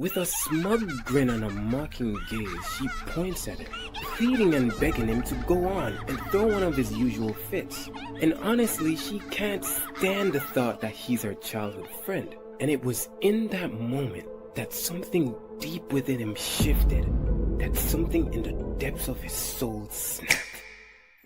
With a smug grin and a mocking gaze, she points at him, pleading and begging him to go on and throw one of his usual fits. And honestly, she can't stand the thought that he's her childhood friend. And it was in that moment that something deep within him shifted, that something in the depths of his soul snapped.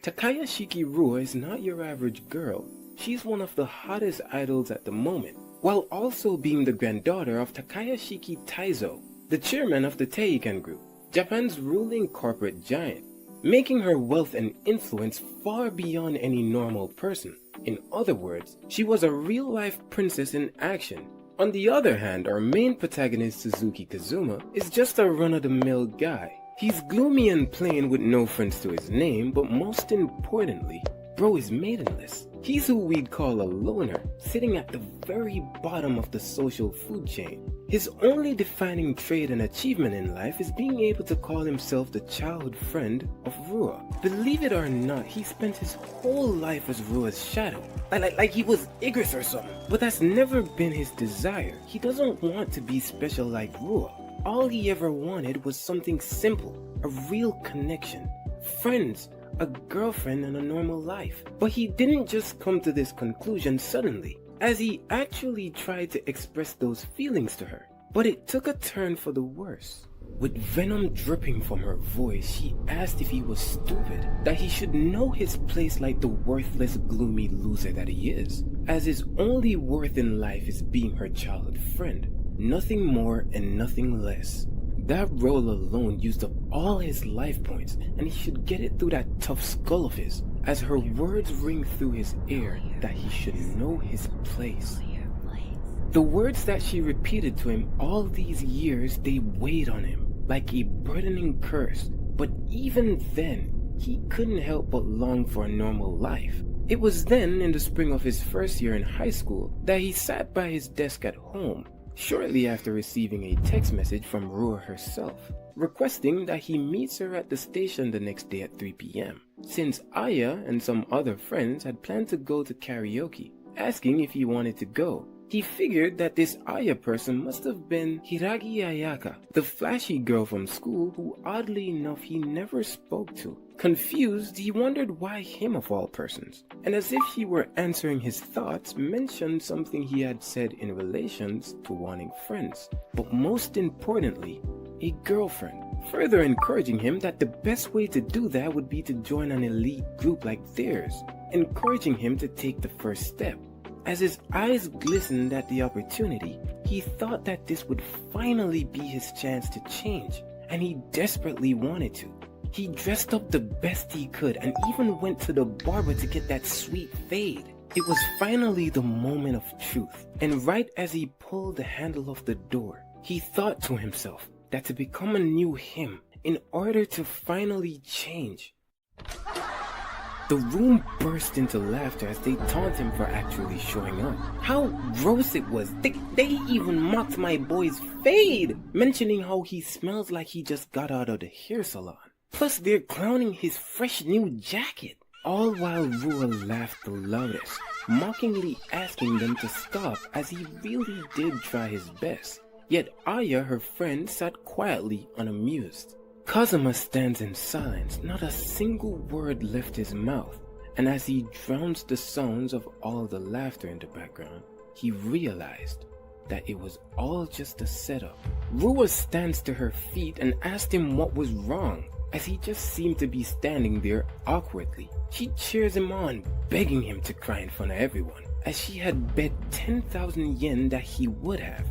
Takayashiki Rua is not your average girl. She's one of the hottest idols at the moment, while also being the granddaughter of Takayashiki Taizo, the chairman of the Teiken Group, Japan's ruling corporate giant, making her wealth and influence far beyond any normal person. In other words, she was a real-life princess in action. On the other hand, our main protagonist Suzuki Kazuma is just a run-of-the-mill guy. He's gloomy and plain with no friends to his name, but most importantly, bro is maidenless. He's who we'd call a loner, sitting at the very bottom of the social food chain. His only defining trait and achievement in life is being able to call himself the childhood friend of Rua. Believe it or not, he spent his whole life as Rua's shadow. Like he was Igris or something. But that's never been his desire. He doesn't want to be special like Rua. All he ever wanted was something simple, a real connection, friends, a girlfriend and a normal life. But he didn't just come to this conclusion suddenly, as he actually tried to express those feelings to her. But it took a turn for the worse. With venom dripping from her voice, she asked if he was stupid, that he should know his place like the worthless, gloomy loser that he is, as his only worth in life is being her childhood friend, nothing more and nothing less. That role alone used up all his life points, and he should get it through that tough skull of his, as her words ring through his ear that he should know his place. The words that she repeated to him all these years, they weighed on him like a burdening curse, but even then, he couldn't help but long for a normal life. It was then, in the spring of his first year in high school, that he sat by his desk at home, shortly after receiving a text message from Rua herself, requesting that he meets her at the station the next day at 3 p.m. Since Aya and some other friends had planned to go to karaoke, asking if he wanted to go. He figured that this Aya person must have been Hiragi Ayaka, the flashy girl from school who oddly enough he never spoke to. Confused, he wondered why him of all persons, and as if he were answering his thoughts, mentioned something he had said in relations to wanting friends, but most importantly, a girlfriend, further encouraging him that the best way to do that would be to join an elite group like theirs, encouraging him to take the first step. As his eyes glistened at the opportunity, he thought that this would finally be his chance to change, and he desperately wanted to. He dressed up the best he could and even went to the barber to get that sweet fade. It was finally the moment of truth, and right as he pulled the handle of the door, he thought to himself that to become a new him, in order to finally change. The room burst into laughter as they taunt him for actually showing up. How gross it was. They even mocked my boy's fade, mentioning how he smells like he just got out of the hair salon. Plus they're clowning his fresh new jacket. All while Rua laughed the loudest, mockingly asking them to stop as he really did try his best. Yet Aya, her friend, sat quietly unamused. Kazuma stands in silence, not a single word left his mouth, and as he drowns the sounds of all the laughter in the background, he realized that it was all just a setup. Rua stands to her feet and asked him what was wrong, as he just seemed to be standing there awkwardly. She cheers him on, begging him to cry in front of everyone, as she had bet 10,000 yen that he would have.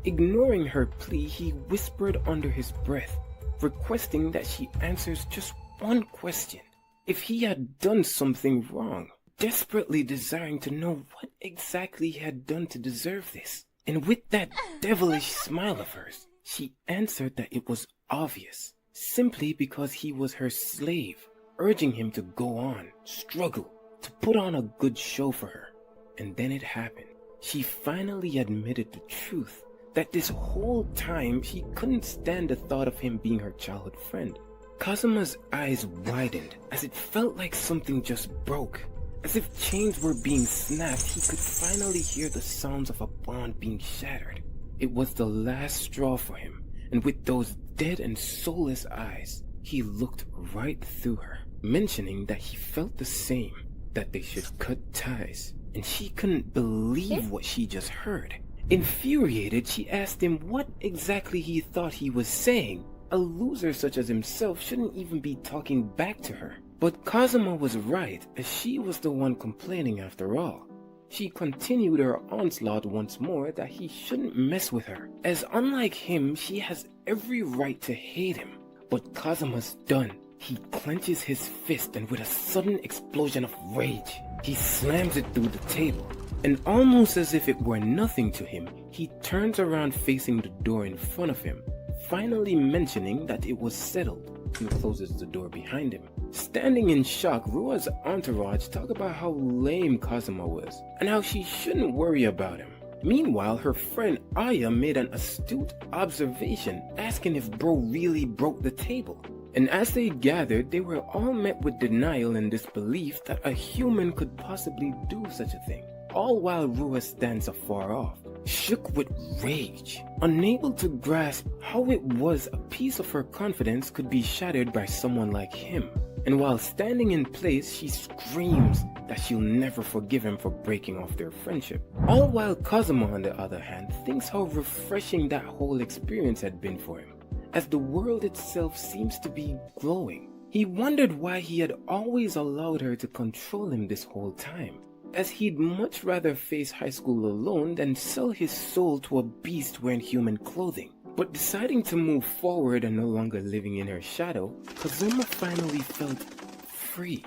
Ignoring her plea, he whispered under his breath, requesting that she answers just one question. If he had done something wrong, desperately desiring to know what exactly he had done to deserve this. And with that devilish smile of hers, she answered that it was obvious, simply because he was her slave, urging him to go on, struggle, to put on a good show for her. And then it happened. She finally admitted the truth, that this whole time she couldn't stand the thought of him being her childhood friend. Kazuma's eyes widened as it felt like something just broke. As if chains were being snapped, he could finally hear the sounds of a bond being shattered. It was the last straw for him, and with those dead and soulless eyes, he looked right through her, mentioning that he felt the same, that they should cut ties, and she couldn't believe what she just heard. Infuriated, she asked him what exactly he thought he was saying. A loser such as himself shouldn't even be talking back to her. But Kazuma was right, as she was the one complaining after all. She continued her onslaught once more that he shouldn't mess with her, as unlike him, she has every right to hate him. But Kazuma's done. He clenches his fist and with a sudden explosion of rage, he slams it through the table. And almost as if it were nothing to him, he turns around facing the door in front of him, finally mentioning that it was settled, and closes the door behind him. Standing in shock, Rua's entourage talk about how lame Kazuma was, and how she shouldn't worry about him. Meanwhile, her friend Aya made an astute observation, asking if bro really broke the table. And as they gathered, they were all met with denial and disbelief that a human could possibly do such a thing. All while Rua stands afar off, shook with rage, unable to grasp how it was a piece of her confidence could be shattered by someone like him. And while standing in place, she screams that she'll never forgive him for breaking off their friendship. All while Kazuma, on the other hand, thinks how refreshing that whole experience had been for him, as the world itself seems to be glowing. He wondered why he had always allowed her to control him this whole time, as he'd much rather face high school alone than sell his soul to a beast wearing human clothing. But deciding to move forward and no longer living in her shadow, Kazuma finally felt free.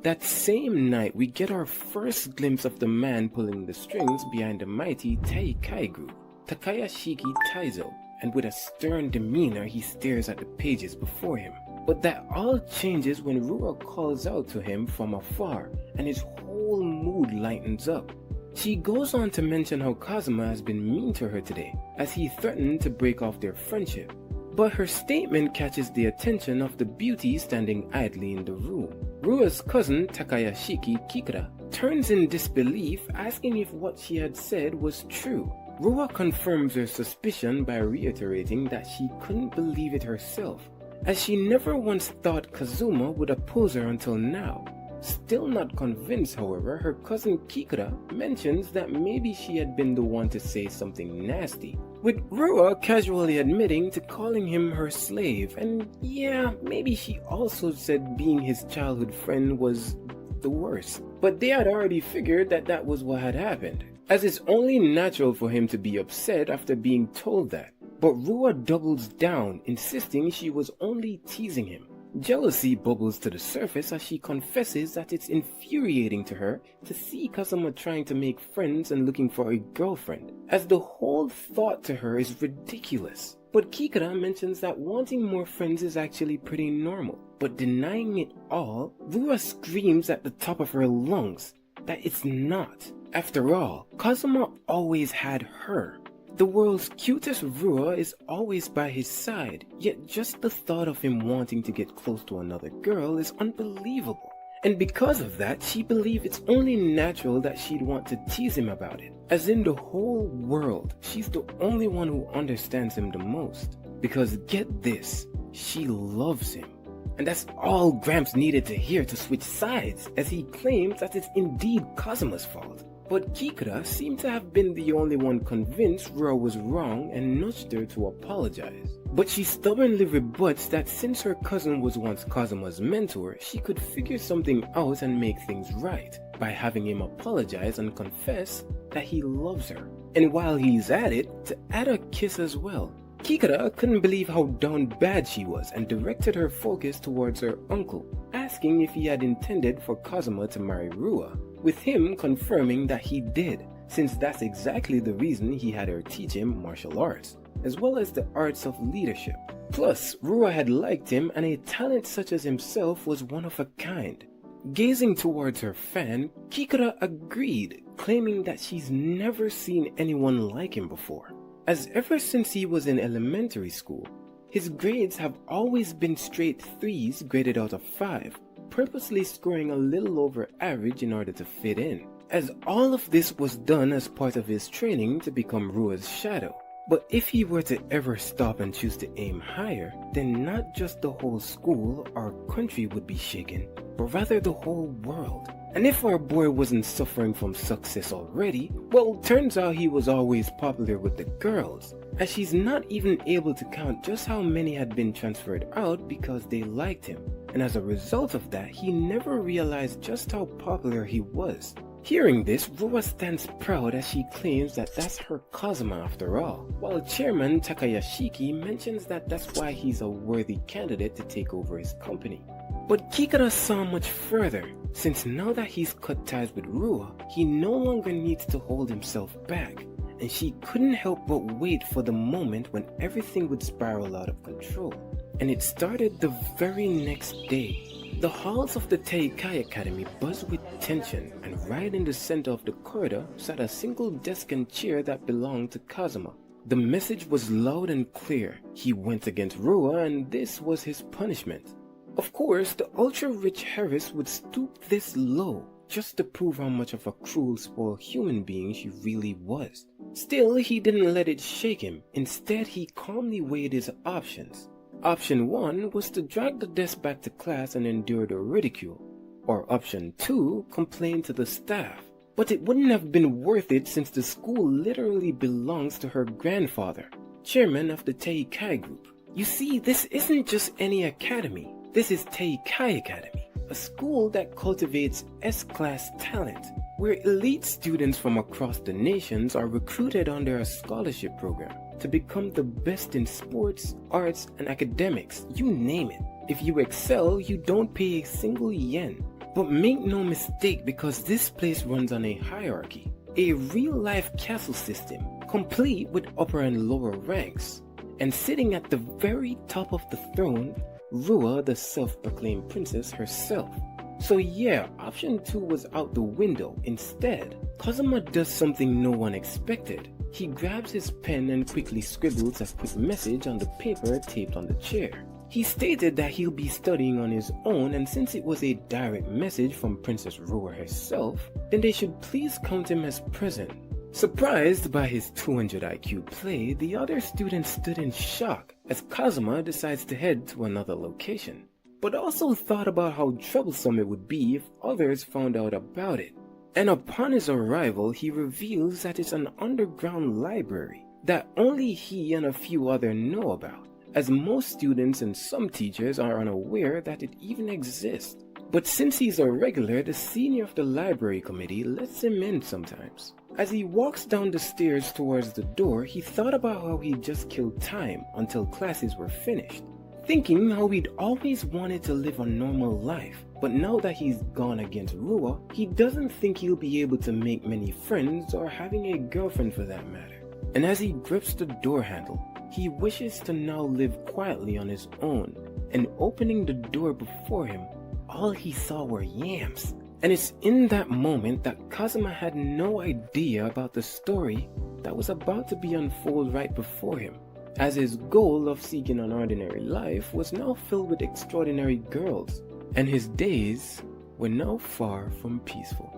That same night, we get our first glimpse of the man pulling the strings behind the mighty Taikai group, Takayashiki Taizo, and with a stern demeanor he stares at the pages before him. But that all changes when Rua calls out to him from afar, and his whole mood lightens up. She goes on to mention how Kazuma has been mean to her today, as he threatened to break off their friendship. But her statement catches the attention of the beauty standing idly in the room. Rua's cousin Takayashiki Kikura turns in disbelief, asking if what she had said was true. Rua confirms her suspicion by reiterating that she couldn't believe it herself, as she never once thought Kazuma would oppose her until now. Still not convinced, however, her cousin Kikura mentions that maybe she had been the one to say something nasty, with Rua casually admitting to calling him her slave, and yeah, maybe she also said being his childhood friend was the worst. But they had already figured that that was what had happened, as it's only natural for him to be upset after being told that. But Rua doubles down, insisting she was only teasing him. Jealousy bubbles to the surface as she confesses that it's infuriating to her to see Kazuma trying to make friends and looking for a girlfriend, as the whole thought to her is ridiculous. But Kikura mentions that wanting more friends is actually pretty normal, but denying it all, Rua screams at the top of her lungs that it's not. After all, Kazuma always had her. The world's cutest Rua is always by his side, yet just the thought of him wanting to get close to another girl is unbelievable. And because of that, she believes it's only natural that she'd want to tease him about it. As in the whole world, she's the only one who understands him the most. Because get this, she loves him. And that's all Gramps needed to hear to switch sides, as he claims that it's indeed Kazuma's fault. But Kikura seemed to have been the only one convinced Rua was wrong and nudged her to apologize. But she stubbornly rebuts that since her cousin was once Kazuma's mentor, she could figure something out and make things right by having him apologize and confess that he loves her. And while he's at it, to add a kiss as well. Kikura couldn't believe how down bad she was and directed her focus towards her uncle, asking if he had intended for Kazuma to marry Rua, with him confirming that he did, since that's exactly the reason he had her teach him martial arts, as well as the arts of leadership. Plus, Rua had liked him, and a talent such as himself was one of a kind. Gazing towards her fan, Kikura agreed, claiming that she's never seen anyone like him before, as ever since he was in elementary school, his grades have always been straight 3s graded out of 5, purposely scoring a little over average in order to fit in, as all of this was done as part of his training to become Rua's shadow. But if he were to ever stop and choose to aim higher, then not just the whole school or country would be shaken, but rather the whole world. And if our boy wasn't suffering from success already, well, turns out he was always popular with the girls, as she's not even able to count just how many had been transferred out because they liked him. And as a result of that, he never realized just how popular he was. Hearing this, Rua stands proud as she claims that that's her Kazuma after all, while Chairman Takayashiki mentions that that's why he's a worthy candidate to take over his company. But Kikara saw much further, since now that he's cut ties with Rua, he no longer needs to hold himself back, and she couldn't help but wait for the moment when everything would spiral out of control. And it started the very next day. The halls of the Teikai Academy buzzed with tension, and right in the center of the corridor sat a single desk and chair that belonged to Kazuma. The message was loud and clear. He went against Rua, and this was his punishment. Of course, the ultra-rich Harris would stoop this low, just to prove how much of a cruel, spoiled human being she really was. Still, he didn't let it shake him. Instead, he calmly weighed his options. Option 1 was to drag the desk back to class and endure the ridicule. Or option 2, complain to the staff. But it wouldn't have been worth it since the school literally belongs to her grandfather, chairman of the Teikai group. You see, this isn't just any academy. This is Teikai Academy, a school that cultivates S-class talent, where elite students from across the nations are recruited under a scholarship program to become the best in sports, arts, and academics, you name it. If you excel, you don't pay a single yen. But make no mistake, because this place runs on a hierarchy, a real-life castle system, complete with upper and lower ranks. And sitting at the very top of the throne, Rua, the self-proclaimed princess herself. So yeah, option 2 was out the window. Instead, Kazuma does something no one expected. He grabs his pen and quickly scribbles a quick message on the paper taped on the chair. He stated that he'll be studying on his own, and since it was a direct message from Princess Rua herself, then they should please count him as present. Surprised by his 200 IQ play, the other students stood in shock as Kazuma decides to head to another location, but also thought about how troublesome it would be if others found out about it. And upon his arrival, he reveals that it's an underground library that only he and a few others know about, as most students and some teachers are unaware that it even exists. But since he's a regular, the senior of the library committee lets him in sometimes. As he walks down the stairs towards the door, he thought about how he just killed time until classes were finished, thinking how he'd always wanted to live a normal life. But now that he's gone against Rua, he doesn't think he'll be able to make many friends or having a girlfriend for that matter. And as he grips the door handle, he wishes to now live quietly on his own, and opening the door before him, all he saw were yams. And it's in that moment that Kazuma had no idea about the story that was about to be unfolded right before him, as his goal of seeking an ordinary life was now filled with extraordinary girls, and his days were now far from peaceful.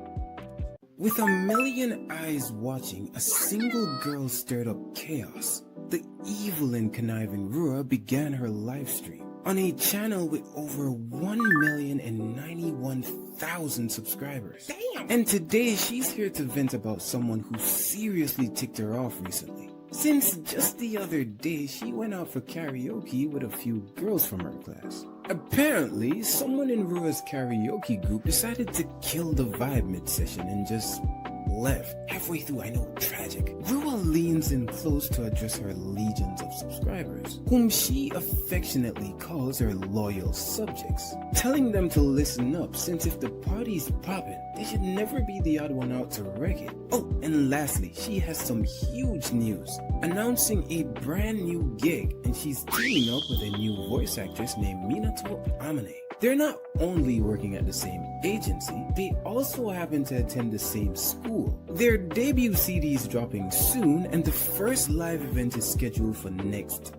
With a million eyes watching, a single girl stirred up chaos. The evil and conniving Rua began her live stream on a channel with over 1,091,000 subscribers. Damn! And today she's here to vent about someone who seriously ticked her off recently, since just the other day she went out for karaoke with a few girls from her class. Apparently, someone in Rua's karaoke group decided to kill the vibe mid-session and just left. Halfway through, I know, tragic. Rua leans in close to address her legions of subscribers, whom she affectionately calls her loyal subjects, telling them to listen up, since if the party's poppin', they should never be the odd one out to wreck it. Oh, and lastly, she has some huge news, announcing a brand new gig, and she's teaming up with a new voice actress named Minato Amane. They're not only working at the same agency, they also happen to attend the same school. Their debut CD is dropping soon, and the first live event is scheduled for next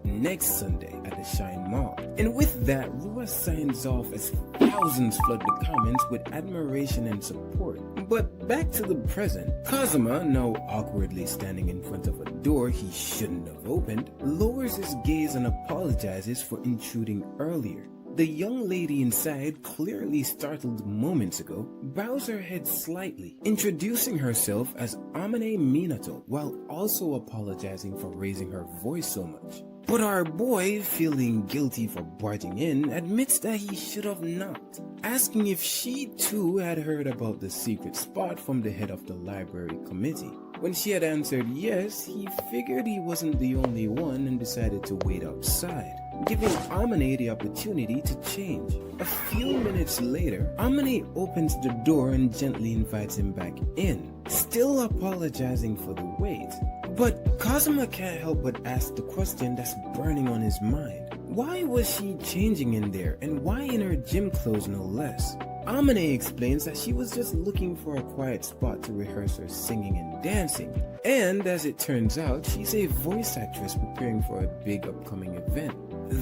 Sunday at the Shine Mall. And with that, Rua signs off as thousands flood the comments with admiration and support. But back to the present, Kazuma, now awkwardly standing in front of a door he shouldn't have opened, lowers his gaze and apologizes for intruding earlier. The young lady inside, clearly startled moments ago, bows her head slightly, introducing herself as Amane Minato while also apologizing for raising her voice so much. But our boy, feeling guilty for barging in, admits that he should have not, asking if she too had heard about the secret spot from the head of the library committee. When she had answered yes, he figured he wasn't the only one and decided to wait outside, giving Amane the opportunity to change. A few minutes later, Amane opens the door and gently invites him back in, still apologizing for the wait. But Kazuma can't help but ask the question that's burning on his mind. Why was she changing in there, and why in her gym clothes no less? Amane explains that she was just looking for a quiet spot to rehearse her singing and dancing. And as it turns out, she's a voice actress preparing for a big upcoming event.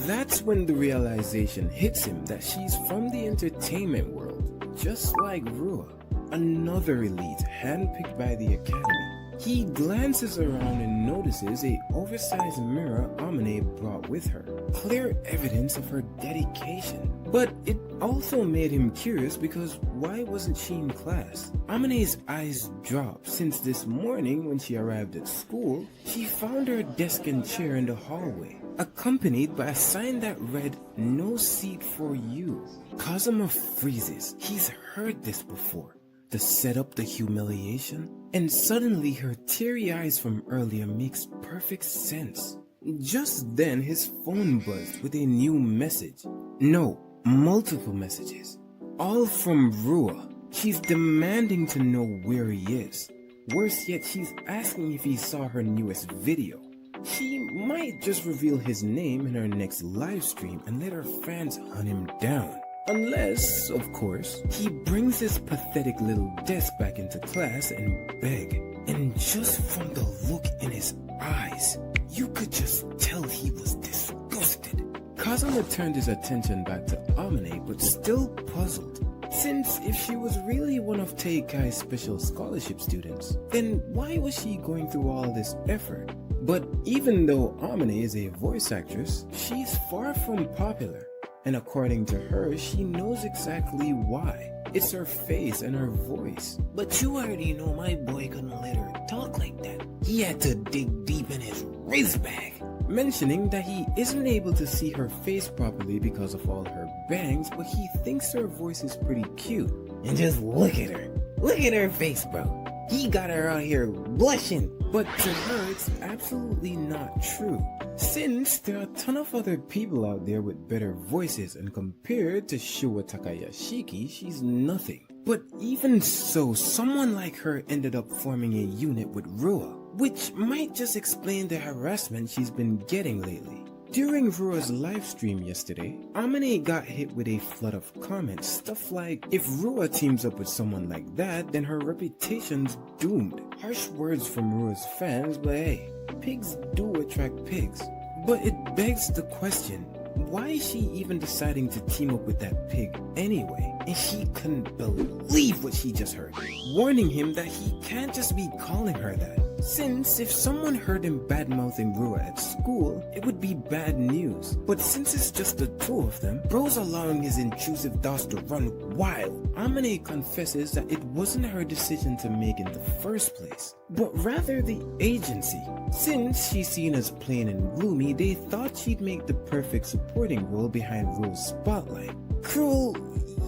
That's when the realization hits him that she's from the entertainment world, just like Rua, another elite handpicked by the academy. He glances around and notices a oversized mirror Amane brought with her, clear evidence of her dedication. But it also made him curious because why wasn't she in class? Amane's eyes dropped since this morning when she arrived at school, she found her desk and chair in the hallway, accompanied by a sign that read, "No seat for you." Kazuma freezes. He's heard this before. The setup, the humiliation, and suddenly her teary eyes from earlier makes perfect sense. Just then his phone buzzed with a new message. No, multiple messages. All from Rua. She's demanding to know where he is. Worse yet, she's asking if he saw her newest video. She might just reveal his name in her next live stream and let her fans hunt him down. Unless, of course, he brings his pathetic little desk back into class and beg. And just from the look in his eyes, you could just tell he was disgusted. Kazuma turned his attention back to Amane, but still puzzled. Since if she was really one of Teikai's special scholarship students, then why was she going through all this effort? But even though Amane is a voice actress, she's far from popular. And according to her, she knows exactly why. It's her face and her voice. But you already know my boy couldn't let her talk like that. He had to dig deep in his wrist bag. Mentioning that he isn't able to see her face properly because of all her bangs, but he thinks her voice is pretty cute. And just look at her. Look at her face, bro. He got her out here blushing. But to her, it's absolutely not true. Since there are a ton of other people out there with better voices, and compared to Rua Takayashiki, she's nothing. But even so, someone like her ended up forming a unit with Rua, which might just explain the harassment she's been getting lately. During Rua's live stream yesterday, Amane got hit with a flood of comments, stuff like, if Rua teams up with someone like that, then her reputation's doomed. Harsh words from Rua's fans, but hey, pigs do attract pigs. But it begs the question, why is she even deciding to team up with that pig anyway? And she couldn't believe what she just heard, warning him that he can't just be calling her that. Since if someone heard him bad-mouthing Rua at school, it would be bad news. But since it's just the two of them, bro's allowing his intrusive thoughts to run wild. Amane confesses that it wasn't her decision to make in the first place, but rather the agency. Since she's seen as plain and gloomy, they thought she'd make the perfect supporting role behind Rua's spotlight. Cruel,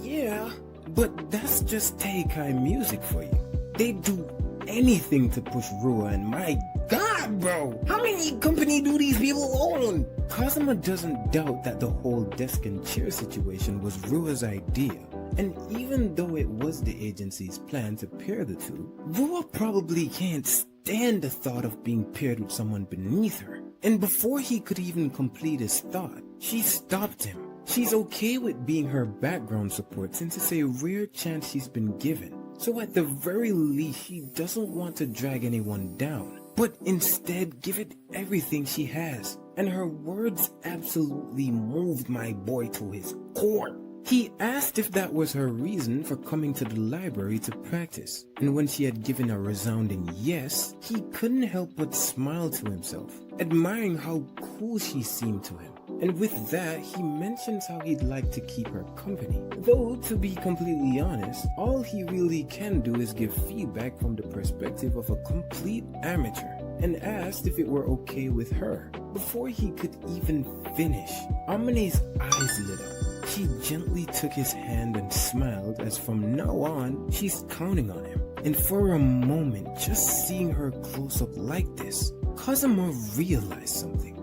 yeah, but that's just Teikai music for you. They do anything to push Rua, and my god, bro, how many company do these people own? Kazuma doesn't doubt that the whole desk and chair situation was Rua's idea, and even though it was the agency's plan to pair the two, Rua probably can't stand the thought of being paired with someone beneath her. And before he could even complete his thought, she stopped him. She's okay with being her background support since it's a rare chance she's been given. So at the very least, she doesn't want to drag anyone down, but instead give it everything she has. And her words absolutely moved my boy to his core. He asked if that was her reason for coming to the library to practice, and when she had given a resounding yes, he couldn't help but smile to himself, admiring how cool she seemed to him. And with that, he mentions how he'd like to keep her company. Though, to be completely honest, all he really can do is give feedback from the perspective of a complete amateur, and asked if it were okay with her. Before he could even finish, Amane's eyes lit up. She gently took his hand and smiled as from now on, she's counting on him. And for a moment, just seeing her close up like this, Kazuma realized something.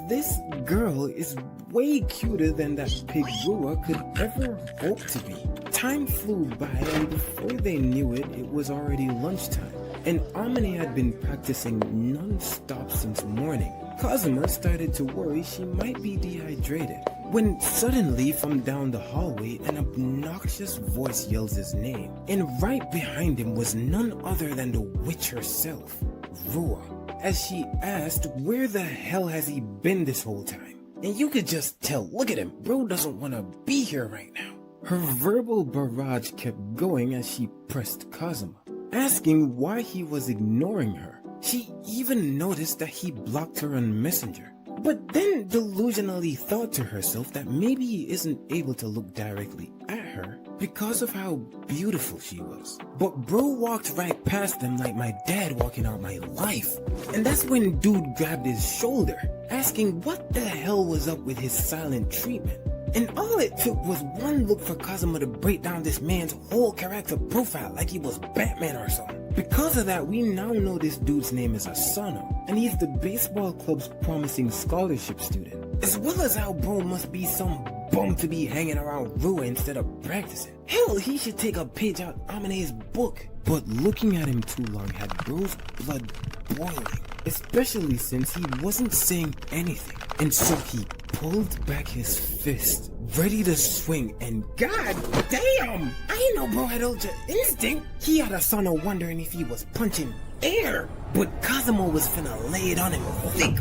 This girl is way cuter than that pig Rua could ever hope to be. Time flew by, and before they knew it, it was already lunchtime. And Amane had been practicing non-stop since morning. Kazuma started to worry she might be dehydrated, when suddenly from down the hallway an obnoxious voice yells his name, and right behind him was none other than the witch herself, Rua, as she asked where the hell has he been this whole time. And you could just tell, look at him, bro doesn't want to be here right now. Her verbal barrage kept going as she pressed Kazuma, asking why he was ignoring her. She even noticed that he blocked her on Messenger, but then delusionally thought to herself that maybe he isn't able to look directly at her because of how beautiful she was. But bro walked right past them like my dad walking out my life. And that's when dude grabbed his shoulder, asking what the hell was up with his silent treatment. And all it took was one look for Kazuma to break down this man's whole character profile like he was Batman or something. Because of that, we now know this dude's name is Asano, and he's the baseball club's promising scholarship student. As well as how bro must be some bum to be hanging around Rua instead of practicing. Hell, he should take a page out Amane's book. But looking at him too long had bro's blood boiling, especially since he wasn't saying anything. And so he pulled back his fist, ready to swing, and god damn! I didn't know bro had ultra instinct. He had Asano wondering if he was punching air, but Kazuma was finna lay it on him thick.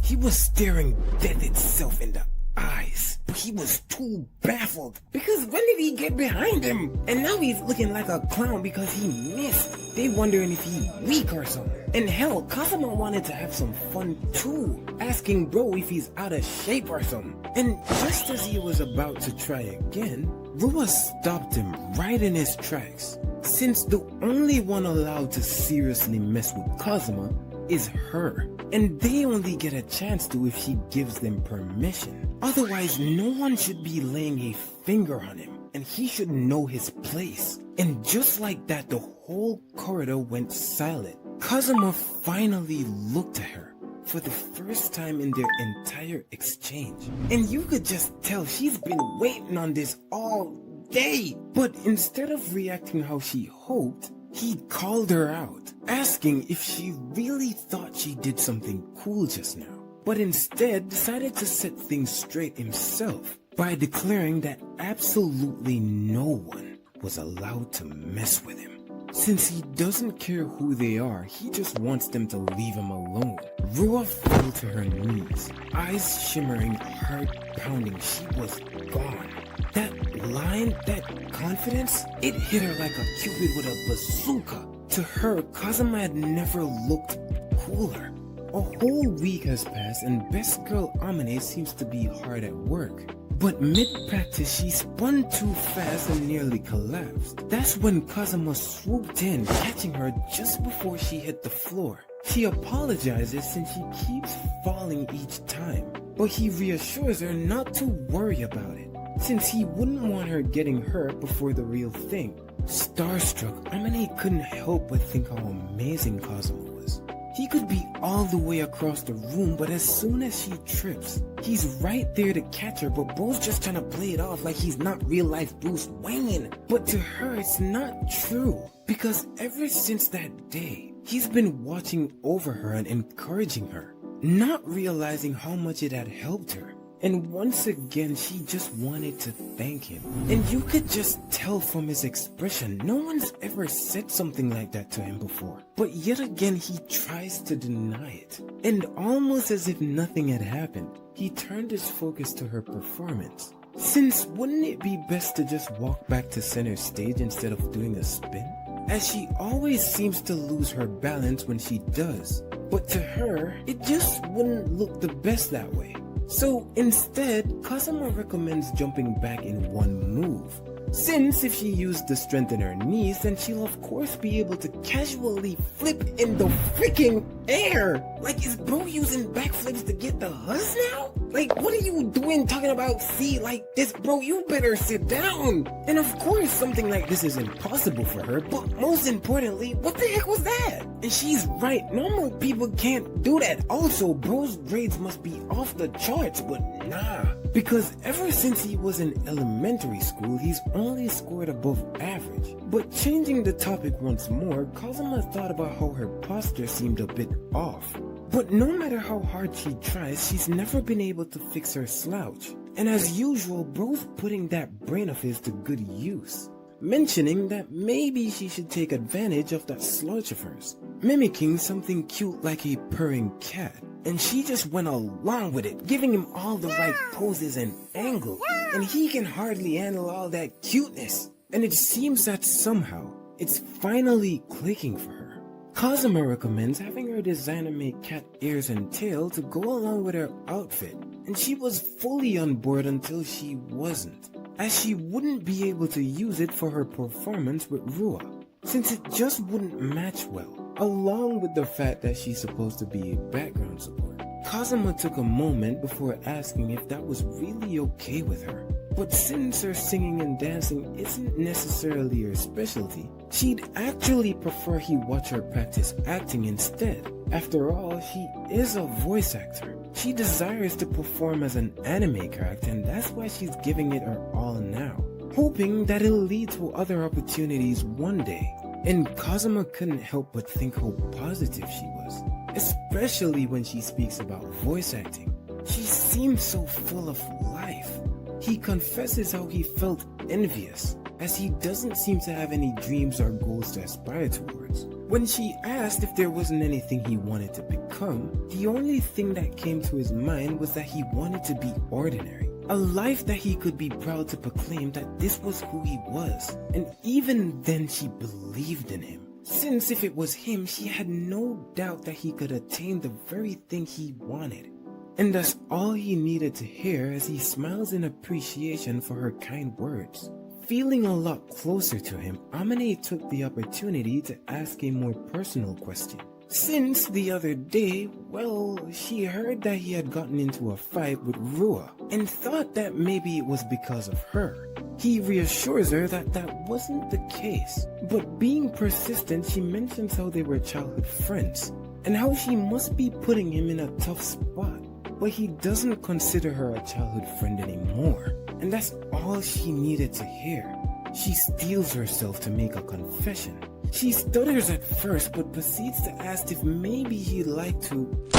He was staring death itself in the eyes, but he was too baffled because when did he get behind him? And now he's looking like a clown because he missed. They wondering if he weak or something. And hell, Kazuma wanted to have some fun too, asking bro if he's out of shape or something. And just as he was about to try again, Rua stopped him right in his tracks, since the only one allowed to seriously mess with Kazuma is her, and they only get a chance to if she gives them permission. Otherwise, no one should be laying a finger on him, and he should know his place. And just like that, the whole corridor went silent. Kazuma finally looked at her for the first time in their entire exchange, and you could just tell she's been waiting on this all day. But instead of reacting how she hoped, he called her out, asking if she really thought she did something cool just now, but instead decided to set things straight himself by declaring that absolutely no one was allowed to mess with him. Since he doesn't care who they are, he just wants them to leave him alone. Rua fell to her knees, eyes shimmering, heart pounding. She was gone. That line, that confidence, it hit her like a cupid with a bazooka. To her, Kazuma had never looked cooler. A whole week has passed and best girl Amane seems to be hard at work. But mid-practice, she spun too fast and nearly collapsed. That's when Kazuma swooped in, catching her just before she hit the floor. She apologizes since she keeps falling each time, but he reassures her not to worry about it, since he wouldn't want her getting hurt before the real thing. Starstruck, Amane couldn't help but think how amazing Kazuma was. He could be all the way across the room, but as soon as she trips, he's right there to catch her, but bro's just trying to play it off like he's not real life Bruce Wayne. But to her, it's not true, because ever since that day, he's been watching over her and encouraging her, not realizing how much it had helped her. And once again, she just wanted to thank him. And you could just tell from his expression, no one's ever said something like that to him before. But yet again, he tries to deny it. And almost as if nothing had happened, he turned his focus to her performance. Since wouldn't it be best to just walk back to center stage instead of doing a spin? As she always seems to lose her balance when she does. But to her, it just wouldn't look the best that way. So instead, Kazuma recommends jumping back in one move. Since if she used the strength in her knees, then she'll of course be able to casually flip in the freaking air. Like, is bro using backflips to get the huzz now? Like, what are you doing talking about C like this, bro? You better sit down. And of course, something like this is impossible for her, but most importantly, what the heck was that? And she's right, normal people can't do that. Also, bro's grades must be off the charts, but nah. Because ever since he was in elementary school, he's only scored above average. But changing the topic once more, Kazuma thought about how her posture seemed a bit off. But no matter how hard she tries, she's never been able to fix her slouch. And as usual, bro's putting that brain of his to good use, mentioning that maybe she should take advantage of that slouch of hers, mimicking something cute like a purring cat. And she just went along with it, giving him all the right poses and angles, and he can hardly handle all that cuteness. And it seems that somehow, it's finally clicking for her. Kazuma recommends having her designer make cat ears and tail to go along with her outfit, and she was fully on board until she wasn't, as she wouldn't be able to use it for her performance with Rua, since it just wouldn't match well, along with the fact that she's supposed to be a background support. Kazuma took a moment before asking if that was really okay with her. But since her singing and dancing isn't necessarily her specialty, she'd actually prefer he watch her practice acting instead. After all, she is a voice actor. She desires to perform as an anime character, and that's why she's giving it her all now, hoping that it'll lead to other opportunities one day. And Kazuma couldn't help but think how positive she was, especially when she speaks about voice acting. She seems so full of life. He confesses how he felt envious, as he doesn't seem to have any dreams or goals to aspire towards. When she asked if there wasn't anything he wanted to become, the only thing that came to his mind was that he wanted to be ordinary. A life that he could be proud to proclaim that this was who he was. And even then she believed in him. Since if it was him, she had no doubt that he could attain the very thing he wanted. And that's all he needed to hear as he smiles in appreciation for her kind words. Feeling a lot closer to him, Amane took the opportunity to ask a more personal question. Since the other day, well, she heard that he had gotten into a fight with Rua and thought that maybe it was because of her. He reassures her that that wasn't the case, but being persistent, she mentions how they were childhood friends and how she must be putting him in a tough spot. But he doesn't consider her a childhood friend anymore, and that's all she needed to hear. She steels herself to make a confession. She stutters at first, but proceeds to ask if maybe he'd like to...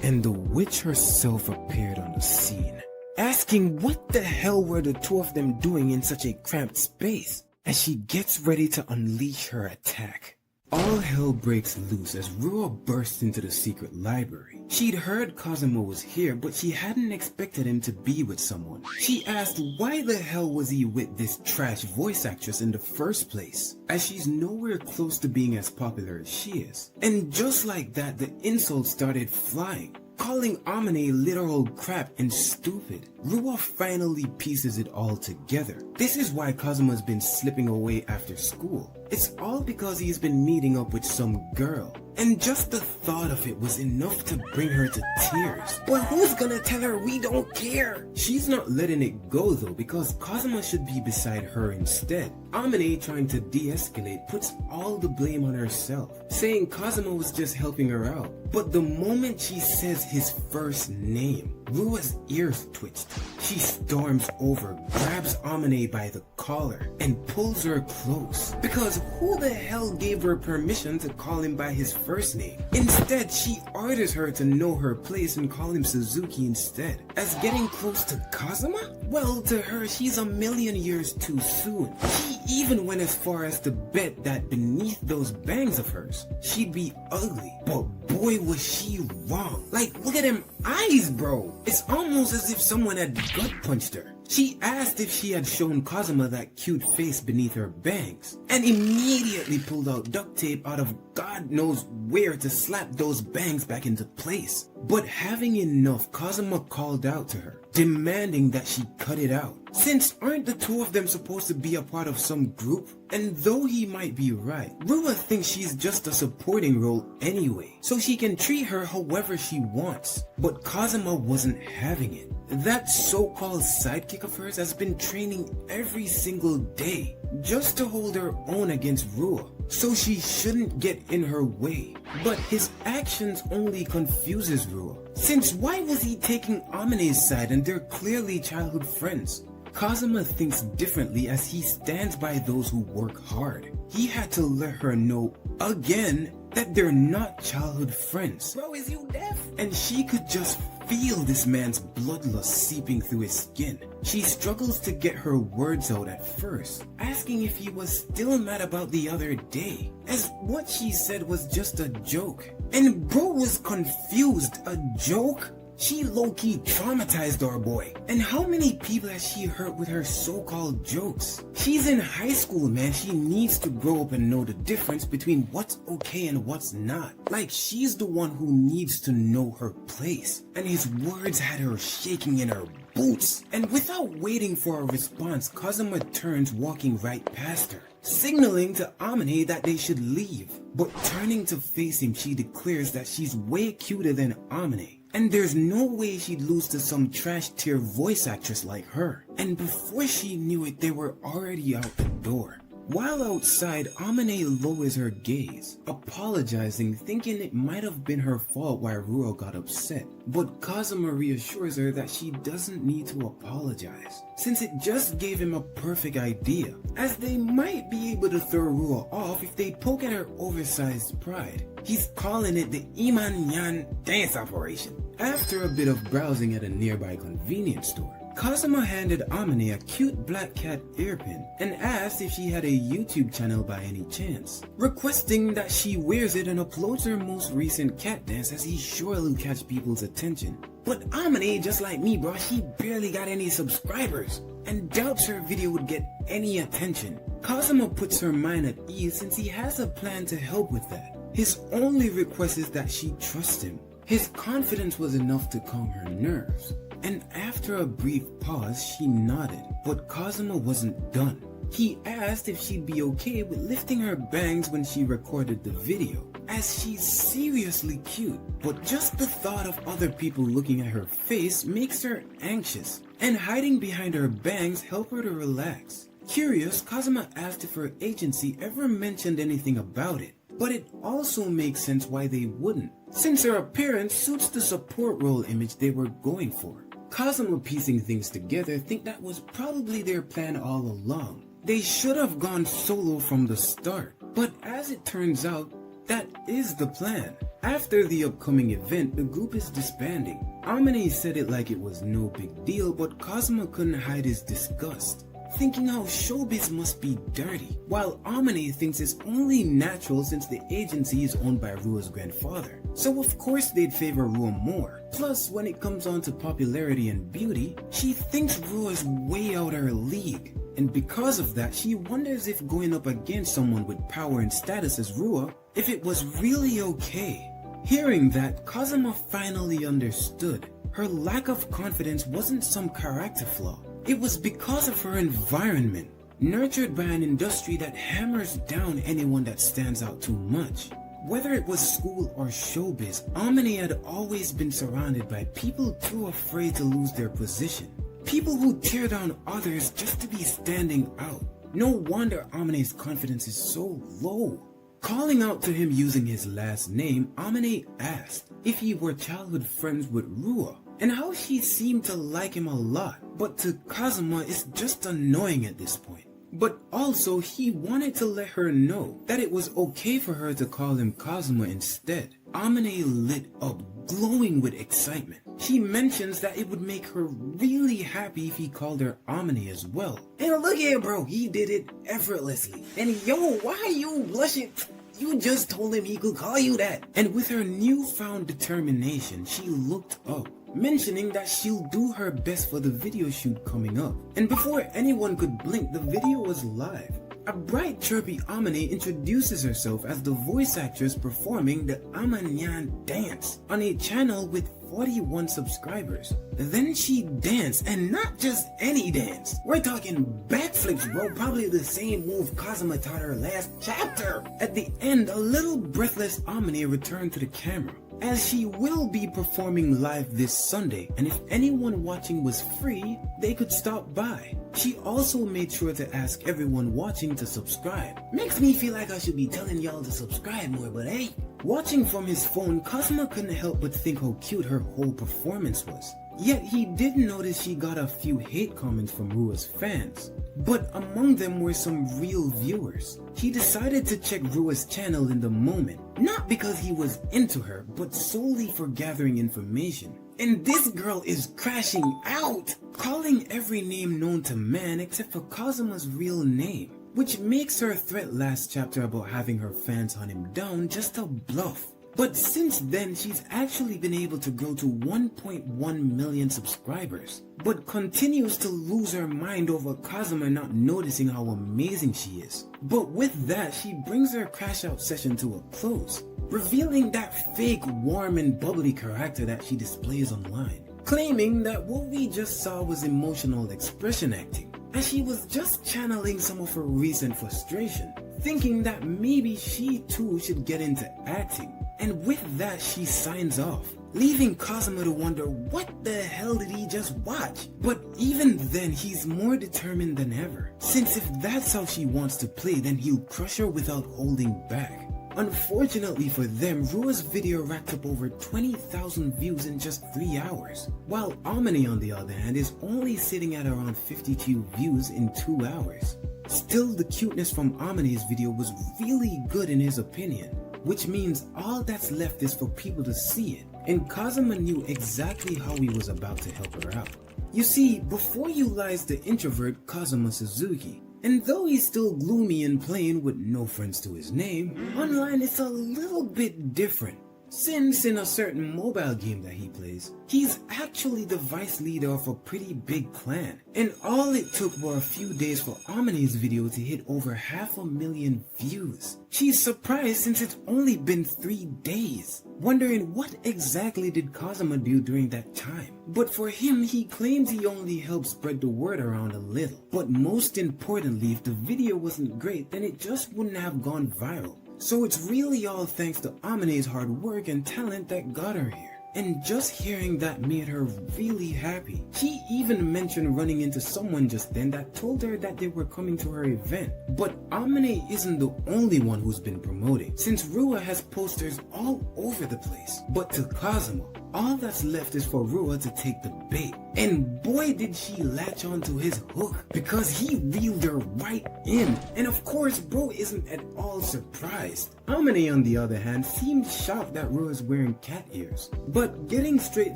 And the witch herself appeared on the scene, asking what the hell were the two of them doing in such a cramped space, as she gets ready to unleash her attack. All hell breaks loose as Rua bursts into the secret library. She'd heard Kazuma was here, but she hadn't expected him to be with someone. She asked why the hell was he with this trash voice actress in the first place, as she's nowhere close to being as popular as she is. And just like that, the insults started flying, calling Amane literal crap and stupid. Rua finally pieces it all together. This is why Kazuma's been slipping away after school. It's all because he's been meeting up with some girl. And just the thought of it was enough to bring her to tears. But who's gonna tell her we don't care? She's not letting it go though, because Kazuma should be beside her instead. Amane, trying to de-escalate, puts all the blame on herself, saying Kazuma was just helping her out. But the moment she says his first name, Rua's ears twitched. She storms over, grabs Amane by the collar, and pulls her close. Because who the hell gave her permission to call him by his first name? Instead, she orders her to know her place and call him Suzuki instead. As getting close to Kazuma? Well, to her, she's a million years too soon. She even went as far as to bet that beneath those bangs of hers, she'd be ugly. But boy, was she wrong. Like, look at them eyes, bro. It's almost as if someone had gut punched her. She asked if she had shown Kazuma that cute face beneath her bangs, and immediately pulled out duct tape out of God knows where to slap those bangs back into place. But having enough, Kazuma called out to her, demanding that she cut it out. Since aren't the two of them supposed to be a part of some group? And though he might be right, Rua thinks she's just a supporting role anyway, so she can treat her however she wants. But Kazuma wasn't having it. That so-called sidekick of hers has been training every single day just to hold her own against Rua, so she shouldn't get in her way. But his actions only confuses Rua, since why was he taking Amane's side and they're clearly childhood friends? Kazuma thinks differently as he stands by those who work hard. He had to let her know again that they're not childhood friends. Bro, is you deaf? And she could just feel this man's bloodlust seeping through his skin. She struggles to get her words out at first, asking if he was still mad about the other day, as what she said was just a joke. And bro was confused. A joke? She low-key traumatized our boy. And how many people has she hurt with her so-called jokes? She's in high school, man. She needs to grow up and know the difference between what's okay and what's not. Like, she's the one who needs to know her place. And his words had her shaking in her boots. And without waiting for a response, Kazuma turns, walking right past her, signaling to Amane that they should leave. But turning to face him, she declares that she's way cuter than Amane, and there's no way she'd lose to some trash tier voice actress like her. And before she knew it, they were already out the door. While outside, Amane lowers her gaze, apologizing, thinking it might have been her fault why Rua got upset. But Kazuma reassures her that she doesn't need to apologize, since it just gave him a perfect idea, as they might be able to throw Rua off if they poke at her oversized pride. He's calling it the Iman Yan dance operation. After a bit of browsing at a nearby convenience store, Kazuma handed Amane a cute black cat earpin and asked if she had a YouTube channel by any chance, requesting that she wears it and uploads her most recent cat dance, as he sure will catch people's attention. But Amane, just like me bro, she barely got any subscribers and doubts her video would get any attention. Kazuma puts her mind at ease since he has a plan to help with that. His only request is that she trust him. His confidence was enough to calm her nerves. And after a brief pause, she nodded, but Kazuma wasn't done. He asked if she'd be okay with lifting her bangs when she recorded the video, as she's seriously cute, but just the thought of other people looking at her face makes her anxious, and hiding behind her bangs help her to relax. Curious, Kazuma asked if her agency ever mentioned anything about it, but it also makes sense why they wouldn't, since her appearance suits the support role image they were going for. Kazuma, piecing things together, think that was probably their plan all along. They should have gone solo from the start, but as it turns out, that is the plan. After the upcoming event, the group is disbanding. Amane said it like it was no big deal, but Kazuma couldn't hide his disgust, thinking how showbiz must be dirty, while Amane thinks it's only natural since the agency is owned by Rua's grandfather. So of course they'd favor Rua more. Plus, when it comes on to popularity and beauty, she thinks Rua's way out her league. And because of that, she wonders if going up against someone with power and status as Rua, if it was really okay. Hearing that, Kazuma finally understood. Her lack of confidence wasn't some character flaw. It was because of her environment, nurtured by an industry that hammers down anyone that stands out too much. Whether it was school or showbiz, Amane had always been surrounded by people too afraid to lose their position. People who tear down others just to be standing out. No wonder Amane's confidence is so low. Calling out to him using his last name, Amane asked if he were childhood friends with Rua, and how she seemed to like him a lot, but to Kazuma it's just annoying at this point. But also he wanted to let her know that it was okay for her to call him Kazuma instead. Amane lit up, glowing with excitement. She mentions that it would make her really happy if he called her Amane as well. And look here bro, he did it effortlessly. And yo, why are you blushing? You just told him he could call you that. And with her newfound determination, she looked up, mentioning that she'll do her best for the video shoot coming up. And before anyone could blink, the video was live. A bright chirpy Amane introduces herself as the voice actress performing the Amanyan dance on a channel with 41 subscribers. Then she danced, and not just any dance. We're talking backflips bro, probably the same move Kazuma taught her last chapter. At the end, a little breathless Amane returned to the camera, as she will be performing live this Sunday, and if anyone watching was free, they could stop by. She also made sure to ask everyone watching to subscribe. Makes me feel like I should be telling y'all to subscribe more, but hey. Watching from his phone, Kazuma couldn't help but think how cute her whole performance was. Yet he did notice she got a few hate comments from Rua's fans, but among them were some real viewers. He decided to check Rua's channel in the moment, not because he was into her, but solely for gathering information. And this girl is crashing out, calling every name known to man except for Kazuma's real name, which makes her threat last chapter about having her fans hunt him down just a bluff. But since then, she's actually been able to grow to 1.1 million subscribers, but continues to lose her mind over Kazuma not noticing how amazing she is. But with that, she brings her crash out session to a close, revealing that fake, warm and bubbly character that she displays online, claiming that what we just saw was emotional expression acting, as she was just channeling some of her recent frustration, thinking that maybe she too should get into acting. And with that, she signs off, leaving Kazuma to wonder what the hell did he just watch? But even then, he's more determined than ever, since if that's how she wants to play, then he'll crush her without holding back. Unfortunately for them, Rua's video racked up over 20,000 views in just 3 hours, while Amane on the other hand is only sitting at around 52 views in 2 hours. Still, the cuteness from Amane's video was really good in his opinion, which means all that's left is for people to see it, and Kazuma knew exactly how he was about to help her out. You see, before you lies the introvert Kazuma Suzuki, and though he's still gloomy and plain with no friends to his name, online it's a little bit different. Since in a certain mobile game that he plays, he's actually the vice leader of a pretty big clan. And all it took were a few days for Amane's video to hit over 500,000 views. She's surprised since it's only been 3 days, wondering what exactly did Kazuma do during that time. But for him, he claims he only helped spread the word around a little. But most importantly, if the video wasn't great, then it just wouldn't have gone viral. So it's really all thanks to Amane's hard work and talent that got her here. And just hearing that made her really happy. She even mentioned running into someone just then that told her that they were coming to her event. But Amane isn't the only one who's been promoting, since Rua has posters all over the place. But to Kazuma, all that's left is for Rua to take the bait. And boy did she latch onto his hook, because he reeled her right in. And of course, bro isn't at all surprised. Amane on the other hand seemed shocked that Rua's wearing cat ears. But getting straight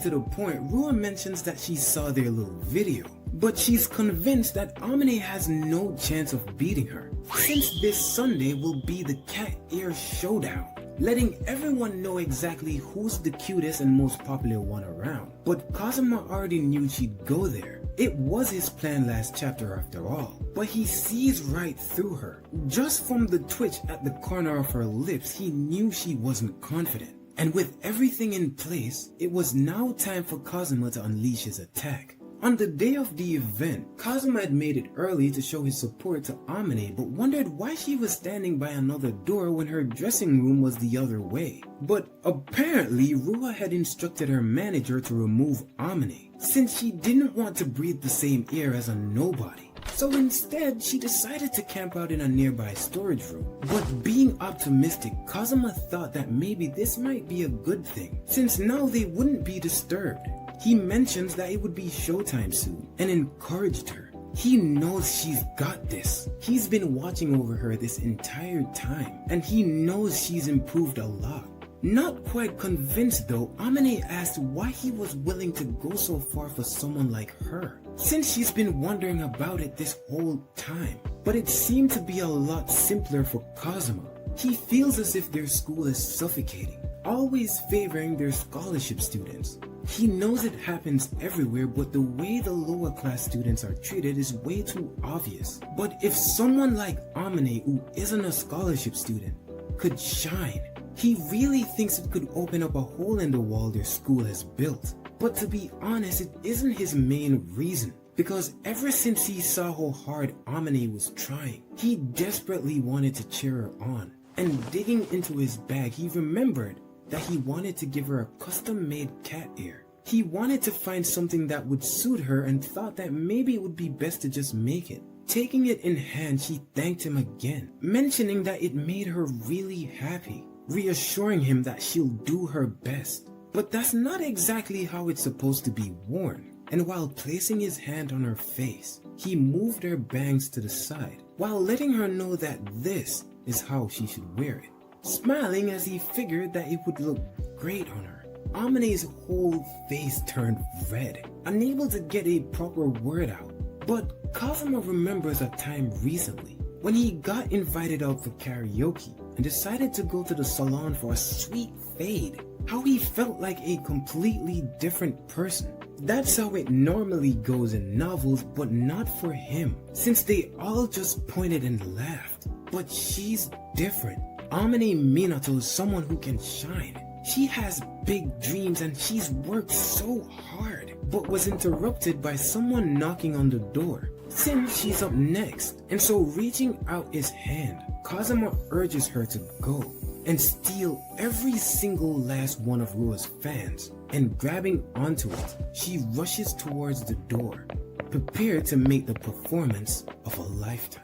to the point, Rua mentions that she saw their little video, but she's convinced that Amane has no chance of beating her, since this Sunday will be the cat ear showdown, letting everyone know exactly who's the cutest and most popular one around. But Kazuma already knew she'd go there. It was his plan last chapter after all, but he sees right through her. Just from the twitch at the corner of her lips, he knew she wasn't confident. And with everything in place, it was now time for Kazuma to unleash his attack. On the day of the event, Kazuma had made it early to show his support to Amane, but wondered why she was standing by another door when her dressing room was the other way. But apparently, Rua had instructed her manager to remove Amane, since she didn't want to breathe the same air as a nobody. So instead, she decided to camp out in a nearby storage room. But being optimistic, Kazuma thought that maybe this might be a good thing, since now they wouldn't be disturbed. He mentions that it would be showtime soon and encouraged her. He knows she's got this. He's been watching over her this entire time, and he knows she's improved a lot. Not quite convinced though, Amane asked why he was willing to go so far for someone like her, since she's been wondering about it this whole time. But it seemed to be a lot simpler for Kazuma. He feels as if their school is suffocating, always favoring their scholarship students. He knows it happens everywhere, but the way the lower class students are treated is way too obvious. But if someone like Amane, who isn't a scholarship student, could shine, he really thinks it could open up a hole in the wall their school has built. But to be honest, it isn't his main reason, because ever since he saw how hard Amane was trying, he desperately wanted to cheer her on. And digging into his bag, he remembered that he wanted to give her a custom-made cat ear. He wanted to find something that would suit her and thought that maybe it would be best to just make it. Taking it in hand, she thanked him again, mentioning that it made her really happy, reassuring him that she'll do her best. But that's not exactly how it's supposed to be worn. And while placing his hand on her face, he moved her bangs to the side, while letting her know that this is how she should wear it. Smiling as he figured that it would look great on her, Amane's whole face turned red, unable to get a proper word out. But Kazuma remembers a time recently when he got invited out for karaoke and decided to go to the salon for a sweet fade. How he felt like a completely different person. That's how it normally goes in novels, but not for him, since they all just pointed and laughed. But she's different. Amane Minato is someone who can shine. She has big dreams and she's worked so hard, but was interrupted by someone knocking on the door, since she's up next. And so reaching out his hand, Kazuma urges her to go and steal every single last one of Rua's fans, and grabbing onto it, she rushes towards the door, prepared to make the performance of a lifetime.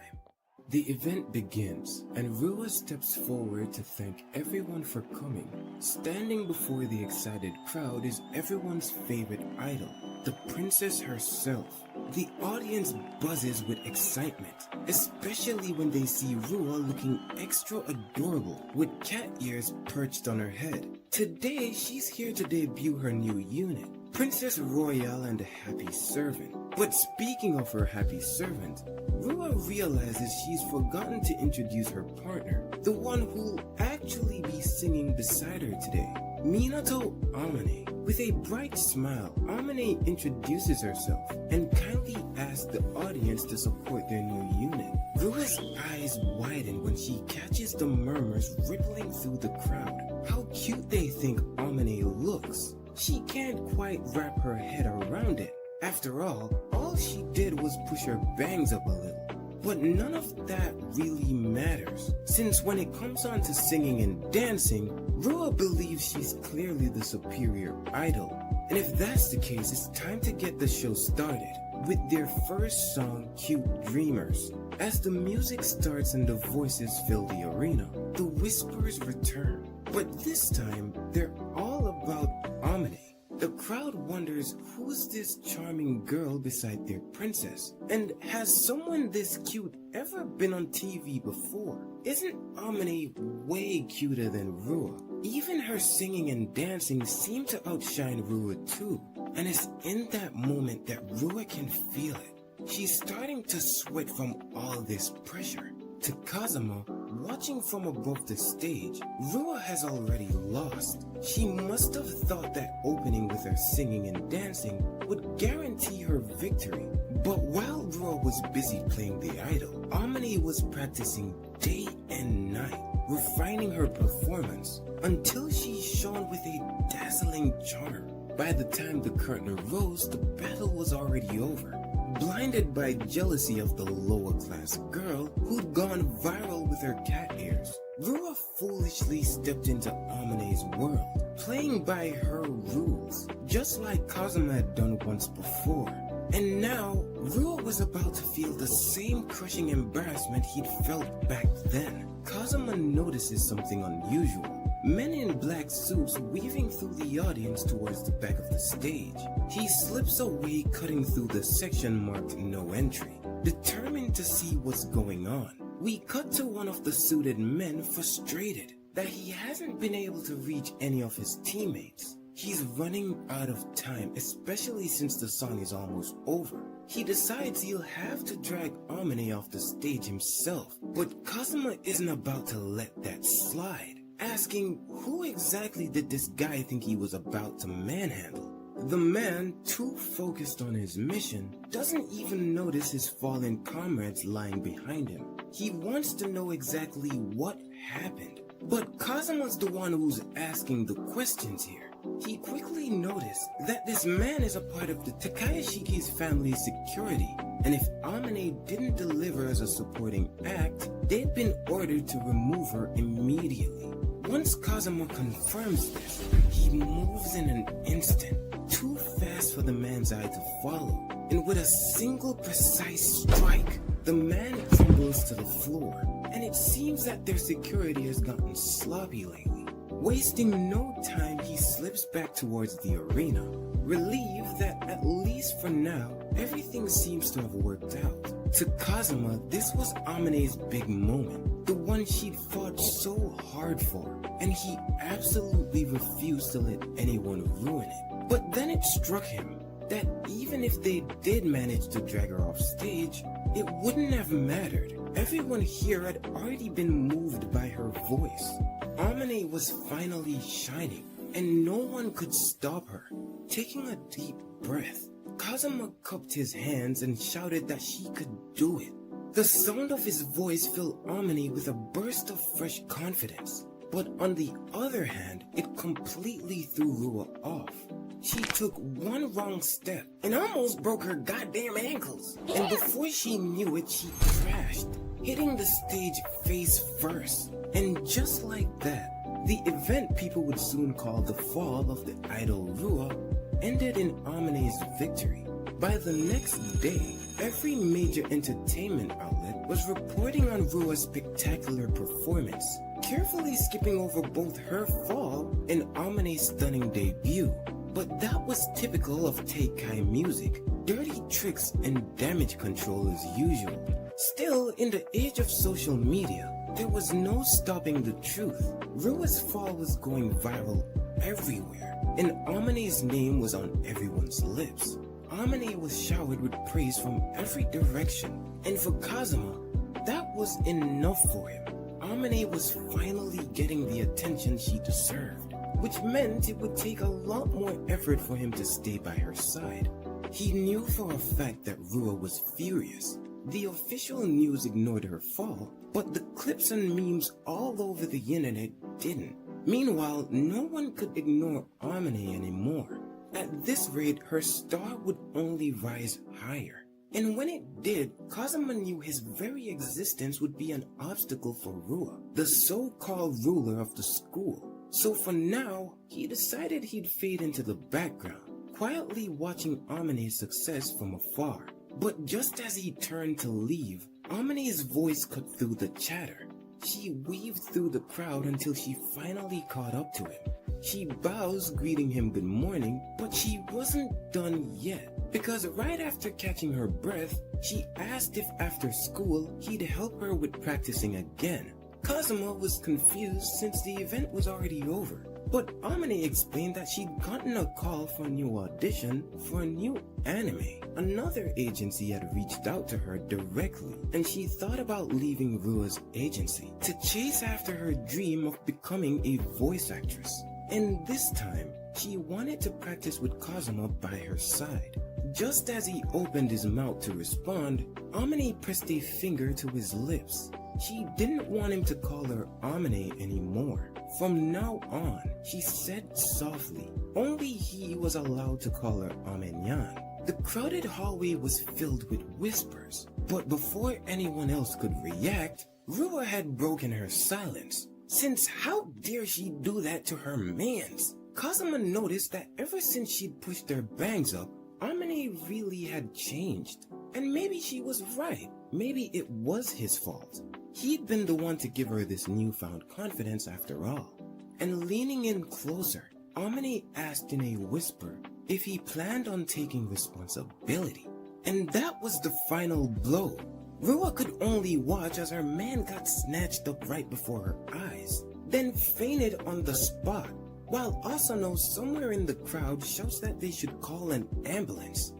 The event begins, and Rua steps forward to thank everyone for coming. Standing before the excited crowd is everyone's favorite idol, the princess herself. The audience buzzes with excitement, especially when they see Rua looking extra adorable with cat ears perched on her head. Today, she's here to debut her new unit, Princess Royale and the Happy Servant. But speaking of her happy servant, Rua realizes she's forgotten to introduce her partner, the one who'll actually be singing beside her today, Minato Amane. With a bright smile, Amane introduces herself and kindly asks the audience to support their new unit. Rua's eyes widen when she catches the murmurs rippling through the crowd. How cute they think Amane looks. She can't quite wrap her head around it. After all she did was push her bangs up a little. But none of that really matters, since when it comes on to singing and dancing, Rua believes she's clearly the superior idol. And if that's the case, it's time to get the show started with their first song, Cute Dreamers. As the music starts and the voices fill the arena, the whispers return. But this time, they're all about Amane. The crowd wonders who's this charming girl beside their princess, and has someone this cute ever been on TV before? Isn't Amane way cuter than Rua? Even her singing and dancing seem to outshine Rua too, and it's in that moment that Rua can feel it. She's starting to sweat from all this pressure. To Kazuma, watching from above the stage, Rua has already lost. She must have thought that opening with her singing and dancing would guarantee her victory. But while Rua was busy playing the idol, Amane was practicing day and night, refining her performance until she shone with a dazzling charm. By the time the curtain rose, the battle was already over. Blinded by jealousy of the lower class girl who'd gone viral with her cat ears, Rua foolishly stepped into Amane's world, playing by her rules, just like Kazuma had done once before. And now, Rua was about to feel the same crushing embarrassment he'd felt back then. Kazuma notices something unusual. Men in black suits weaving through the audience towards the back of the stage. He slips away, cutting through the section marked no entry, determined to see what's going on. We cut to one of the suited men, frustrated that he hasn't been able to reach any of his teammates. He's running out of time, especially since the song is almost over. He decides he'll have to drag Amane off the stage himself, but Kazuma isn't about to let that slide, asking who exactly did this guy think he was about to manhandle. The man, too focused on his mission, doesn't even notice his fallen comrades lying behind him. He wants to know exactly what happened, but Kazuma's the one who's asking the questions here. He quickly noticed that this man is a part of the Takayashiki's family's security, and if Amane didn't deliver as a supporting act, they'd been ordered to remove her immediately. Once Kazuma confirms this, he moves in an instant, too fast for the man's eye to follow, and with a single precise strike, the man crumbles to the floor, and it seems that their security has gotten sloppy lately. Wasting no time, he slips back towards the arena, relieved that at least for now, everything seems to have worked out. To Kazuma, this was Amane's big moment, the one she'd fought so hard for, and he absolutely refused to let anyone ruin it. But then it struck him that even if they did manage to drag her off stage, it wouldn't have mattered. Everyone here had already been moved by her voice. Amane was finally shining, and no one could stop her. Taking a deep breath, Kazuma cupped his hands and shouted that she could do it. The sound of his voice filled Amane with a burst of fresh confidence, but on the other hand, it completely threw Rua off. She took one wrong step and almost broke her goddamn ankles, and before she knew it, she crashed, hitting the stage face first. And just like that, the event people would soon call the fall of the idol Rua ended in Amane's victory. By the next day, every major entertainment outlet was reporting on Rua's spectacular performance, carefully skipping over both her fall and Amane's stunning debut. But that was typical of Teikai music, dirty tricks and damage control as usual. Still, in the age of social media, there was no stopping the truth. Rua's fall was going viral everywhere, and Amane's name was on everyone's lips. Amane was showered with praise from every direction, and for Kazuma, that was enough for him. Amane was finally getting the attention she deserved, which meant it would take a lot more effort for him to stay by her side. He knew for a fact that Rua was furious. The official news ignored her fall, but the clips and memes all over the internet didn't. Meanwhile, no one could ignore Amane anymore. At this rate, her star would only rise higher. And when it did, Kazuma knew his very existence would be an obstacle for Rua, the so-called ruler of the school. So for now, he decided he'd fade into the background, quietly watching Amane's success from afar. But just as he turned to leave, Amane's voice cut through the chatter. She weaved through the crowd until she finally caught up to him. She bows, greeting him good morning, but she wasn't done yet, because right after catching her breath, she asked if after school he'd help her with practicing again. Kazuma was confused since the event was already over, but Amane explained that she'd gotten a call for a new audition for a new anime. Another agency had reached out to her directly, and she thought about leaving Rua's agency to chase after her dream of becoming a voice actress. And this time, she wanted to practice with Kazuma by her side. Just as he opened his mouth to respond, Amane pressed a finger to his lips. She didn't want him to call her Amane anymore. From now on, she said softly, only he was allowed to call her Amenyan. The crowded hallway was filled with whispers, but before anyone else could react, Rua had broken her silence. Since how dare she do that to her mans? Kazuma noticed that ever since she'd pushed her bangs up, Amane really had changed. And maybe she was right. Maybe it was his fault. He'd been the one to give her this newfound confidence after all. And leaning in closer, Amane asked in a whisper, if he planned on taking responsibility. And that was the final blow. Rua could only watch as her man got snatched up right before her eyes, then fainted on the spot, while Asano somewhere in the crowd shouts that they should call an ambulance.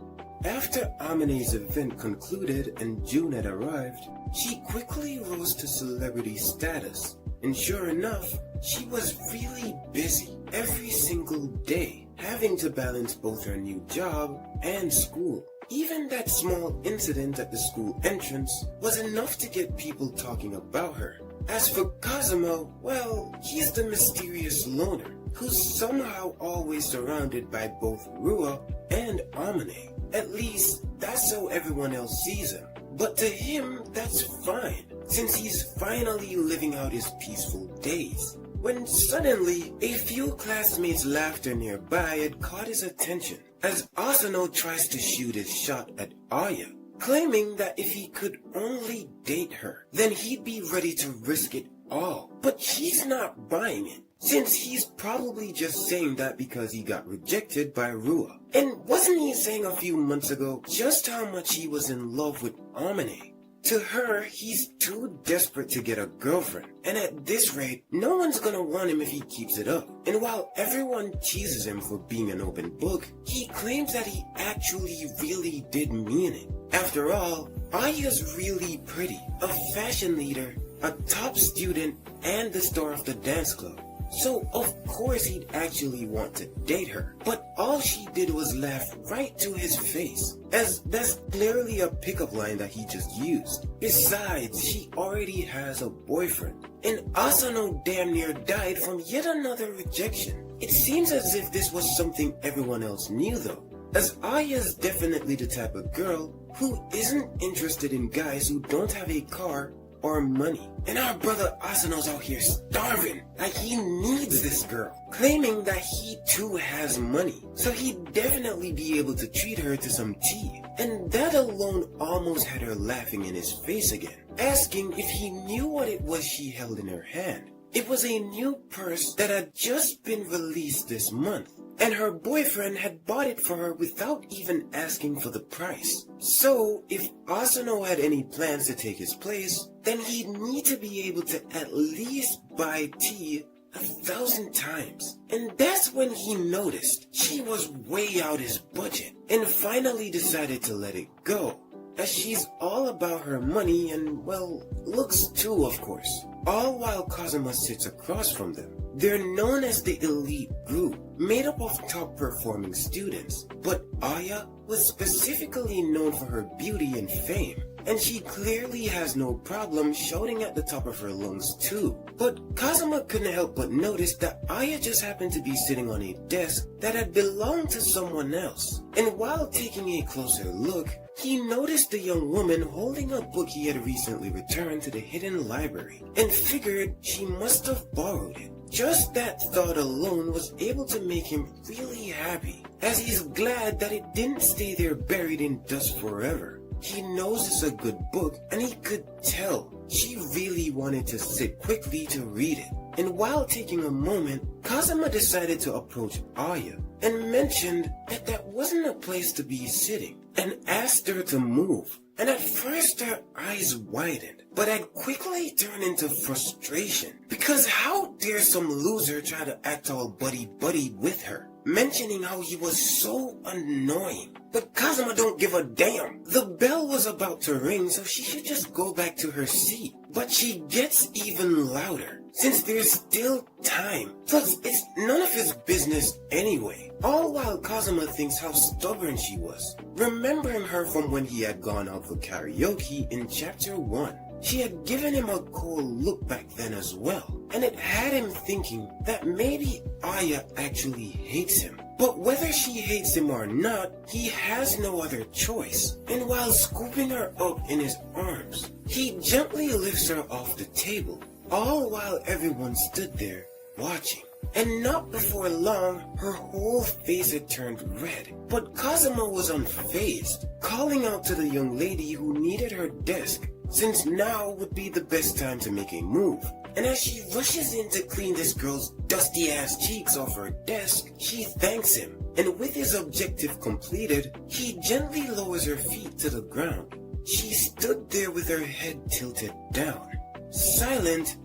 After Amine's event concluded and June had arrived, she quickly rose to celebrity status, and sure enough, she was really busy every single day, having to balance both her new job and school. Even that small incident at the school entrance was enough to get people talking about her. As for Kazuma, well, he's the mysterious loner, who's somehow always surrounded by both Rua and Amine. At least, that's how everyone else sees him. But to him, that's fine, since he's finally living out his peaceful days. When suddenly, a few classmates' laughter nearby had caught his attention, as Asano tries to shoot his shot at Aya, claiming that if he could only date her, then he'd be ready to risk it all. But she's not buying it, since he's probably just saying that because he got rejected by Rua. And wasn't he saying a few months ago just how much he was in love with Amine? To her, he's too desperate to get a girlfriend, and at this rate, no one's gonna want him if he keeps it up. And while everyone teases him for being an open book, he claims that he actually really did mean it. After all, Aya's really pretty, a fashion leader, a top student, and the star of the dance club. So of course he'd actually want to date her. But all she did was laugh right to his face, as that's clearly a pickup line that he just used. Besides, she already has a boyfriend, and Asano damn near died from yet another rejection. It seems as if this was something everyone else knew though, as Aya's definitely the type of girl who isn't interested in guys who don't have a car or money. And our brother Asano's out here starving, like he needs this girl, claiming that he too has money, so he'd definitely be able to treat her to some tea. And that alone almost had her laughing in his face again, asking if he knew what it was she held in her hand. It was a new purse that had just been released this month, and her boyfriend had bought it for her without even asking for the price. So, if Asano had any plans to take his place, then he'd need to be able to at least buy tea 1,000 times. And that's when he noticed she was way out his budget, and finally decided to let it go, as she's all about her money and, well, looks too, of course. All while Kazuma sits across from them. They're known as the elite group, made up of top-performing students, but Aya was specifically known for her beauty and fame, and she clearly has no problem shouting at the top of her lungs too. But Kazuma couldn't help but notice that Aya just happened to be sitting on a desk that had belonged to someone else, and while taking a closer look, he noticed the young woman holding a book he had recently returned to the hidden library, and figured she must have borrowed it. Just that thought alone was able to make him really happy, as he's glad that it didn't stay there buried in dust forever. He knows it's a good book, and he could tell she really wanted to sit quickly to read it. And while taking a moment, Kazuma decided to approach Aya and mentioned that that wasn't a place to be sitting, and asked her to move. And at first her eyes widened, but had quickly turned into frustration, because how dare some loser try to act all buddy-buddy with her, mentioning how he was so annoying. But Kazuma don't give a damn. The bell was about to ring, so she should just go back to her seat. But she gets even louder, since there's still time. Plus, it's none of his business anyway. All while Kazuma thinks how stubborn she was, remembering her from when he had gone out for karaoke in chapter 1. She had given him a cold look back then as well, and it had him thinking that maybe Aya actually hates him. But whether she hates him or not, he has no other choice. And while scooping her up in his arms, he gently lifts her off the table, all while everyone stood there watching. And not before long, her whole face had turned red. But Kazuma was unfazed, calling out to the young lady who needed her desk, since now would be the best time to make a move. and as she rushes in to clean this girl's dusty ass cheeks off her desk, she thanks him, and with his objective completed, he gently lowers her feet to the ground. She stood there with her head tilted down, silent,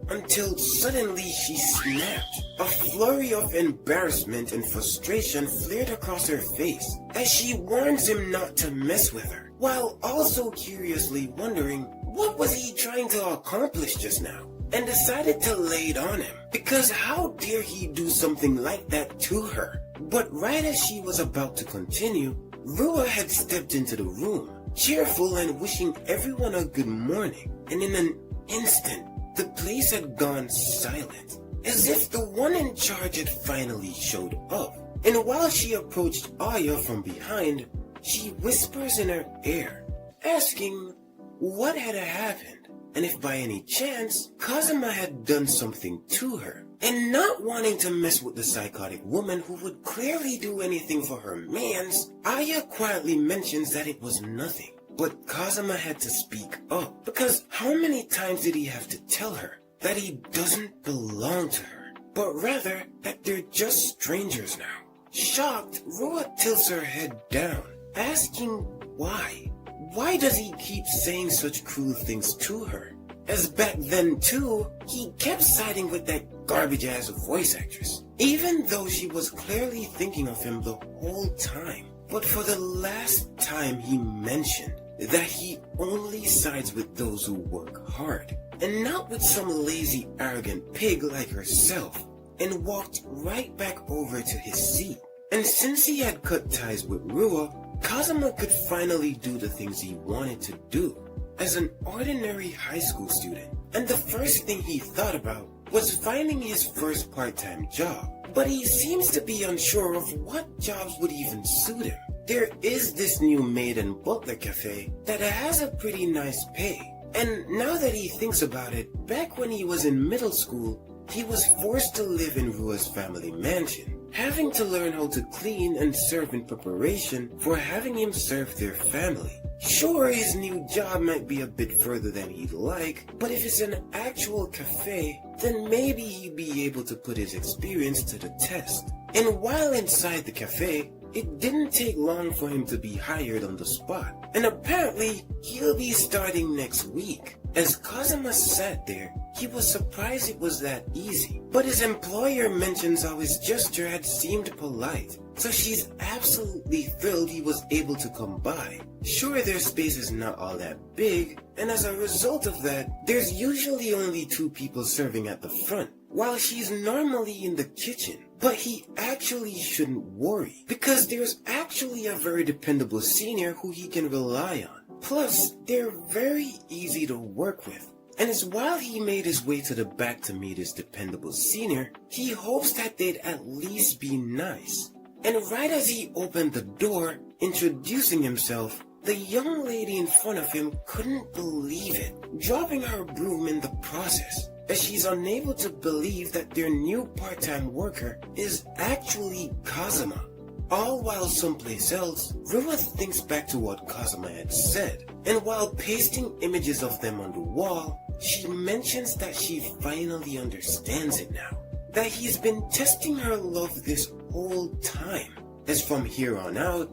until suddenly she snapped. A flurry of embarrassment and frustration flared across her face as she warns him not to mess with her, while also curiously wondering what was he trying to accomplish just now, and decided to lay it on him, because how dare he do something like that to her. But right as she was about to continue, Rua had stepped into the room, cheerful and wishing everyone a good morning, and in an instant, the place had gone silent, as if the one in charge had finally showed up. And while she approached Aya from behind, she whispers in her ear, asking what had happened, and if by any chance Kazuma had done something to her. And not wanting to mess with the psychotic woman who would clearly do anything for her mans, Aya quietly mentions that it was nothing. But Kazuma had to speak up, because how many times did he have to tell her that he doesn't belong to her, but rather that they're just strangers now? Shocked, Rua tilts her head down, asking why. Why does he keep saying such cruel things to her? As back then too, he kept siding with that garbage-ass voice actress, even though she was clearly thinking of him the whole time. But for the last time he mentioned that he only sides with those who work hard, and not with some lazy, arrogant pig like herself, and walked right back over to his seat. And since he had cut ties with Rua, Kazuma could finally do the things he wanted to do as an ordinary high school student. And the first thing he thought about was finding his first part-time job. But he seems to be unsure of what jobs would even suit him. There is this new maid and butler cafe that has a pretty nice pay. And now that he thinks about it, back when he was in middle school, he was forced to live in Rua's family mansion, having to learn how to clean and serve in preparation for having him serve their family. Sure, his new job might be a bit further than he'd like, but if it's an actual cafe, then maybe he'd be able to put his experience to the test. And while inside the cafe, it didn't take long for him to be hired on the spot, and apparently he'll be starting next week. As Kazuma sat there, he was surprised it was that easy, but his employer mentions how his gesture had seemed polite, so she's absolutely thrilled he was able to come by. Sure, their space is not all that big, and as a result of that, there's usually only 2 people serving at the front, while she's normally in the kitchen. But he actually shouldn't worry, because there's actually a very dependable senior who he can rely on. Plus, they're very easy to work with. And as while he made his way to the back to meet his dependable senior, he hopes that they'd at least be nice. And right as he opened the door, introducing himself, the young lady in front of him couldn't believe it, dropping her broom in the process, as she's unable to believe that their new part-time worker is actually Kazuma. All while someplace else, Rua thinks back to what Kazuma had said, and while pasting images of them on the wall, she mentions that she finally understands it now, that he's been testing her love this whole time, as from here on out,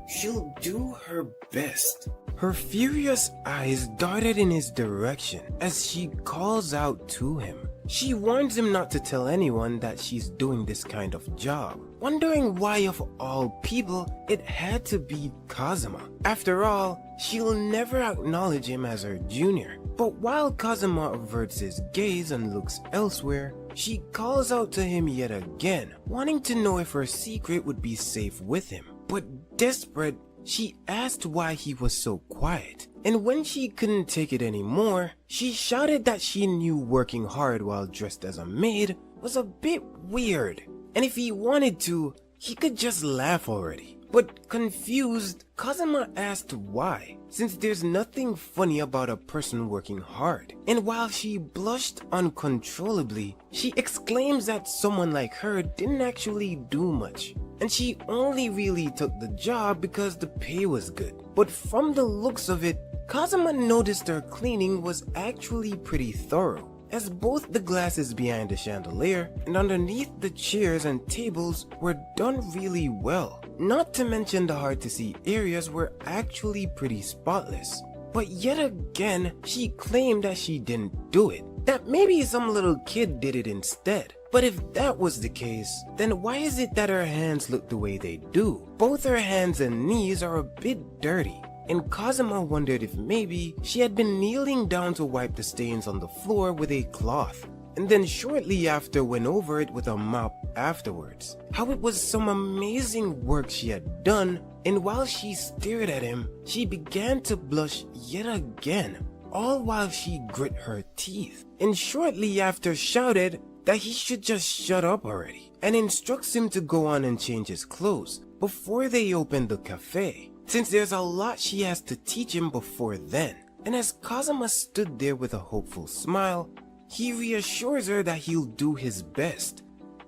she'll do her best. Her furious eyes darted in his direction as she calls out to him. She warns him not to tell anyone that she's doing this kind of job, wondering why of all people it had to be Kazuma. After all, she'll never acknowledge him as her junior. But while Kazuma averts his gaze and looks elsewhere, she calls out to him yet again, wanting to know if her secret would be safe with him. But desperate, she asked why he was so quiet, and when she couldn't take it anymore, she shouted that she knew working hard while dressed as a maid was a bit weird, and if he wanted to, he could just laugh already. But confused, Kazuma asked why, since there's nothing funny about a person working hard. And while she blushed uncontrollably, she exclaims that someone like her didn't actually do much, and she only really took the job because the pay was good. But from the looks of it, Kazuma noticed her cleaning was actually pretty thorough, as both the glasses behind the chandelier and underneath the chairs and tables were done really well. Not to mention the hard to see areas were actually pretty spotless. But yet again, she claimed that she didn't do it, that maybe some little kid did it instead. But if that was the case, then why is it that her hands look the way they do? Both her hands and knees are a bit dirty, and Kazuma wondered if maybe she had been kneeling down to wipe the stains on the floor with a cloth, and then shortly after went over it with a mop afterwards. How it was some amazing work she had done, and while she stared at him, she began to blush yet again, all while she grit her teeth, and shortly after shouted that he should just shut up already, and instructs him to go on and change his clothes before they open the cafe, since there's a lot she has to teach him before then. And as Kazuma stood there with a hopeful smile, he reassures her that he'll do his best.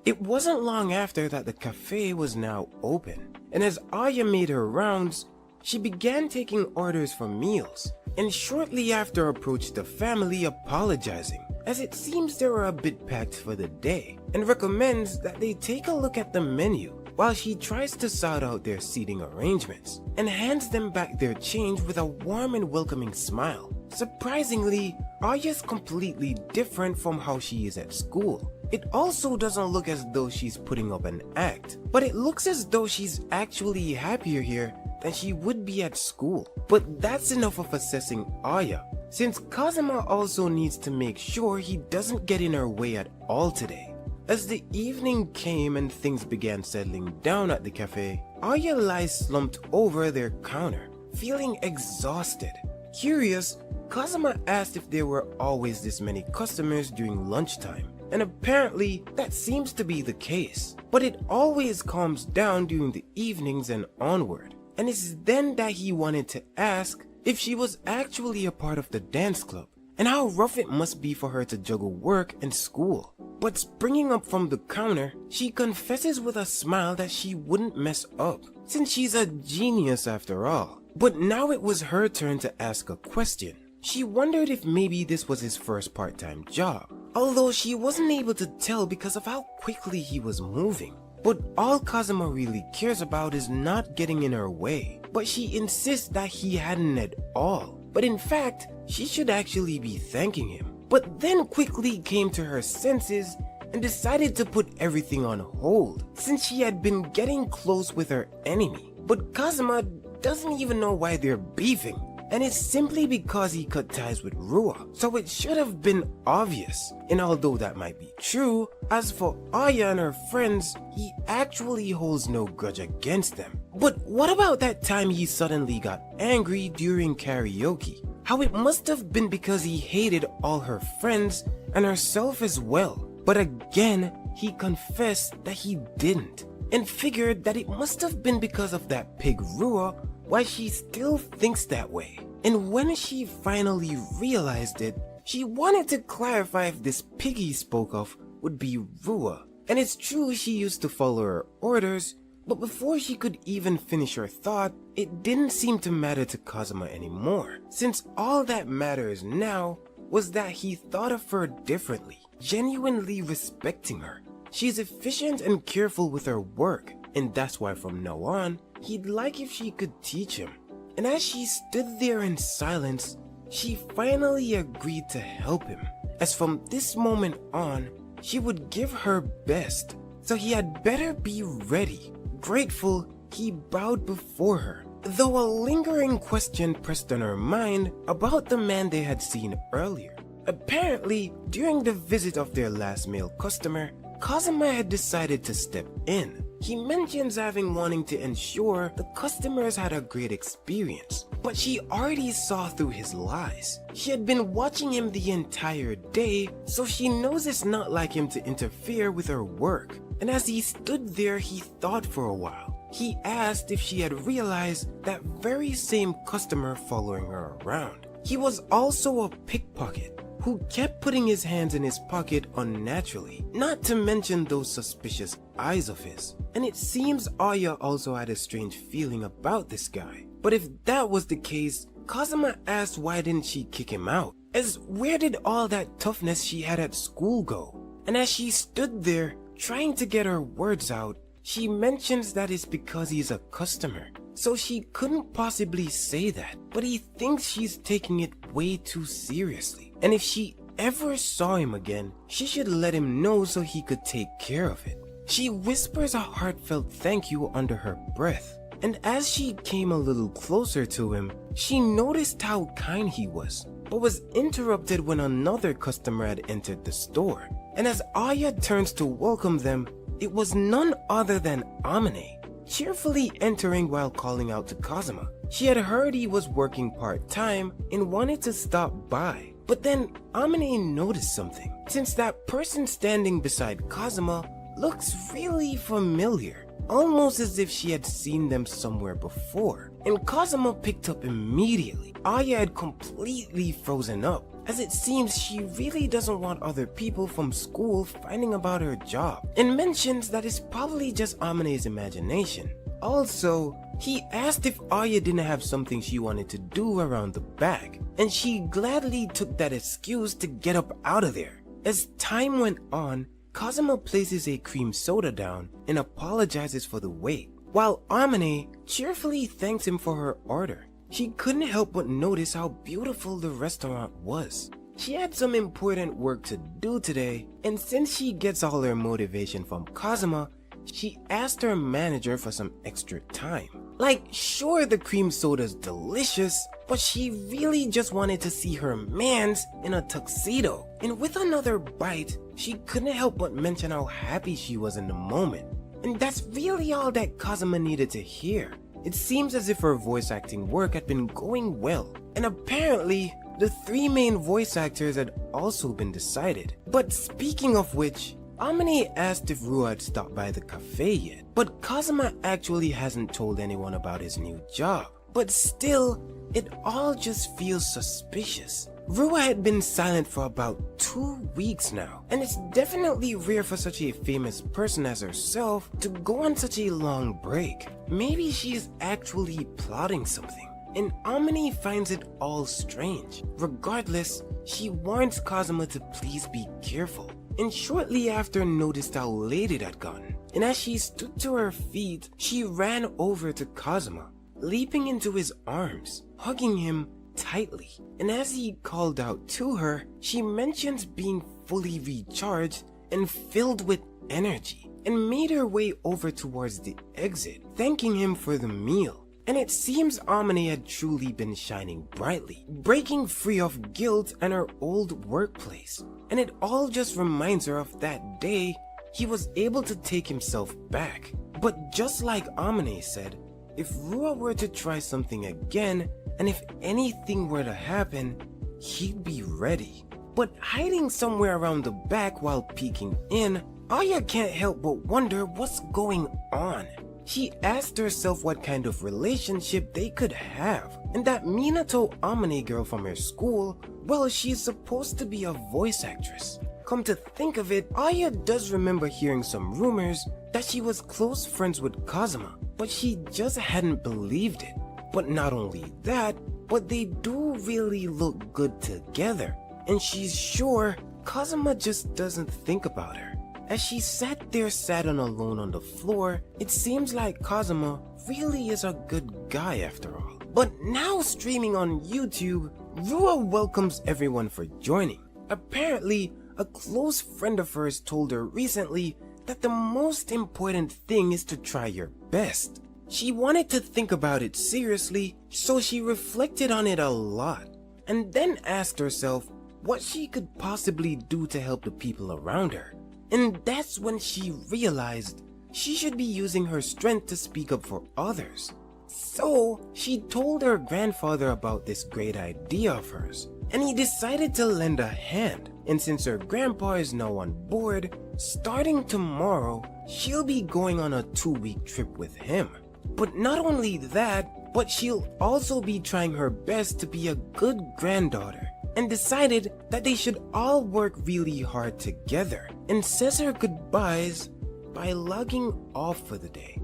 It wasn't long after that the cafe was now open, and as Aya made her rounds, she began taking orders for meals, and shortly after approached the family apologizing, as it seems they were a bit packed for the day, and recommends that they take a look at the menu while she tries to sort out their seating arrangements, and hands them back their change with a warm and welcoming smile. Surprisingly, Aya's completely different from how she is at school. It also doesn't look as though she's putting up an act, but it looks as though she's actually happier here than she would be at school. But that's enough of assessing Aya, since Kazuma also needs to make sure he doesn't get in her way at all today. As the evening came and things began settling down at the cafe, Aya lies slumped over their counter, feeling exhausted. Curious, Kazuma asked if there were always this many customers during lunchtime, and apparently that seems to be the case, but it always calms down during the evenings and onward. And it's then that he wanted to ask if she was actually a part of the dance club, and how rough it must be for her to juggle work and school. But springing up from the counter, she confesses with a smile that she wouldn't mess up, since she's a genius after all. But now it was her turn to ask a question. She wondered if maybe this was his first part-time job, although she wasn't able to tell because of how quickly he was moving. But all Kazuma really cares about is not getting in her way, but she insists that he hadn't at all. But in fact, she should actually be thanking him. But then quickly came to her senses and decided to put everything on hold, since she had been getting close with her enemy. But Kazuma doesn't even know why they're beefing, and it's simply because he cut ties with Rua, so it should have been obvious. And although that might be true, as for Aya and her friends, he actually holds no grudge against them. But what about that time he suddenly got angry during karaoke? How it must have been because he hated all her friends and herself as well. But again, he confessed that he didn't, and figured that it must have been because of that pig Rua why she still thinks that way. And when she finally realized it, she wanted to clarify if this pig he spoke of would be Rua. And it's true she used to follow her orders, but before she could even finish her thought, it didn't seem to matter to Kazuma anymore, since all that matters now was that he thought of her differently, genuinely respecting her. She's efficient and careful with her work, and that's why from now on, he'd like if she could teach him. And as she stood there in silence, she finally agreed to help him, as from this moment on, she would give her best, so he had better be ready. Grateful, he bowed before her, though a lingering question pressed on her mind about the man they had seen earlier. Apparently, during the visit of their last male customer, Kazuma had decided to step in. He mentions having wanting to ensure the customers had a great experience, but she already saw through his lies. She had been watching him the entire day, so she knows it's not like him to interfere with her work. And as he stood there, he thought for a while. He asked if she had realized that very same customer following her around. He was also a pickpocket who kept putting his hands in his pocket unnaturally, not to mention those suspicious eyes of his. And it seems Aya also had a strange feeling about this guy. But if that was the case, Kazuma asked why didn't she kick him out? as where did all that toughness she had at school go? And as she stood there, trying to get her words out, she mentions that it's because he's a customer. So she couldn't possibly say that, but he thinks she's taking it way too seriously. And if she ever saw him again, she should let him know so he could take care of it. She whispers a heartfelt thank you under her breath. And as she came a little closer to him, she noticed how kind he was, but was interrupted when another customer had entered the store. And as Aya turns to welcome them, it was none other than Amane, cheerfully entering while calling out to Kazuma. She had heard he was working part-time and wanted to stop by. But then Amane noticed something, since that person standing beside Kazuma looks really familiar, almost as if she had seen them somewhere before. And Kazuma picked up immediately. Aya had completely frozen up, as it seems she really doesn't want other people from school finding about her job, and mentions that it's probably just Amane's imagination. Also, he asked if Aya didn't have something she wanted to do around the back, and she gladly took that excuse to get up out of there. As time went on, Kazuma places a cream soda down and apologizes for the wait, while Amane cheerfully thanks him for her order. She couldn't help but notice how beautiful the restaurant was. She had some important work to do today, and since she gets all her motivation from Kazuma, she asked her manager for some extra time. Like, sure, the cream soda's delicious, but she really just wanted to see her mans in a tuxedo. And with another bite, she couldn't help but mention how happy she was in the moment. And that's really all that Kazuma needed to hear. It seems as if her voice acting work had been going well, and apparently the 3 main voice actors had also been decided. But speaking of which, Amane asked if Rua had stopped by the cafe yet, but Kazuma actually hasn't told anyone about his new job. But still, it all just feels suspicious. Rua had been silent for about 2 weeks now, and it's definitely rare for such a famous person as herself to go on such a long break. Maybe she's actually plotting something, and Amane finds it all strange. Regardless, she warns Kazuma to please be careful, and shortly after noticed how late it had gotten. And as she stood to her feet, she ran over to Kazuma, leaping into his arms, hugging him tightly. And as he called out to her, she mentions being fully recharged and filled with energy, and made her way over towards the exit, thanking him for the meal. And it seems Amane had truly been shining brightly, breaking free of guilt and her old workplace. And it all just reminds her of that day he was able to take himself back. But just like Amane said, if Rua were to try something again, and if anything were to happen, he'd be ready. But hiding somewhere around the back while peeking in, Aya can't help but wonder what's going on. She asked herself what kind of relationship they could have, and that Minato Amane girl from her school, well, she's supposed to be a voice actress. Come to think of it, Aya does remember hearing some rumors that she was close friends with Kazuma, but she just hadn't believed it. But not only that, but they do really look good together, and she's sure Kazuma just doesn't think about her. As she sat there sad and alone on the floor, it seems like Kazuma really is a good guy after all. But now streaming on YouTube, Rua welcomes everyone for joining. Apparently, a close friend of hers told her recently that the most important thing is to try your best. She wanted to think about it seriously, so she reflected on it a lot, and then asked herself what she could possibly do to help the people around her. And that's when she realized she should be using her strength to speak up for others. So she told her grandfather about this great idea of hers, and he decided to lend a hand. And since her grandpa is now on board, starting tomorrow, she'll be going on a 2-week trip with him. But not only that, but she'll also be trying her best to be a good granddaughter, and decided that they should all work really hard together, and says her goodbyes by logging off for the day.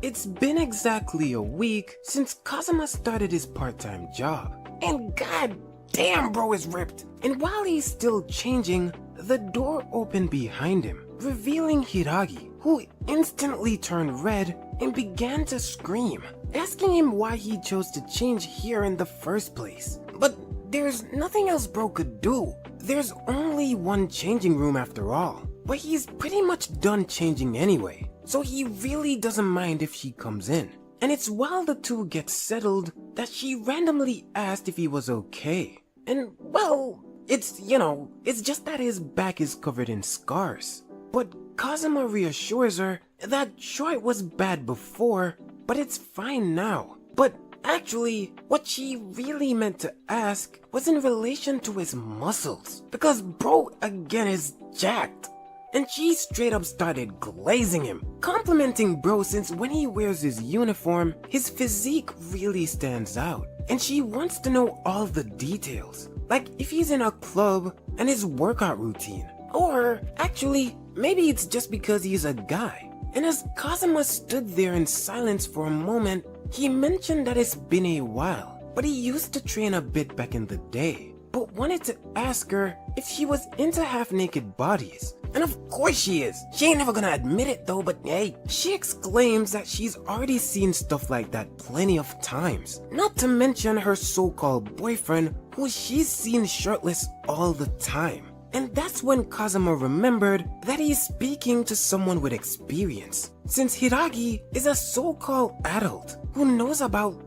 It's been exactly a week since Kazuma started his part-time job, and god damn, bro is ripped. And while he's still changing, the door opened behind him, revealing Hiragi, who instantly turned red and began to scream, asking him why he chose to change here in the first place. But there's nothing else bro could do. There's only one changing room after all, but he's pretty much done changing anyway, so he really doesn't mind if she comes in. And it's while the two get settled that she randomly asked if he was okay. And well, it's just that his back is covered in scars. But Kazuma reassures her that sure it was bad before, but it's fine now. But actually, what she really meant to ask was in relation to his muscles, because bro again is jacked. And she straight up started glazing him, complimenting bro since when he wears his uniform, his physique really stands out. And she wants to know all the details, like if he's in a club and his workout routine. Or actually, maybe it's just because he's a guy. And as Kazuma stood there in silence for a moment, he mentioned that it's been a while, but he used to train a bit back in the day, but wanted to ask her if she was into half-naked bodies. And of course she is. She ain't never gonna admit it though, but hey, she exclaims that she's already seen stuff like that plenty of times. Not to mention her so-called boyfriend, who she's seen shirtless all the time. And that's when Kazuma remembered that he's speaking to someone with experience, since Hiragi is a so-called adult who knows about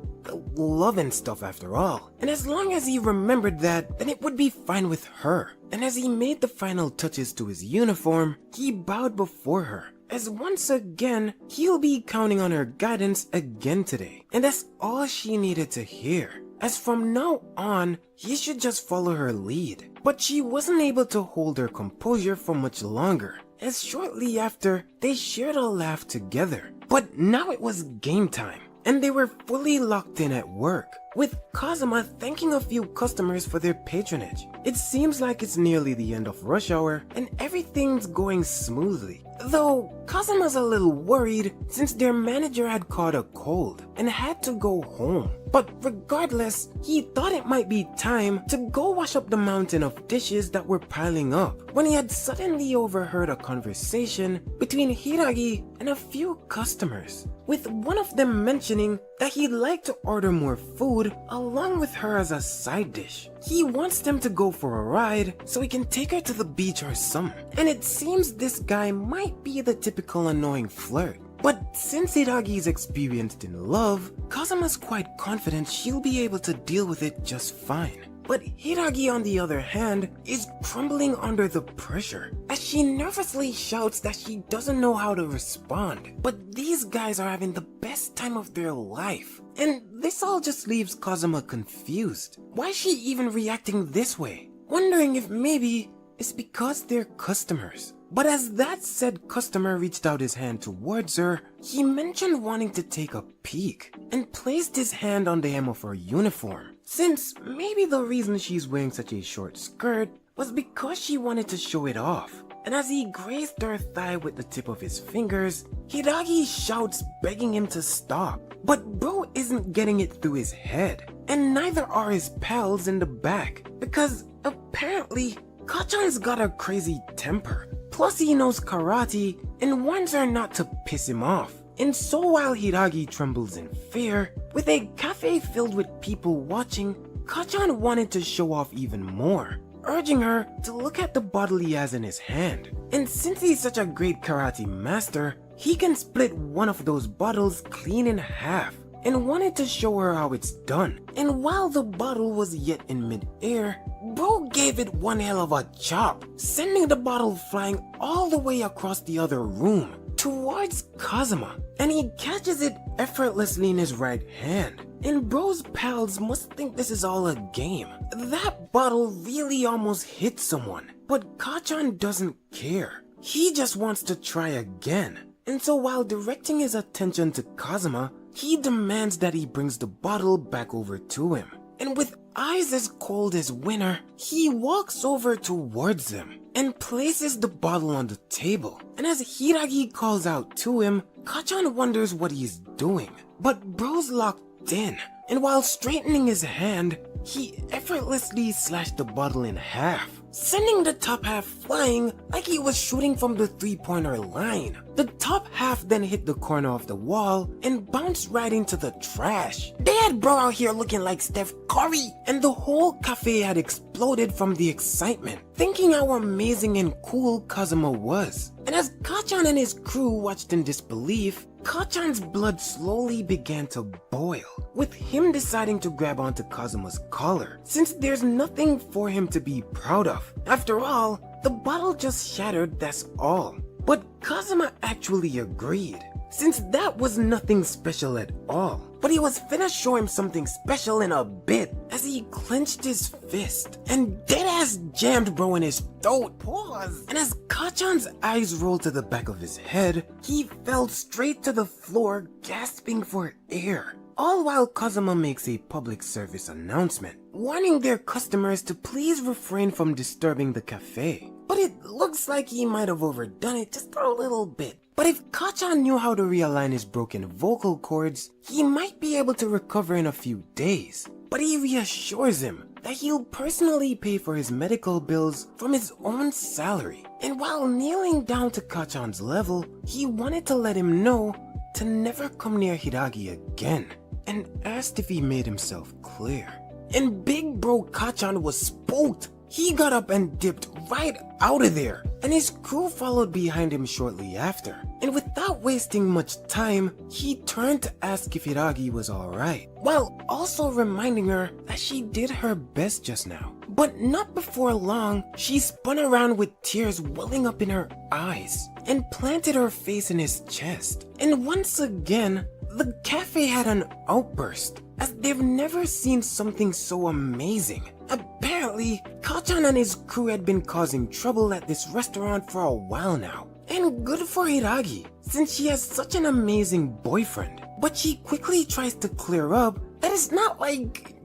love and stuff after all. And as long as he remembered that, then it would be fine with her. And as he made the final touches to his uniform, he bowed before her, as once again, he'll be counting on her guidance again today. And that's all she needed to hear, as from now on, he should just follow her lead. But she wasn't able to hold her composure for much longer, as shortly after, they shared a laugh together. But now it was game time, and they were fully locked in at work, with Kazuma thanking a few customers for their patronage. It seems like it's nearly the end of rush hour, and everything's going smoothly. Though, Kazuma's a little worried since their manager had caught a cold and had to go home. But regardless, he thought it might be time to go wash up the mountain of dishes that were piling up, when he had suddenly overheard a conversation between Hiragi and a few customers, with one of them mentioning that he'd like to order more food along with her as a side dish. He wants them to go for a ride so he can take her to the beach or something. And it seems this guy might be the typical annoying flirt. But since Hiragi's experienced in love, Kazuma's quite confident she'll be able to deal with it just fine. But Hiragi, on the other hand, is crumbling under the pressure, as she nervously shouts that she doesn't know how to respond. But these guys are having the best time of their life, and this all just leaves Kazuma confused. Why is she even reacting this way? Wondering if maybe it's because they're customers. But as that said customer reached out his hand towards her, he mentioned wanting to take a peek, and placed his hand on the hem of her uniform, since maybe the reason she's wearing such a short skirt was because she wanted to show it off. And as he grazed her thigh with the tip of his fingers, Hiragi shouts begging him to stop. But bro isn't getting it through his head, and neither are his pals in the back, because apparently Kachan's got a crazy temper. Plus he knows karate and warns her not to piss him off. And so while Hiragi trembles in fear, with a cafe filled with people watching, Kachan wanted to show off even more, urging her to look at the bottle he has in his hand. And since he's such a great karate master, he can split one of those bottles clean in half, and wanted to show her how it's done. And while the bottle was yet in mid-air, bro gave it one hell of a chop, sending the bottle flying all the way across the other room towards Kazuma, and he catches it effortlessly in his right hand. And bro's pals must think this is all a game. That bottle really almost hit someone, but Kachan doesn't care. He just wants to try again. And so while directing his attention to Kazuma, he demands that he brings the bottle back over to him. And with eyes as cold as winter, he walks over towards him and places the bottle on the table. And as Hiragi calls out to him, Kachan wonders what he's doing. But bro's locked in, and while straightening his hand, he effortlessly slashed the bottle in half, sending the top half flying like he was shooting from the three-pointer line. The top half then hit the corner of the wall and bounced right into the trash. They had bro out here looking like Steph Curry, and the whole cafe had exploded from the excitement, thinking how amazing and cool Kazuma was. And as Kachan and his crew watched in disbelief, Kachan's blood slowly began to boil, with him deciding to grab onto Kazuma's collar, since there's nothing for him to be proud of. After all, the bottle just shattered, that's all. But Kazuma actually agreed, since that was nothing special at all. But he was finna show him something special in a bit, as he clenched his fist and deadass jammed bro in his throat. Pause. And as Kachan's eyes rolled to the back of his head, he fell straight to the floor, gasping for air. All while Kazuma makes a public service announcement, warning their customers to please refrain from disturbing the cafe. But it looks like he might have overdone it just a little bit. But if Kachan knew how to realign his broken vocal cords, he might be able to recover in a few days. But he reassures him that he'll personally pay for his medical bills from his own salary. And while kneeling down to Kachan's level, he wanted to let him know to never come near Hiragi again, and asked if he made himself clear. And big bro Kachan was spooked. He got up and dipped right out of there, and his crew followed behind him shortly after. And without wasting much time, he turned to ask if Hiragi was alright, while also reminding her that she did her best just now. But not before long, she spun around with tears welling up in her eyes, and planted her face in his chest. And once again, the cafe had an outburst, as they've never seen something so amazing. Apparently, Kachan and his crew had been causing trouble at this restaurant for a while now. And good for Hiragi, since she has such an amazing boyfriend. But she quickly tries to clear up that it's not like,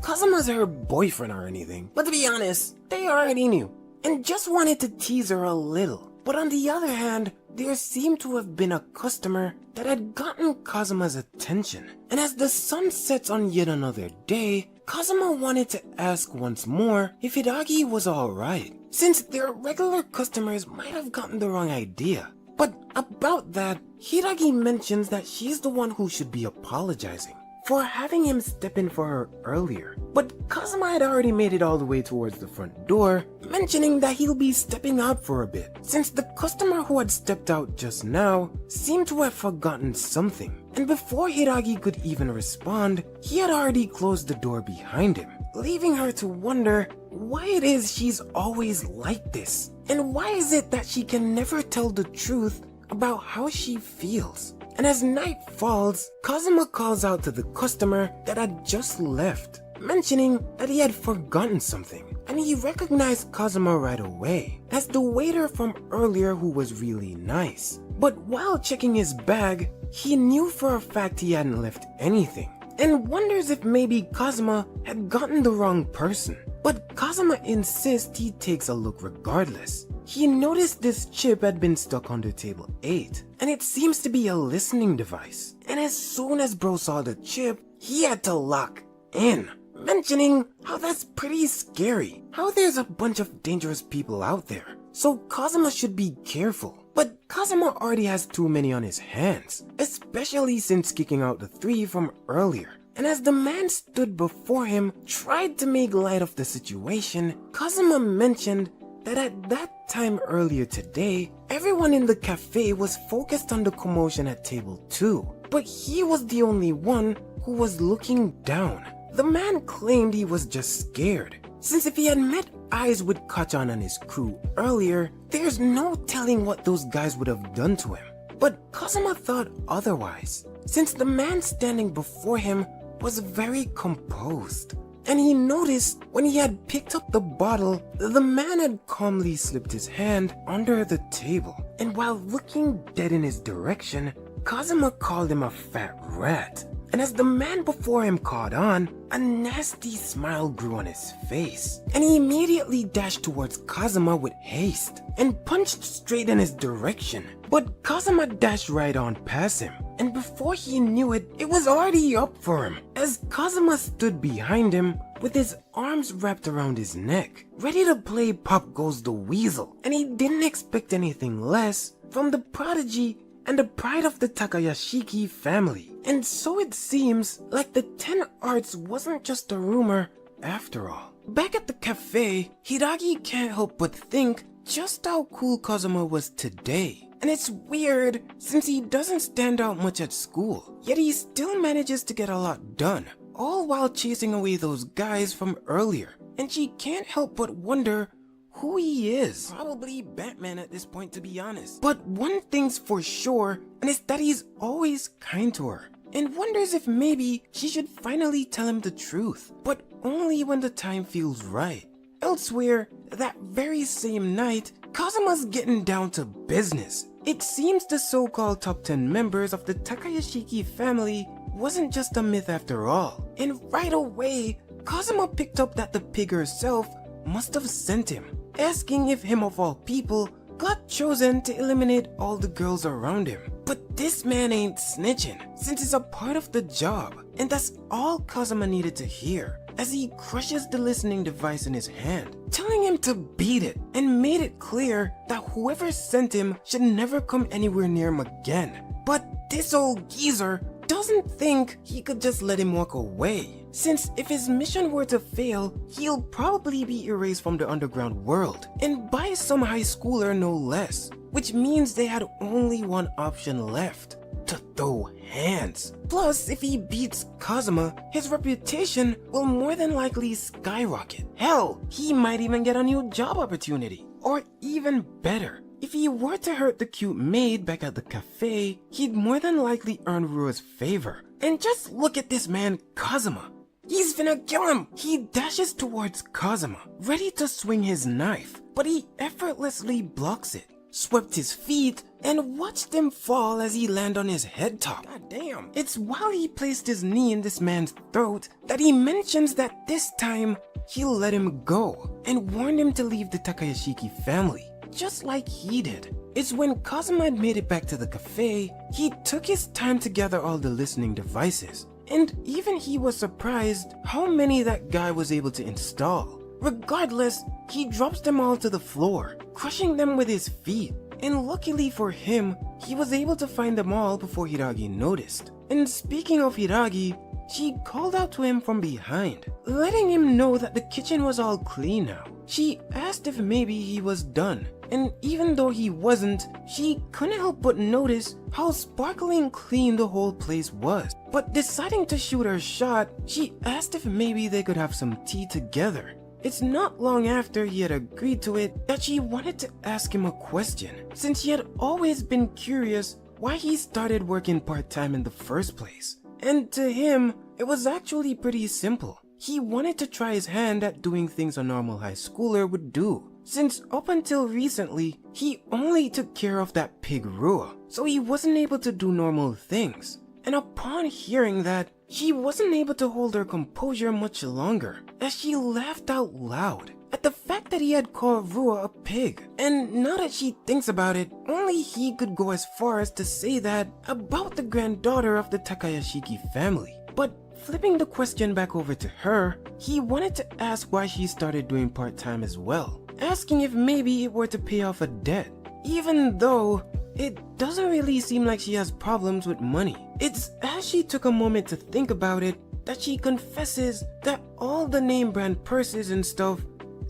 Kazuma's her boyfriend or anything. But to be honest, they already knew, and just wanted to tease her a little. But on the other hand, there seemed to have been a customer that had gotten Kazuma's attention. And as the sun sets on yet another day, Kazuma wanted to ask once more if Hiragi was alright, since their regular customers might have gotten the wrong idea. But about that, Hiragi mentions that she's the one who should be apologizing for having him step in for her earlier. But Kazuma had already made it all the way towards the front door, mentioning that he'll be stepping out for a bit, since the customer who had stepped out just now seemed to have forgotten something. And before Hiragi could even respond, he had already closed the door behind him, leaving her to wonder why it is she's always like this, and why is it that she can never tell the truth about how she feels. And as night falls, Kazuma calls out to the customer that had just left, mentioning that he had forgotten something, and he recognized Kazuma right away as the waiter from earlier who was really nice. But while checking his bag, he knew for a fact he hadn't left anything, and wonders if maybe Kazuma had gotten the wrong person. But Kazuma insists he takes a look regardless. He noticed this chip had been stuck under table 8, and it seems to be a listening device. And as soon as bro saw the chip, he had to lock in, mentioning how that's pretty scary, how there's a bunch of dangerous people out there, so Kazuma should be careful. But Kazuma already has too many on his hands, especially since kicking out the 3 from earlier. And as the man stood before him tried to make light of the situation, Kazuma mentioned that at that time earlier today, everyone in the cafe was focused on the commotion at table 2, but he was the only one who was looking down. The man claimed he was just scared, since if he had met eyes with Kachan and his crew earlier, there's no telling what those guys would have done to him. But Kazuma thought otherwise, since the man standing before him was very composed. And he noticed when he had picked up the bottle, the man had calmly slipped his hand under the table. And while looking dead in his direction, Kazuma called him a fat rat. And as the man before him caught on, a nasty smile grew on his face. And he immediately dashed towards Kazuma with haste and punched straight in his direction. But Kazuma dashed right on past him, and before he knew it, it was already up for him, as Kazuma stood behind him with his arms wrapped around his neck, ready to play Pop Goes the Weasel, and he didn't expect anything less from the prodigy and the pride of the Takayashiki family. And so it seems like the 10 Arts wasn't just a rumor after all. Back at the cafe, Hiragi can't help but think just how cool Kazuma was today. And it's weird since he doesn't stand out much at school, yet he still manages to get a lot done, all while chasing away those guys from earlier. And she can't help but wonder who he is. Probably Batman at this point, to be honest. But one thing's for sure, and it's that he's always kind to her, and wonders if maybe she should finally tell him the truth, but only when the time feels right. Elsewhere, that very same night, Kazuma's getting down to business. It seems the so-called top 10 members of the Takayashiki family wasn't just a myth after all. And right away, Kazuma picked up that the pig herself must have sent him, asking if him of all people got chosen to eliminate all the girls around him. But this man ain't snitching, since it's a part of the job, and that's all Kazuma needed to hear, as he crushes the listening device in his hand, telling him to beat it, and made it clear that whoever sent him should never come anywhere near him again. But this old geezer doesn't think he could just let him walk away, since if his mission were to fail, he'll probably be erased from the underground world, and by some high schooler no less, which means they had only one option left: to throw hands. Plus, if he beats Kazuma, his reputation will more than likely skyrocket. Hell, he might even get a new job opportunity. Or even better, if he were to hurt the cute maid back at the cafe, he'd more than likely earn Rua's favor. And just look at this man, Kazuma. He's finna kill him! He dashes towards Kazuma, ready to swing his knife, but he effortlessly blocks it, swept his feet, and watched him fall as he landed on his head top. God damn. It's while he placed his knee in this man's throat that he mentions that this time he'll let him go, and warned him to leave the Takayashiki family, just like he did. It's when Kazuma had made it back to the cafe, he took his time to gather all the listening devices, and even he was surprised how many that guy was able to install. Regardless, he drops them all to the floor, crushing them with his feet, and luckily for him, he was able to find them all before Hiragi noticed. And speaking of Hiragi, she called out to him from behind, letting him know that the kitchen was all clean now. She asked if maybe he was done, and even though he wasn't, she couldn't help but notice how sparkling clean the whole place was. But deciding to shoot her shot, she asked if maybe they could have some tea together. It's not long after he had agreed to it that she wanted to ask him a question, since she had always been curious why he started working part-time in the first place. And to him, it was actually pretty simple. He wanted to try his hand at doing things a normal high schooler would do, since up until recently, he only took care of that pig Rua, so he wasn't able to do normal things. And upon hearing that, she wasn't able to hold her composure much longer, as she laughed out loud at the fact that he had called Rua a pig. And now that she thinks about it, only he could go as far as to say that about the granddaughter of the Takayashiki family. But flipping the question back over to her, he wanted to ask why she started doing part-time as well, asking if maybe it were to pay off a debt, even though it doesn't really seem like she has problems with money. It's as she took a moment to think about it that she confesses that all the name brand purses and stuff,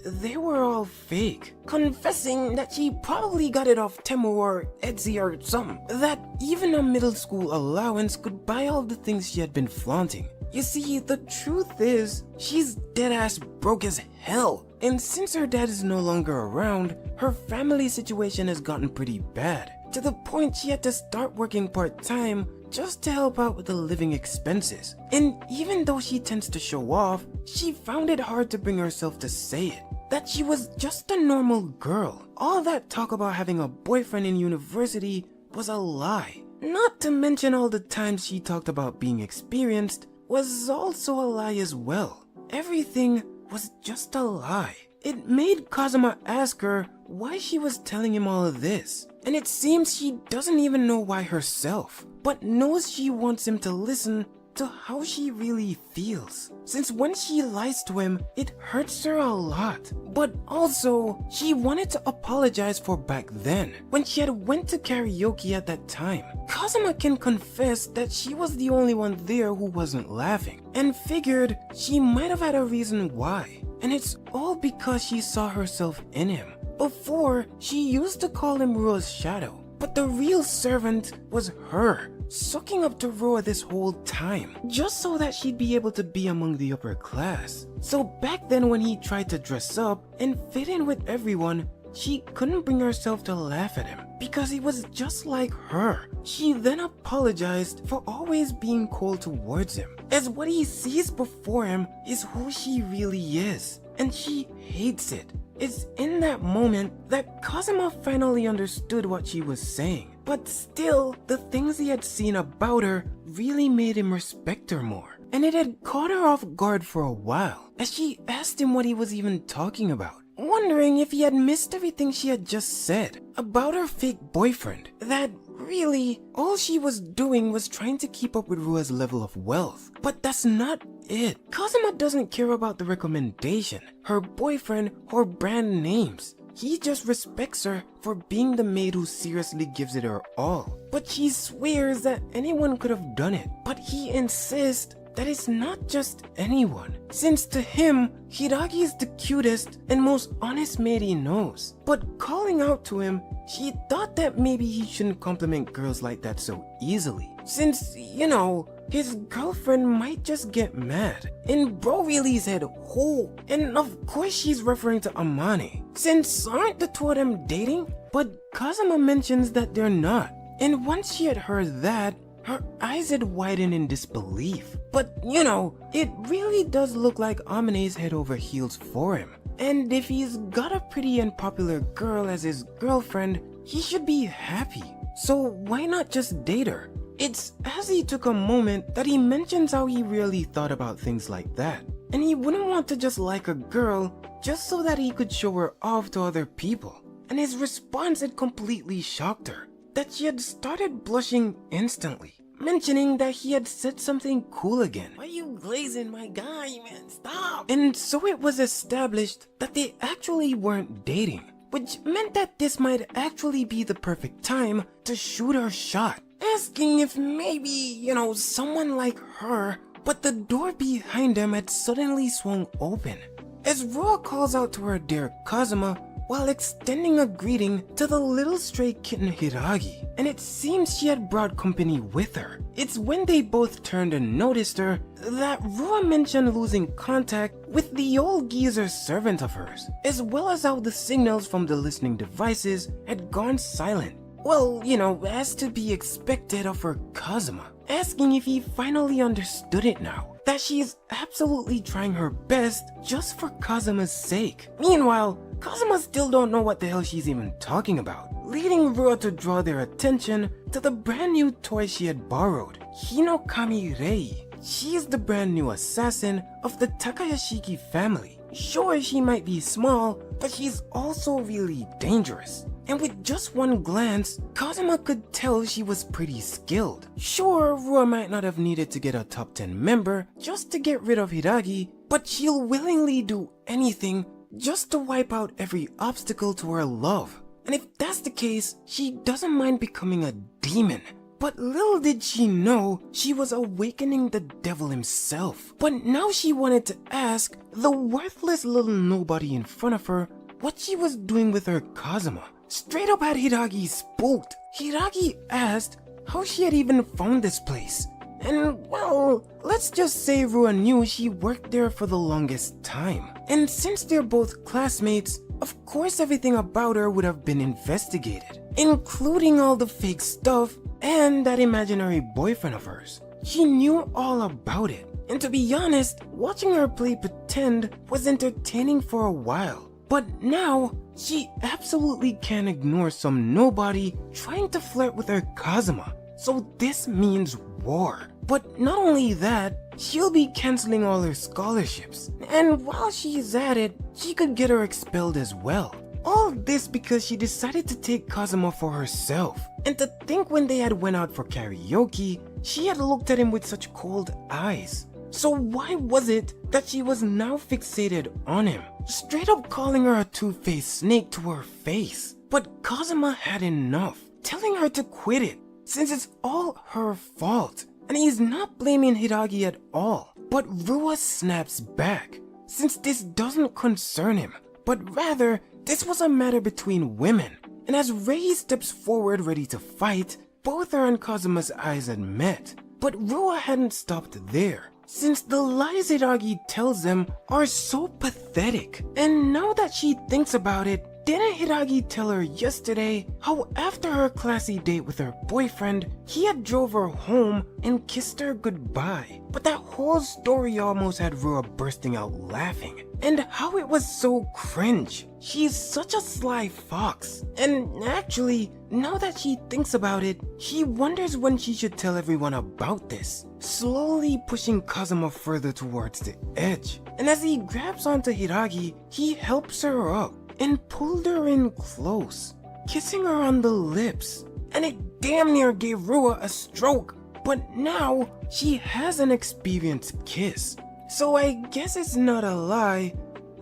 they were all fake, confessing that she probably got it off Temu or Etsy or something, that even a middle school allowance could buy all the things she had been flaunting. You see, the truth is, she's deadass broke as hell, and since her dad is no longer around, her family situation has gotten pretty bad, to the point she had to start working part-time just to help out with the living expenses. And even though she tends to show off, she found it hard to bring herself to say it, that she was just a normal girl. All that talk about having a boyfriend in university was a lie. Not to mention all the times she talked about being experienced was also a lie as well. Everything was just a lie. It made Kazuma ask her why she was telling him all of this, and it seems she doesn't even know why herself. but knows she wants him to listen to how she really feels. Since when she lies to him, it hurts her a lot. But also, she wanted to apologize for back then, when she had went to karaoke at that time. Kazuma can confess that she was the only one there who wasn't laughing, and figured she might have had a reason why. And it's all because she saw herself in him. Before, she used to call him Rua's shadow, but the real servant was her, sucking up to Rua this whole time, just so that she'd be able to be among the upper class. So back then when he tried to dress up and fit in with everyone, she couldn't bring herself to laugh at him because he was just like her. She then apologized for always being cold towards him, as what he sees before him is who she really is, and she hates it. It's in that moment that Kazuma finally understood what she was saying. But still, the things he had seen about her really made him respect her more. And it had caught her off guard for a while, as she asked him what he was even talking about, wondering if he had missed everything she had just said about her fake boyfriend. That really, all she was doing was trying to keep up with Rua's level of wealth. But that's not it. Kazuma doesn't care about the recommendation, her boyfriend, or brand names. He just respects her for being the maid who seriously gives it her all. But she swears that anyone could have done it. But he insists that it's not just anyone, since to him, Hiragi is the cutest and most honest maid he knows. But calling out to him, she thought that maybe he shouldn't compliment girls like that so easily, since, you know, his girlfriend might just get mad. And bro really said who? And of course she's referring to Amane, since aren't the two of them dating? But Kazuma mentions that they're not. And once she had heard that, her eyes had widened in disbelief. But you know, it really does look like Amane's head over heels for him. And if he's got a pretty and popular girl as his girlfriend, he should be happy. So why not just date her? It's as he took a moment that he mentions how he really thought about things like that. And he wouldn't want to just like a girl just so that he could show her off to other people. And his response had completely shocked her, that she had started blushing instantly, mentioning that he had said something cool again. Why you glazing my guy, man? Stop! And so it was established that they actually weren't dating, which meant that this might actually be the perfect time to shoot her shot, asking if maybe, you know, someone like her. But the door behind him had suddenly swung open, as Rua calls out to her dear Kazuma while extending a greeting to the little stray kitten Hiragi, and it seems she had brought company with her. It's when they both turned and noticed her that Rua mentioned losing contact with the old geezer servant of hers, as well as how the signals from the listening devices had gone silent. Well, you know, as to be expected of her Kazuma, asking if he finally understood it now, that she is absolutely trying her best just for Kazuma's sake. Meanwhile, Kazuma still don't know what the hell she's even talking about, leading Rua to draw their attention to the brand new toy she had borrowed, Hinokami Rei. She is the brand new assassin of the Takayashiki family. Sure, she might be small, but she's also really dangerous. And with just one glance, Kazuma could tell she was pretty skilled. Sure, Rua might not have needed to get a top 10 member just to get rid of Hiragi, but she'll willingly do anything just to wipe out every obstacle to her love. And if that's the case, she doesn't mind becoming a demon. But little did she know, she was awakening the devil himself. But now she wanted to ask the worthless little nobody in front of her what she was doing with her Kazuma. Straight up had Hiragi spooked. Hiragi asked how she had even found this place. And well, let's just say Rua knew she worked there for the longest time. And since they're both classmates, of course everything about her would have been investigated, including all the fake stuff and that imaginary boyfriend of hers. She knew all about it. And to be honest, watching her play pretend was entertaining for a while. But now, she absolutely can't ignore some nobody trying to flirt with her Kazuma. So this means war. But not only that, she'll be canceling all her scholarships. And while she's at it, she could get her expelled as well. all this because she decided to take Kazuma for herself. And to think when they had went out for karaoke, she had looked at him with such cold eyes. So why was it that she was now fixated on him, straight up calling her a two-faced snake to her face? But Kazuma had enough, telling her to quit it, since it's all her fault. And he's not blaming Hiragi at all. But Rua snaps back, since this doesn't concern him, but rather this was a matter between women. And as Rei steps forward ready to fight, both her and Kazuma's eyes had met. But Rua hadn't stopped there, since the lies Hiragi tells them are so pathetic. And now that she thinks about it, didn't Hiragi tell her yesterday how after her classy date with her boyfriend, he had drove her home and kissed her goodbye? But that whole story almost had Rua bursting out laughing. And how it was so cringe. She's such a sly fox. And actually, now that she thinks about it, she wonders when she should tell everyone about this, slowly pushing Kazuma further towards the edge. And as he grabs onto Hiragi, he helps her up and pulled her in close, kissing her on the lips. And it damn near gave Rua a stroke. But now, she has an experienced kiss. So I guess it's not a lie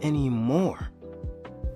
anymore.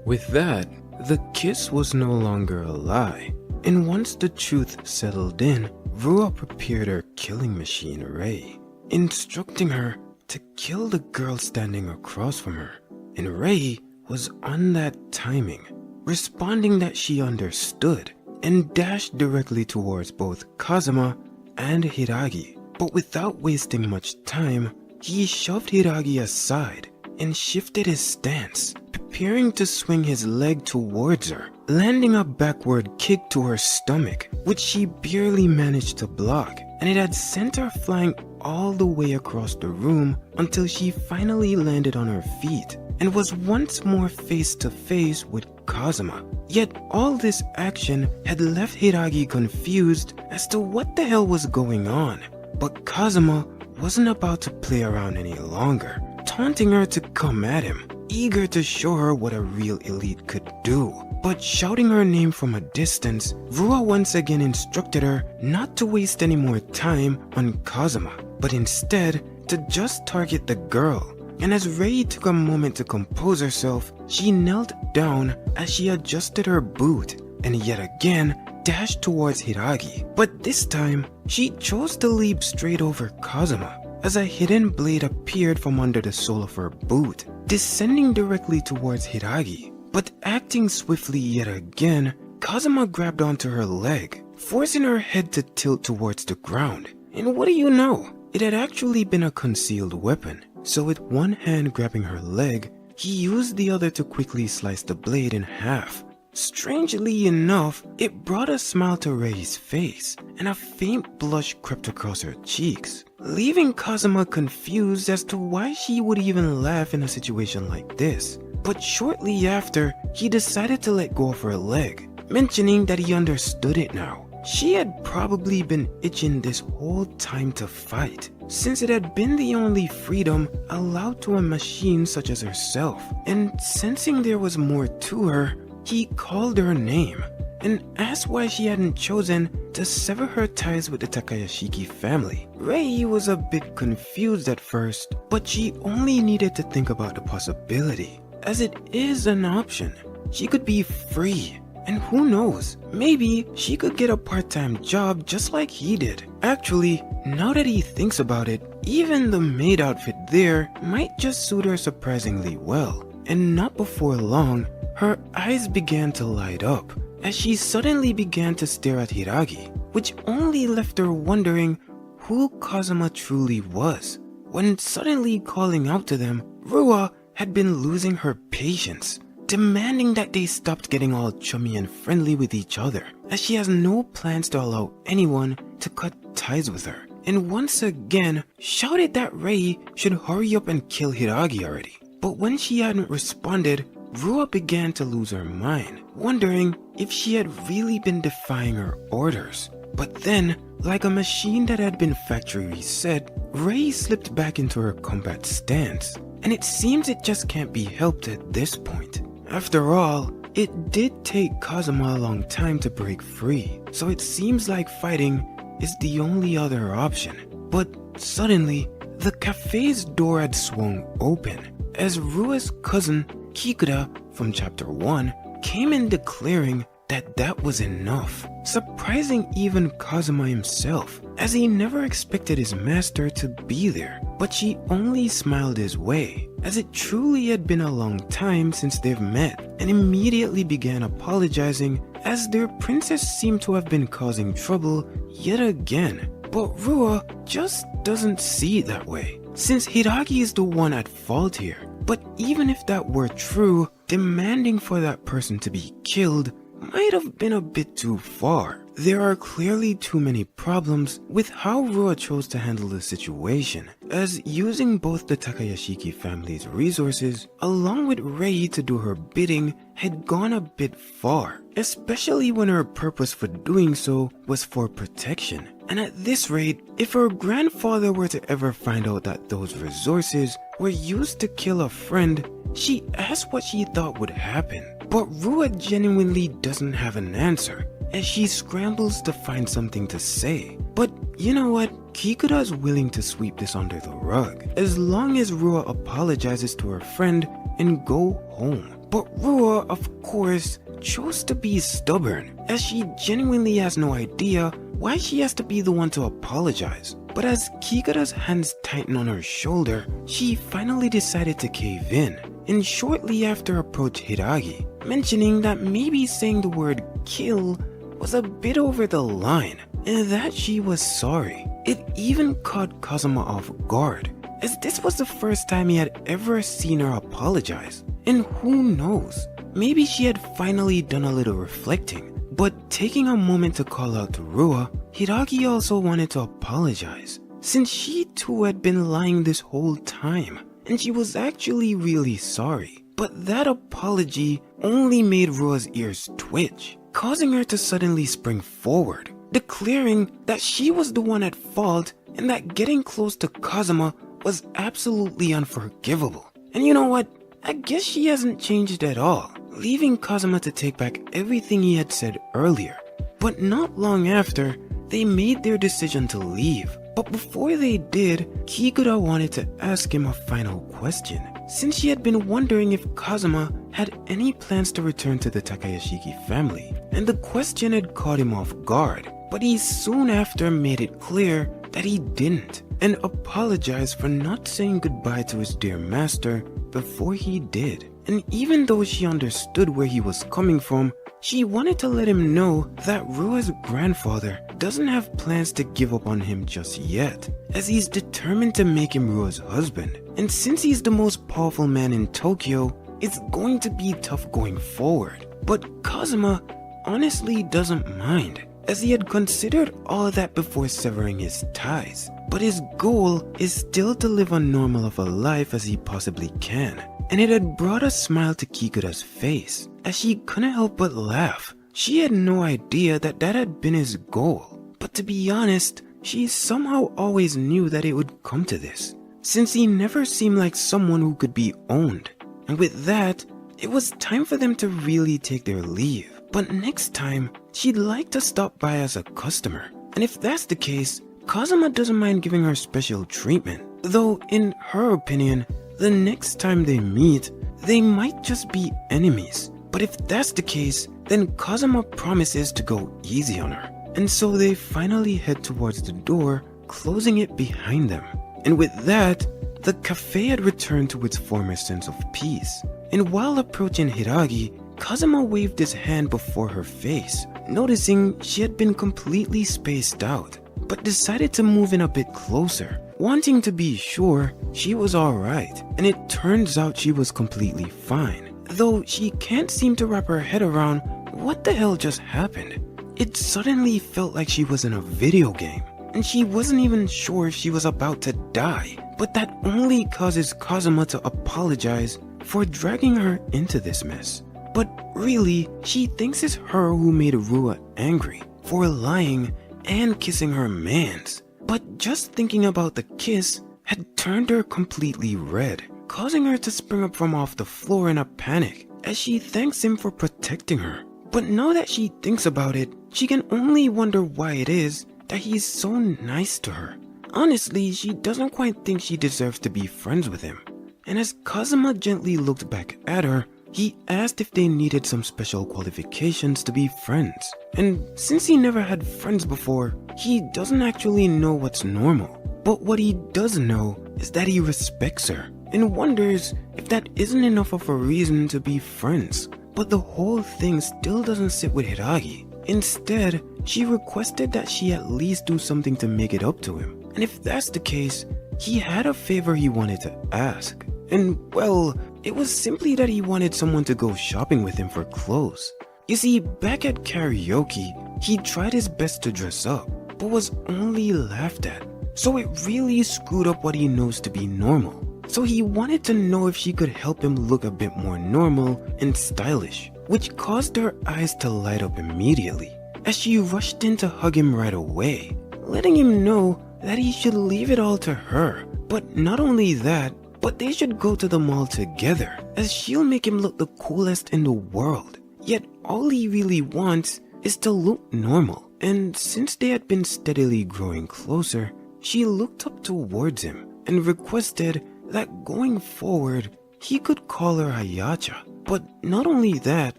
With that, the kiss was no longer a lie. And once the truth settled in, Rua prepared her killing machine Rei, instructing her to kill the girl standing across from her. And Rei was on that timing, responding that she understood, and dashed directly towards both Kazuma and Hiragi. But without wasting much time, he shoved Hiragi aside and shifted his stance, preparing to swing his leg towards her, landing a backward kick to her stomach, which she barely managed to block, and it had sent her flying all the way across the room until she finally landed on her feet and was once more face to face with Kazuma. Yet all this action had left Hiragi confused as to what the hell was going on. But Kazuma wasn't about to play around any longer, taunting her to come at him, eager to show her what a real elite could do. But shouting her name from a distance, Rua once again instructed her not to waste any more time on Kazuma, but instead to just target the girl. And as Rei took a moment to compose herself, she knelt down as she adjusted her boot and yet again dashed towards Hiragi. But this time, she chose to leap straight over Kazuma as a hidden blade appeared from under the sole of her boot, descending directly towards Hiragi. But acting swiftly yet again, Kazuma grabbed onto her leg, forcing her head to tilt towards the ground. And what do you know? It had actually been a concealed weapon. So with one hand grabbing her leg, he used the other to quickly slice the blade in half. Strangely enough, it brought a smile to Rei's face, and a faint blush crept across her cheeks, leaving Kazuma confused as to why she would even laugh in a situation like this. But shortly after, he decided to let go of her leg, mentioning that he understood it now. She had probably been itching this whole time to fight, since it had been the only freedom allowed to a machine such as herself. And sensing there was more to her, he called her name and asked why she hadn't chosen to sever her ties with the Takayashiki family. Rei was a bit confused at first, but she only needed to think about the possibility, as it is an option. She could be free. And who knows, maybe she could get a part-time job just like he did. Actually, now that he thinks about it, even the maid outfit there might just suit her surprisingly well. And not before long, her eyes began to light up as she suddenly began to stare at Hiragi, which only left her wondering who Kazuma truly was. When suddenly calling out to them, Rua had been losing her patience, demanding that they stopped getting all chummy and friendly with each other, as she has no plans to allow anyone to cut ties with her, and once again shouted that Rei should hurry up and kill Hiragi already. But when she hadn't responded, Rua began to lose her mind, wondering if she had really been defying her orders. But then, like a machine that had been factory reset, Rei slipped back into her combat stance, and it seems it just can't be helped at this point. After all, It did take Kazuma a long time to break free, so it seems like fighting is the only other option. But suddenly, the cafe's door had swung open as Rua's cousin Kikuta from chapter 1 came in declaring that was enough, surprising even Kazuma himself, as he never expected his master to be there. But she only smiled his way, as it truly had been a long time since they've met, and immediately began apologizing as their princess seemed to have been causing trouble yet again. But Rua just doesn't see it that way, since Hiragi is the one at fault here. But even if that were true, demanding for that person to be killed might have been a bit too far. There are clearly too many problems with how Rua chose to handle the situation, as using both the Takayashiki family's resources along with Rei to do her bidding had gone a bit far, especially when her purpose for doing so was for protection. And at this rate, if her grandfather were to ever find out that those resources were used to kill a friend, she asked what she thought would happen. But Rua genuinely doesn't have an answer, as she scrambles to find something to say. But you know what? Kikuta's willing to sweep this under the rug, as long as Rua apologizes to her friend and go home. But Rua, of course, chose to be stubborn, as she genuinely has no idea why she has to be the one to apologize. But as Kikuta's hands tighten on her shoulder, she finally decided to cave in, and shortly after approached Hiragi, mentioning that maybe saying the word kill was a bit over the line, and that she was sorry. It even caught Kazuma off guard, as this was the first time he had ever seen her apologize. And who knows, maybe she had finally done a little reflecting. But taking a moment to call out to Rua, Hiragi also wanted to apologize, since she too had been lying this whole time, and she was actually really sorry. But that apology only made Rua's ears twitch, causing her to suddenly spring forward, declaring that she was the one at fault and that getting close to Kazuma was absolutely unforgivable. And you know what? I guess she hasn't changed at all, leaving Kazuma to take back everything he had said earlier. But not long after, they made their decision to leave. But before they did, Kikuta wanted to ask him a final question, since she had been wondering if Kazuma had any plans to return to the Takayashiki family. And the question had caught him off guard, but he soon after made it clear that he didn't, and apologized for not saying goodbye to his dear master before he did. And even though she understood where he was coming from, she wanted to let him know that Rua's grandfather doesn't have plans to give up on him just yet, as he's determined to make him Rua's husband. And since he's the most powerful man in Tokyo, it's going to be tough going forward. But Kazuma honestly doesn't mind, as he had considered all that before severing his ties. But his goal is still to live as normal of a life as he possibly can. And it had brought a smile to Kikuta's face, as she couldn't help but laugh. She had no idea that had been his goal. But to be honest, she somehow always knew that it would come to this, since he never seemed like someone who could be owned. And with that, it was time for them to really take their leave. But next time, she'd like to stop by as a customer. And if that's the case, Kazuma doesn't mind giving her special treatment. Though, in her opinion, the next time they meet, they might just be enemies. But if that's the case, then Kazuma promises to go easy on her. And so they finally head towards the door, closing it behind them. And with that, the cafe had returned to its former sense of peace. And while approaching Hiragi, Kazuma waved his hand before her face, noticing she had been completely spaced out, but decided to move in a bit closer, wanting to be sure she was alright. And it turns out she was completely fine, though she can't seem to wrap her head around what the hell just happened. It suddenly felt like she was in a video game, and she wasn't even sure if she was about to die. But that only causes Kazuma to apologize for dragging her into this mess. But really, she thinks it's her who made Rua angry for lying and kissing her mans. But just thinking about the kiss had turned her completely red, causing her to spring up from off the floor in a panic, as she thanks him for protecting her. But now that she thinks about it, she can only wonder why it is that he's so nice to her. Honestly, she doesn't quite think she deserves to be friends with him. And as Kazuma gently looked back at her, he asked if they needed some special qualifications to be friends. And since he never had friends before, he doesn't actually know what's normal. But what he does know is that he respects her and wonders if that isn't enough of a reason to be friends. But the whole thing still doesn't sit with Hiragi. Instead, she requested that she at least do something to make it up to him. And if that's the case, he had a favor he wanted to ask. And well, it was simply that he wanted someone to go shopping with him for clothes. You see, back at karaoke, he tried his best to dress up, but was only laughed at. So it really screwed up what he knows to be normal. So he wanted to know if she could help him look a bit more normal and stylish, which caused her eyes to light up immediately, as she rushed in to hug him right away, letting him know that he should leave it all to her. But not only that, but they should go to the mall together, as she'll make him look the coolest in the world. Yet all he really wants is to look normal. And since they had been steadily growing closer, she looked up towards him and requested that going forward, he could call her Ayacha. But not only that,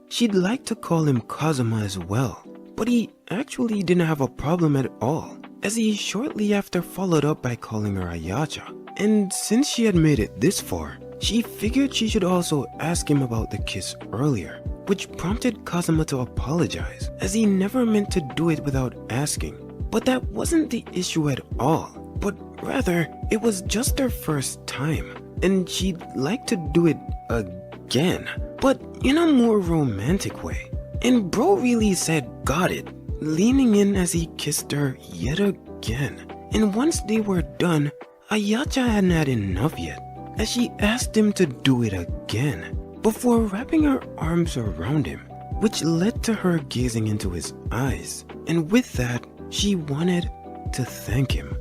she'd like to call him Kazuma as well. But he actually didn't have a problem at all, as he shortly after followed up by calling her Ayacha. And since she had made it this far, she figured she should also ask him about the kiss earlier, which prompted Kazuma to apologize, as he never meant to do it without asking. But that wasn't the issue at all, but rather, it was just their first time, and she'd like to do it again, but in a more romantic way. And bro really said got it, leaning in as he kissed her yet again. And once they were done, Ayacha hadn't had enough yet, as she asked him to do it again, before wrapping her arms around him, which led to her gazing into his eyes. And with that, she wanted to thank him.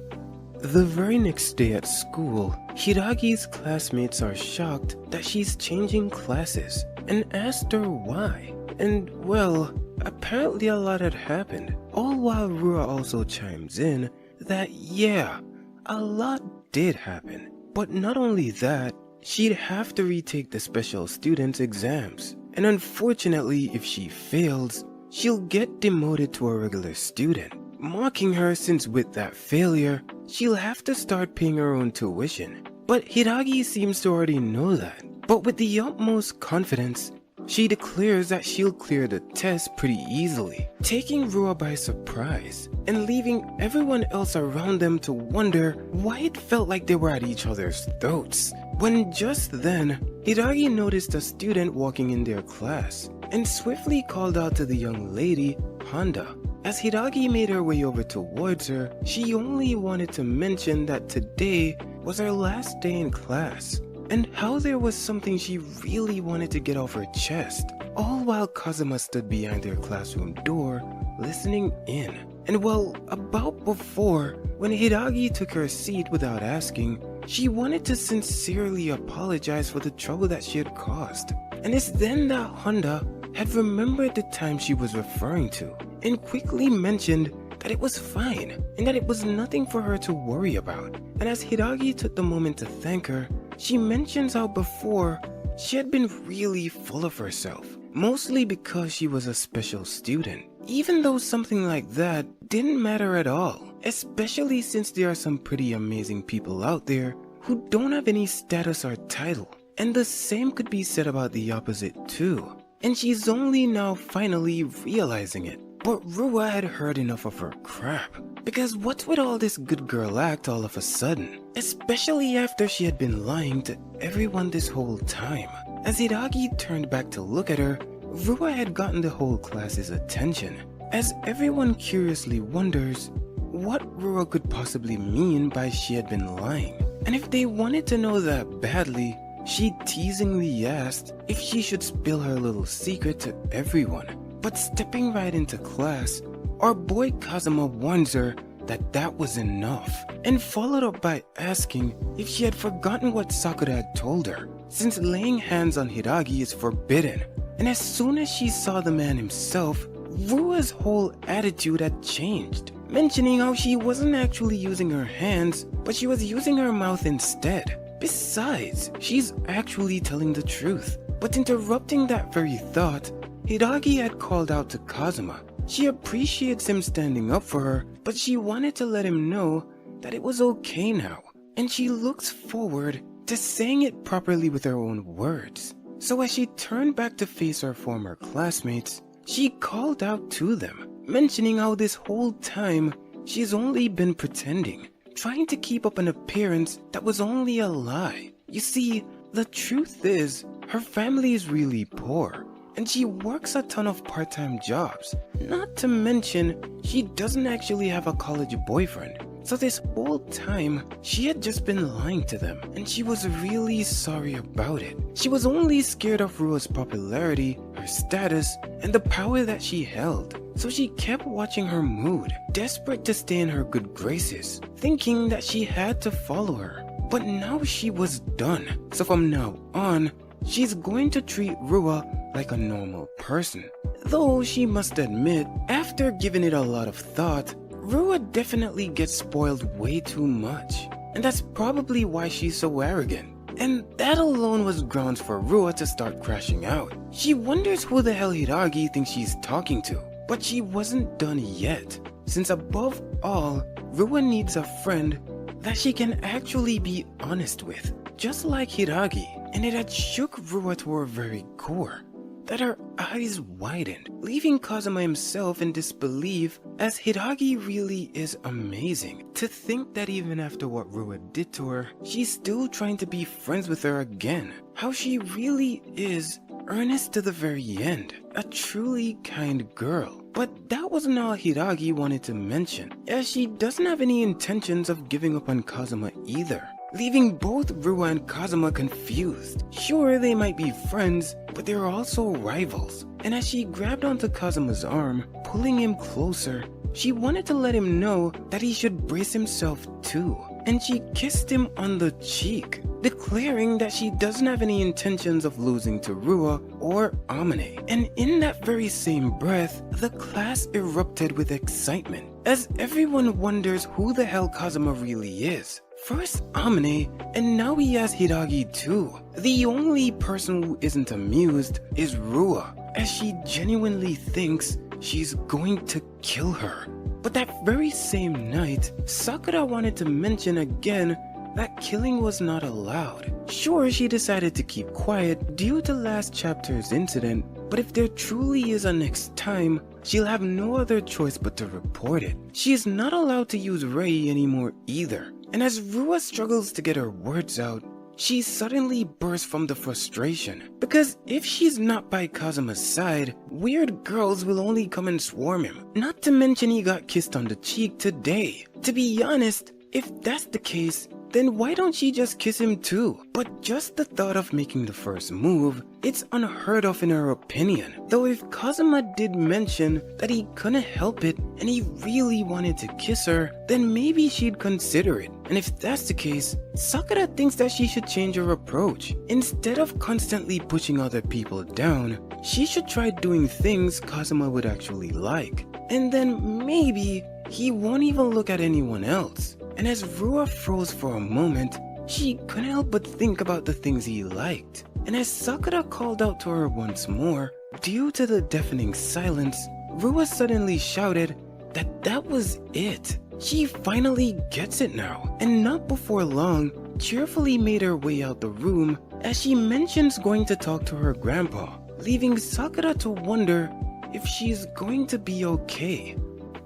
The very next day at school, Hiragi's classmates are shocked that she's changing classes and asked her why. And well, apparently a lot had happened, all while Rua also chimes in that yeah, a lot did happen. But not only that, she'd have to retake the special students' exams. And unfortunately, if she fails, she'll get demoted to a regular student, mocking her since with that failure, she'll have to start paying her own tuition. But Hiragi seems to already know that. But with the utmost confidence, she declares that she'll clear the test pretty easily, taking Rua by surprise and leaving everyone else around them to wonder why it felt like they were at each other's throats. When just then, Hiragi noticed a student walking in their class and swiftly called out to the young lady, Honda. As Hiragi made her way over towards her, she only wanted to mention that today was her last day in class, and how there was something she really wanted to get off her chest, all while Kazuma stood behind their classroom door, listening in. And well, about before, when Hiragi took her seat without asking, she wanted to sincerely apologize for the trouble that she had caused. And it's then that Honda had remembered the time she was referring to, and quickly mentioned that it was fine, and that it was nothing for her to worry about. And as Hiragi took the moment to thank her, she mentions how before, she had been really full of herself, mostly because she was a special student, even though something like that didn't matter at all, especially since there are some pretty amazing people out there who don't have any status or title. And the same could be said about the opposite too. And she's only now finally realizing it. But Rua had heard enough of her crap, because what's with all this good girl act all of a sudden? Especially after she had been lying to everyone this whole time. As Hiragi turned back to look at her, Rua had gotten the whole class's attention, as everyone curiously wonders what Rua could possibly mean by she had been lying. And if they wanted to know that badly, she teasingly asked if she should spill her little secret to everyone. But stepping right into class, our boy Kazuma warns her that that was enough, and followed up by asking if she had forgotten what Sakura had told her, since laying hands on Hiragi is forbidden. And as soon as she saw the man himself, Rua's whole attitude had changed, mentioning how she wasn't actually using her hands, but she was using her mouth instead. Besides, she's actually telling the truth. But interrupting that very thought, Hiragi had called out to Kazuma. She appreciates him standing up for her, but she wanted to let him know that it was okay now, and she looks forward to saying it properly with her own words. So as she turned back to face her former classmates, she called out to them, mentioning how this whole time she's only been pretending, trying to keep up an appearance that was only a lie. You see, the truth is, her family is really poor, and she works a ton of part-time jobs. Not to mention, she doesn't actually have a college boyfriend. So this whole time, she had just been lying to them, and she was really sorry about it. She was only scared of Rua's popularity, her status, and the power that she held. So she kept watching her mood, desperate to stay in her good graces, thinking that she had to follow her. But now she was done. So from now on, she's going to treat Rua like a normal person. Though she must admit, after giving it a lot of thought, Rua definitely gets spoiled way too much. And that's probably why she's so arrogant. And that alone was grounds for Rua to start crashing out. She wonders who the hell Hiragi thinks she's talking to. But she wasn't done yet, since above all, Rua needs a friend that she can actually be honest with, just like Hiragi. And it had shook Rua to her very core, that her eyes widened, leaving Kazuma himself in disbelief, as Hiragi really is amazing. To think that even after what Rua did to her, she's still trying to be friends with her again. How she really is earnest to the very end, a truly kind girl. But that wasn't all Hiragi wanted to mention, as she doesn't have any intentions of giving up on Kazuma either, leaving both Rua and Kazuma confused. Sure, they might be friends, but they're also rivals. And as she grabbed onto Kazuma's arm, pulling him closer, she wanted to let him know that he should brace himself too. And she kissed him on the cheek, declaring that she doesn't have any intentions of losing to Rua or Amane. And in that very same breath, the class erupted with excitement, as everyone wonders who the hell Kazuma really is. First Amane, and now he has Hiragi too. The only person who isn't amused is Rua, as she genuinely thinks she's going to kill her. But that very same night, Sakura wanted to mention again that killing was not allowed. Sure, she decided to keep quiet due to last chapter's incident, but if there truly is a next time, she'll have no other choice but to report it. She is not allowed to use Rei anymore either. And as Rua struggles to get her words out, she suddenly bursts from the frustration. Because if she's not by Kazuma's side, weird girls will only come and swarm him. Not to mention he got kissed on the cheek today. To be honest, if that's the case, then why don't she just kiss him too? But just the thought of making the first move, it's unheard of in her opinion. Though if Kazuma did mention that he couldn't help it and he really wanted to kiss her, then maybe she'd consider it. And if that's the case, Sakura thinks that she should change her approach. Instead of constantly pushing other people down, she should try doing things Kazuma would actually like. And then maybe he won't even look at anyone else. And as Rua froze for a moment, she couldn't help but think about the things he liked. And as Sakura called out to her once more, due to the deafening silence, Rua suddenly shouted that that was it. She finally gets it now, and not before long, cheerfully made her way out the room as she mentions going to talk to her grandpa, leaving Sakura to wonder if she's going to be okay.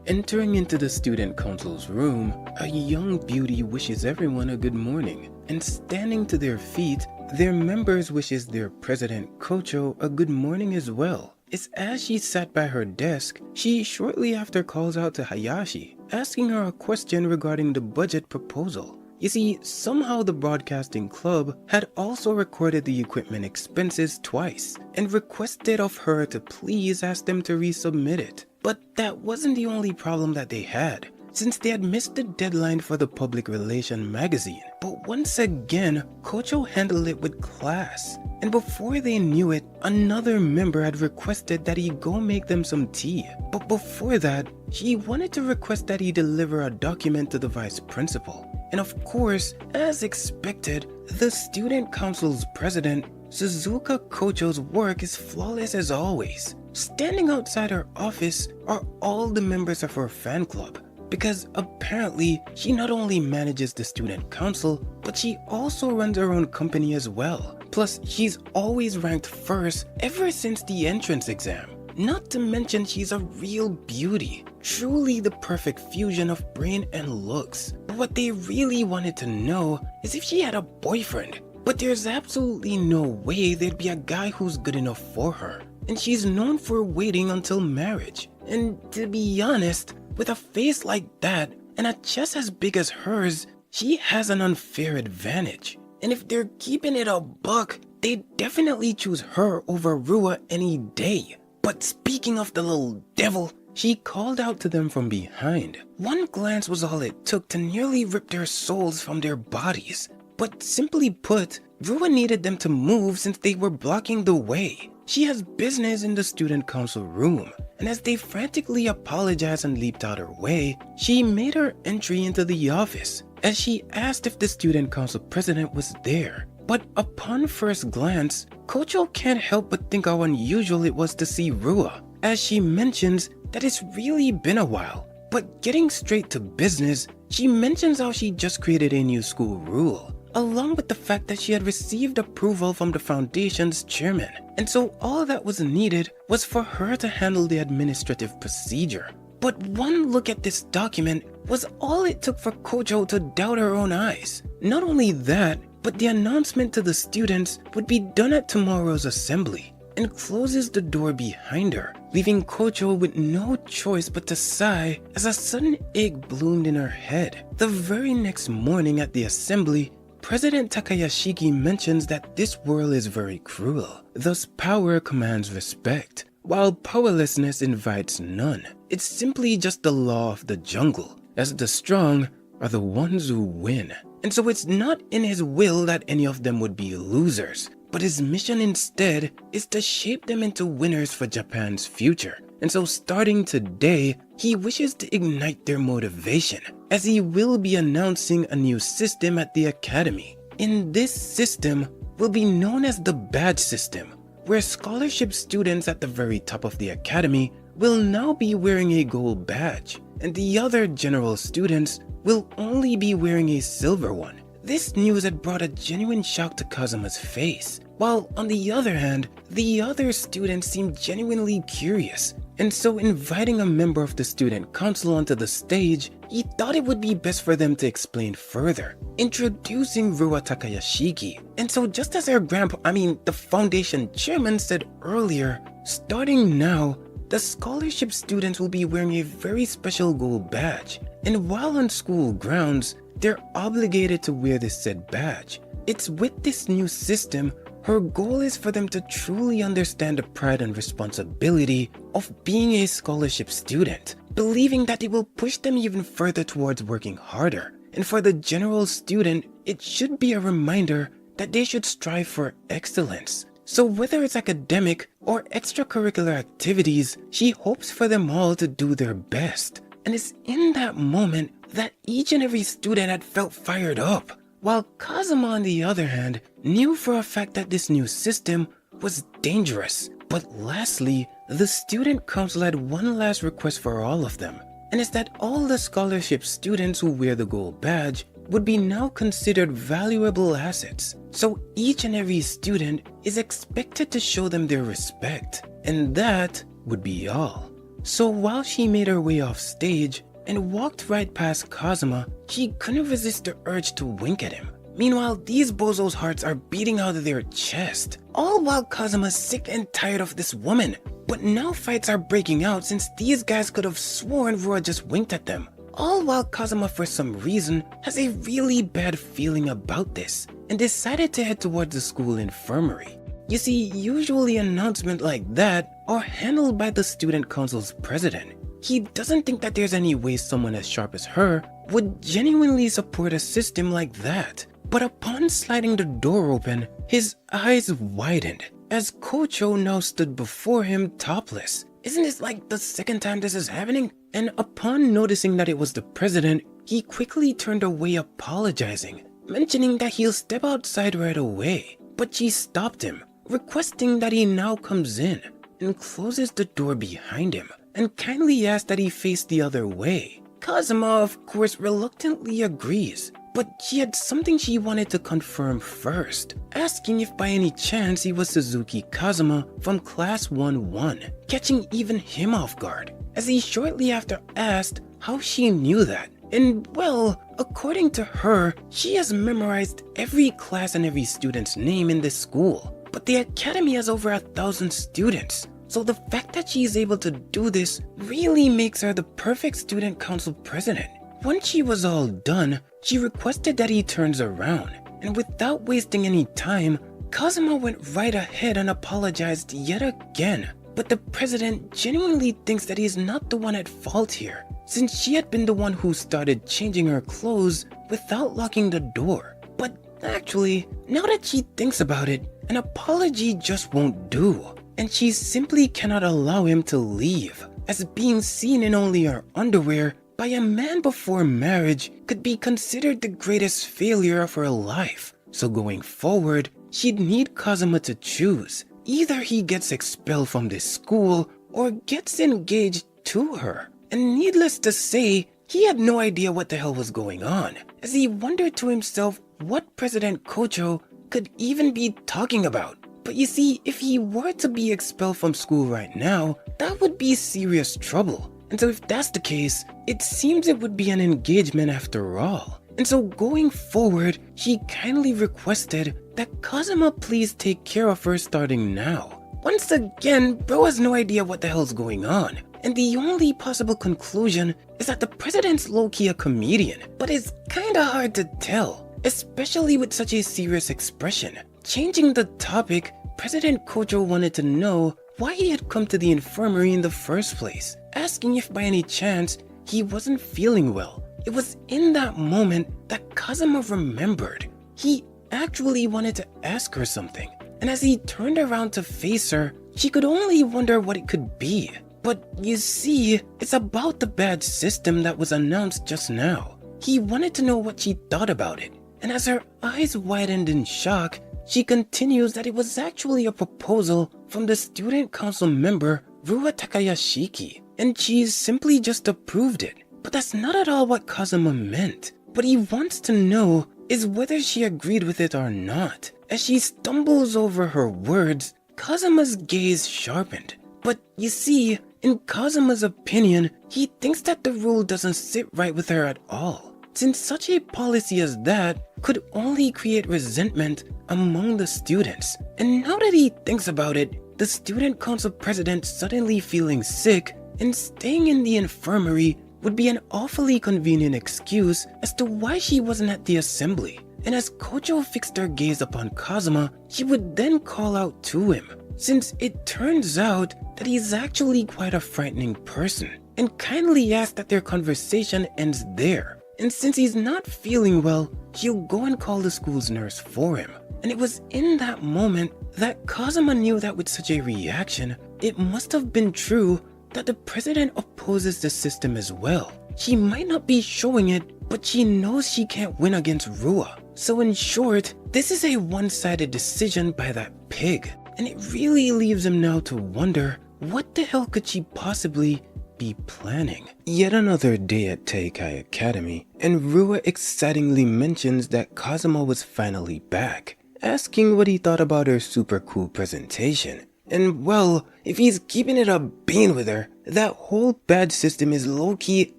Entering into the student council's room, a young beauty wishes everyone a good morning, and standing to their feet, their members wishes their president Kocho a good morning as well. It's as she sat by her desk, she shortly after calls out to Hayashi, asking her a question regarding the budget proposal. You see, somehow the broadcasting club had also recorded the equipment expenses twice, and requested of her to please ask them to resubmit it. But that wasn't the only problem that they had, since they had missed the deadline for the public relation magazine. But But once again, Kocho handled it with class. And before they knew it, another member had requested that he go make them some tea. But before that, she wanted to request that he deliver a document to the vice principal. And of course, as expected, the student council's president, Suzuka Kocho's work is flawless as always. Standing outside her office are all the members of her fan club, because apparently she not only manages the student council, but she also runs her own company as well. Plus, she's always ranked first ever since the entrance exam. Not to mention she's a real beauty, truly the perfect fusion of brain and looks. But what they really wanted to know is if she had a boyfriend. But there's absolutely no way there'd be a guy who's good enough for her. And she's known for waiting until marriage. And to be honest, with a face like that and a chest as big as hers, she has an unfair advantage. And if they're keeping it a buck, they'd definitely choose her over Rua any day. But speaking of the little devil, she called out to them from behind. One glance was all it took to nearly rip their souls from their bodies. But simply put, Rua needed them to move since they were blocking the way. She has business in the student council room, and as they frantically apologized and leaped out her way, she made her entry into the office as she asked if the student council president was there. But upon first glance, Kocho can't help but think how unusual it was to see Rua, as she mentions that it's really been a while. But getting straight to business, she mentions how she just created a new school rule, along with the fact that she had received approval from the foundation's chairman. And so all that was needed was for her to handle the administrative procedure. But one look at this document was all it took for Kocho to doubt her own eyes. Not only that, but the announcement to the students would be done at tomorrow's assembly, and closes the door behind her, leaving Kocho with no choice but to sigh as a sudden ache bloomed in her head. The very next morning at the assembly, President Takayashiki mentions that this world is very cruel, thus power commands respect, while powerlessness invites none. It's simply just the law of the jungle, as the strong are the ones who win. And so it's not in his will that any of them would be losers, but his mission instead is to shape them into winners for Japan's future. And so starting today, he wishes to ignite their motivation, as he will be announcing a new system at the academy. In this system will be known as the badge system, where scholarship students at the very top of the academy will now be wearing a gold badge, and the other general students will only be wearing a silver one. This news had brought a genuine shock to Kazuma's face, while on the other hand, the other students seemed genuinely curious, and so inviting a member of the student council onto the stage, he thought it would be best for them to explain further, introducing Rua Takayashiki. And so just as the foundation chairman said earlier, starting now, the scholarship students will be wearing a very special gold badge, and while on school grounds, they're obligated to wear this said badge. It's with this new system, her goal is for them to truly understand the pride and responsibility of being a scholarship student, believing that it will push them even further towards working harder. And for the general student, it should be a reminder that they should strive for excellence. So whether it's academic or extracurricular activities, she hopes for them all to do their best. And it's in that moment that each and every student had felt fired up, while Kazuma on the other hand knew for a fact that this new system was dangerous. But lastly, the student council had one last request for all of them, and it's that all the scholarship students who wear the gold badge would be now considered valuable assets. So each and every student is expected to show them their respect, and that would be all. So while she made her way off stage and walked right past Kazuma, she couldn't resist the urge to wink at him. Meanwhile, these bozos' hearts are beating out of their chest, all while Kazuma's sick and tired of this woman. But now fights are breaking out since these guys could have sworn Rua just winked at them. All while Kazuma for some reason has a really bad feeling about this and decided to head towards the school infirmary. You see, usually announcements like that are handled by the student council's president. He doesn't think that there's any way someone as sharp as her would genuinely support a system like that. But upon sliding the door open, his eyes widened as Kocho now stood before him topless. Isn't this like the second time this is happening? And upon noticing that it was the president, he quickly turned away apologizing, mentioning that he'll step outside right away. But she stopped him, requesting that he now comes in and closes the door behind him and kindly asks that he face the other way. Kazuma, of course, reluctantly agrees, but she had something she wanted to confirm first, asking if by any chance he was Suzuki Kazuma from Class 1-1, catching even him off guard, as he shortly after asked how she knew that. And well, according to her, she has memorized every class and every student's name in this school, but the academy has over 1,000 students. So the fact that she is able to do this really makes her the perfect student council president. Once she was all done, she requested that he turns around, and without wasting any time, Kazuma went right ahead and apologized yet again. But the president genuinely thinks that he is not the one at fault here, since she had been the one who started changing her clothes without locking the door. But actually, now that she thinks about it, an apology just won't do, and she simply cannot allow him to leave, as being seen in only her underwear by a man before marriage could be considered the greatest failure of her life. So going forward, she'd need Kazuma to choose. Either he gets expelled from this school or gets engaged to her. And needless to say, he had no idea what the hell was going on, as he wondered to himself what President Kocho could even be talking about. But you see, if he were to be expelled from school right now, that would be serious trouble. And so if that's the case, it seems it would be an engagement after all. And so going forward, she kindly requested that Kazuma please take care of her starting now. Once again, bro has no idea what the hell's going on. And the only possible conclusion is that the president's low-key a comedian, but it's kinda hard to tell, especially with such a serious expression. Changing the topic, President Kocho wanted to know why he had come to the infirmary in the first place, asking if by any chance he wasn't feeling well. It was in that moment that Kazuma remembered. He actually wanted to ask her something, and as he turned around to face her, she could only wonder what it could be. But you see, it's about the badge system that was announced just now. He wanted to know what she thought about it, and as her eyes widened in shock, she continues that it was actually a proposal from the student council member Rua Takayashiki, and she simply just approved it. But that's not at all what Kazuma meant. What he wants to know is whether she agreed with it or not. As she stumbles over her words, Kazuma's gaze sharpened. But you see, in Kazuma's opinion, he thinks that the rule doesn't sit right with her at all, since such a policy as that could only create resentment among the students. And now that he thinks about it, the student council president suddenly feeling sick and staying in the infirmary would be an awfully convenient excuse as to why she wasn't at the assembly. And as Kocho fixed her gaze upon Kazuma, she would then call out to him, since it turns out that he's actually quite a frightening person, and kindly asked that their conversation ends there. And since he's not feeling well, she'll go and call the school's nurse for him. And it was in that moment that Kazuma knew that with such a reaction, it must have been true that the president opposes the system as well. She might not be showing it, but she knows she can't win against Rua. So in short, this is a one-sided decision by that pig. And it really leaves him now to wonder, what the hell could she possibly be planning? Yet another day at Teikai Academy, and Rua excitingly mentions that Kazuma was finally back, asking what he thought about her super cool presentation. And well, if he's keeping it a bean with her, that whole badge system is low-key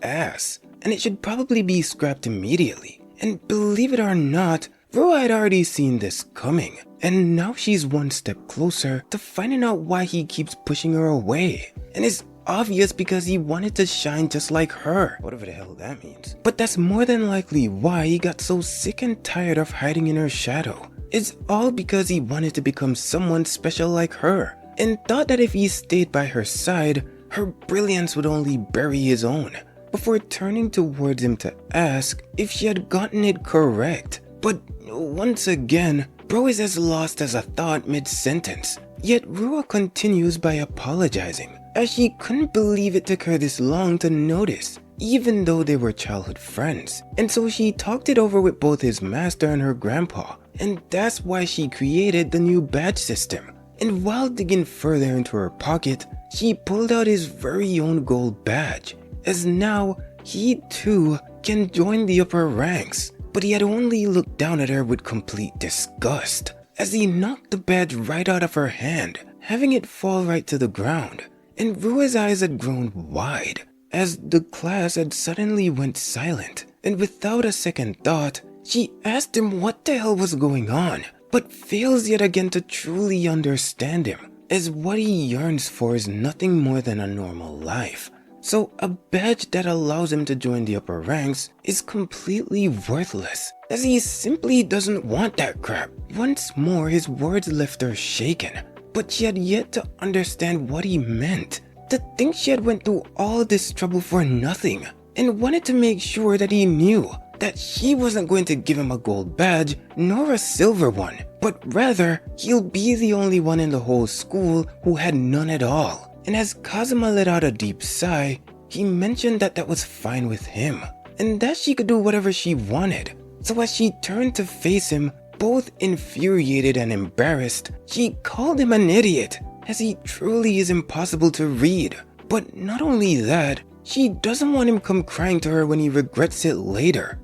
ass, and it should probably be scrapped immediately. And believe it or not, Rua had already seen this coming, and now she's one step closer to finding out why he keeps pushing her away. And it's obvious because he wanted to shine just like her, whatever the hell that means. But that's more than likely why he got so sick and tired of hiding in her shadow. It's all because he wanted to become someone special like her, and thought that if he stayed by her side, her brilliance would only bury his own, before turning towards him to ask if she had gotten it correct. But Once again, Bro is as lost as a thought mid-sentence. Yet Rua continues by apologizing, as she couldn't believe it took her this long to notice, even though they were childhood friends. And so she talked it over with both his master and her grandpa, and that's why she created the new badge system. And while digging further into her pocket, she pulled out his very own gold badge, as now he too can join the upper ranks. But he had only looked down at her with complete disgust, as he knocked the badge right out of her hand, having it fall right to the ground. And Rua's eyes had grown wide, as the class had suddenly went silent. And without a second thought, she asked him what the hell was going on, but fails yet again to truly understand him, as what he yearns for is nothing more than a normal life. So a badge that allows him to join the upper ranks is completely worthless, as he simply doesn't want that crap. Once more his words left her shaken, but she had yet to understand what he meant. To think she had went through all this trouble for nothing, and wanted to make sure that he knew that she wasn't going to give him a gold badge nor a silver one, but rather he'll be the only one in the whole school who had none at all. And as Kazuma let out a deep sigh, he mentioned that that was fine with him, and that she could do whatever she wanted. So as she turned to face him, both infuriated and embarrassed, she called him an idiot, as he truly is impossible to read. But not only that, she doesn't want him come crying to her when he regrets it later.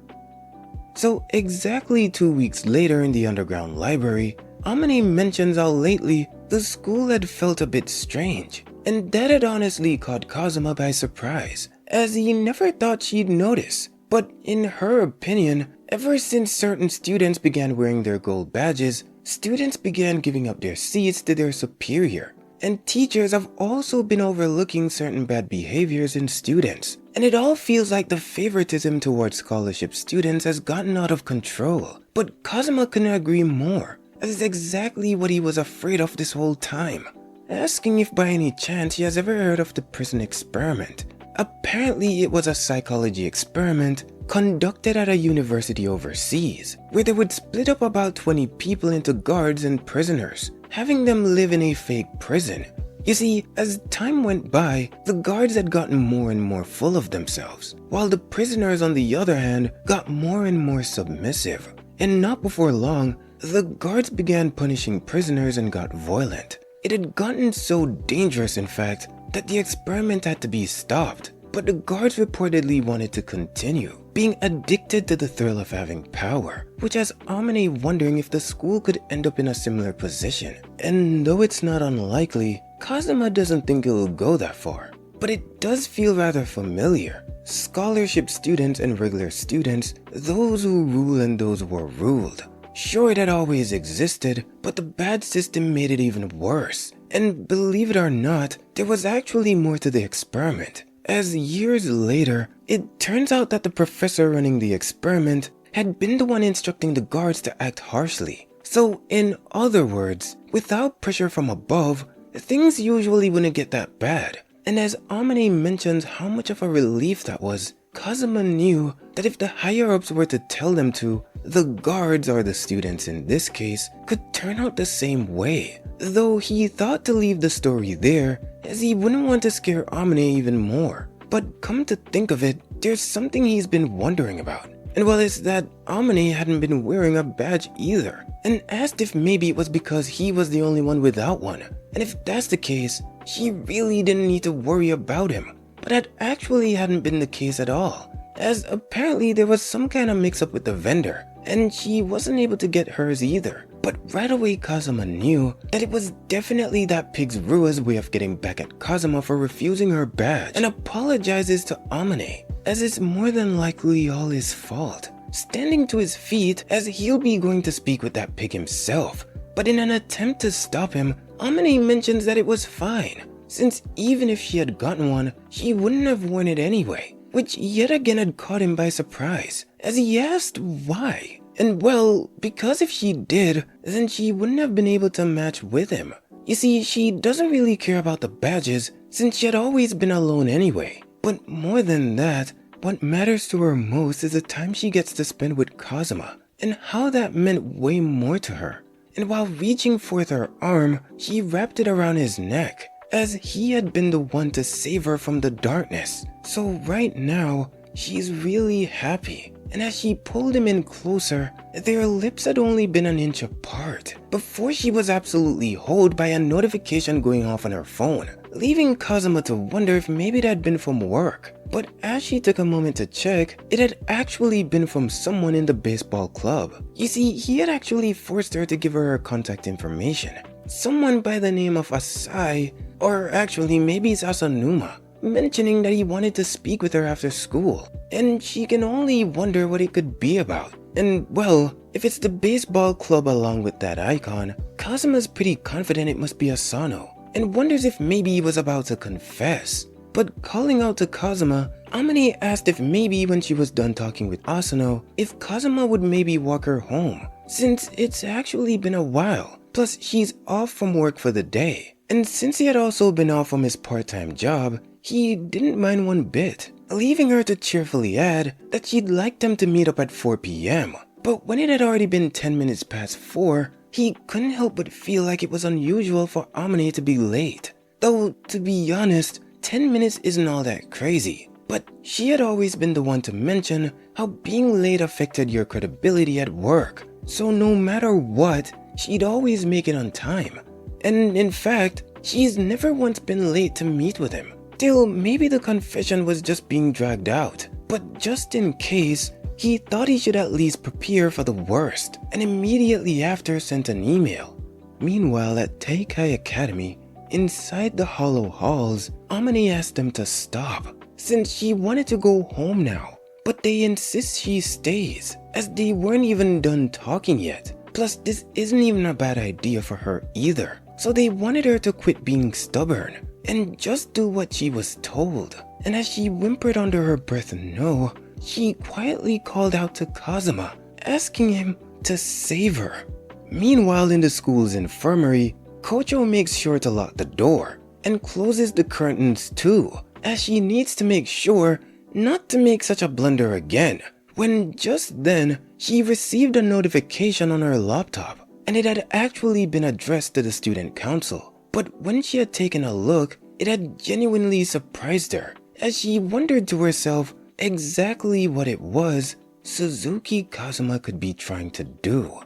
So exactly 2 weeks later in the underground library, Amane mentions how lately the school had felt a bit strange, and that had honestly caught Kazuma by surprise, as he never thought she'd notice. But in her opinion, ever since certain students began wearing their gold badges, students began giving up their seats to their superior, and teachers have also been overlooking certain bad behaviors in students. And it all feels like the favoritism towards scholarship students has gotten out of control. But Kazuma couldn't agree more, as it's exactly what he was afraid of this whole time, asking if by any chance he has ever heard of the prison experiment. Apparently it was a psychology experiment conducted at a university overseas, where they would split up about 20 people into guards and prisoners, having them live in a fake prison. You see, as time went by, the guards had gotten more and more full of themselves, while the prisoners on the other hand got more and more submissive. And not before long, the guards began punishing prisoners and got violent. It had gotten so dangerous, in fact, that the experiment had to be stopped. But the guards reportedly wanted to continue, being addicted to the thrill of having power, which has Amane wondering if the school could end up in a similar position. And though it's not unlikely, Kazuma doesn't think it'll go that far. But it does feel rather familiar. Scholarship students and regular students, those who rule and those who are ruled. Sure, it had always existed, but the badge system made it even worse. And believe it or not, there was actually more to the experiment, as years later, it turns out that the professor running the experiment had been the one instructing the guards to act harshly. So in other words, without pressure from above, things usually wouldn't get that bad. And as Amane mentions how much of a relief that was, Kazuma knew that if the higher-ups were to tell them to, the guards, or the students in this case, could turn out the same way. Though he thought to leave the story there, as he wouldn't want to scare Amane even more. But come to think of it, there's something he's been wondering about. And well, it's that Amane hadn't been wearing a badge either, and asked if maybe it was because he was the only one without one. And if that's the case, she really didn't need to worry about him. But that actually hadn't been the case at all, as apparently there was some kind of mix-up with the vendor, and she wasn't able to get hers either. But right away Kazuma knew that it was definitely that pig's Rua's way of getting back at Kazuma for refusing her badge, and apologizes to Amane, as it's more than likely all his fault. Standing to his feet, as he'll be going to speak with that pig himself. But in an attempt to stop him, Amane mentions that it was fine, since even if she had gotten one, she wouldn't have worn it anyway, which yet again had caught him by surprise, as he asked why. And well, because if she did, then she wouldn't have been able to match with him. You see, she doesn't really care about the badges, since she had always been alone anyway. But more than that, what matters to her most is the time she gets to spend with Kazuma. and how that meant way more to her. And while reaching forth her arm, she wrapped it around his neck, as he had been the one to save her from the darkness. So right now, she's really happy. And as she pulled him in closer, their lips had only been an inch apart before she was absolutely holed by a notification going off on her phone, leaving Kazuma to wonder if maybe it had been from work. But as she took a moment to check, it had actually been from someone in the baseball club. You see, he had actually forced her to give her contact information. Someone by the name of Asai, or actually maybe it's Asanuma, mentioning that he wanted to speak with her after school, and she can only wonder what it could be about. And well, if it's the baseball club along with that icon, Kazuma's pretty confident it must be Asano, and wonders if maybe he was about to confess. But calling out to Kazuma, Amane asked if maybe when she was done talking with Asano, if Kazuma would maybe walk her home, since it's actually been a while, plus she's off from work for the day. And since he had also been off from his part-time job, he didn't mind one bit, leaving her to cheerfully add that she'd like them to meet up at 4 p.m. But when it had already been 10 minutes past 4, he couldn't help but feel like it was unusual for Amane to be late. Though, to be honest, 10 minutes isn't all that crazy. But she had always been the one to mention how being late affected your credibility at work. So no matter what, she'd always make it on time. And in fact, she's never once been late to meet with him. Till maybe the confession was just being dragged out. But just in case, he thought he should at least prepare for the worst, and immediately after sent an email. Meanwhile, at Teikai Academy, inside the hollow halls, Amane asked them to stop, since she wanted to go home now. But they insist she stays, as they weren't even done talking yet. Plus, this isn't even a bad idea for her either. So they wanted her to quit being stubborn and just do what she was told. And as she whimpered under her breath no, she quietly called out to Kazuma, asking him to save her. Meanwhile, in the school's infirmary, Kocho makes sure to lock the door and closes the curtains too, as she needs to make sure not to make such a blunder again. When just then, she received a notification on her laptop, and it had actually been addressed to the student council. But when she had taken a look, it had genuinely surprised her, as she wondered to herself exactly what it was Suzuki Kazuma could be trying to do.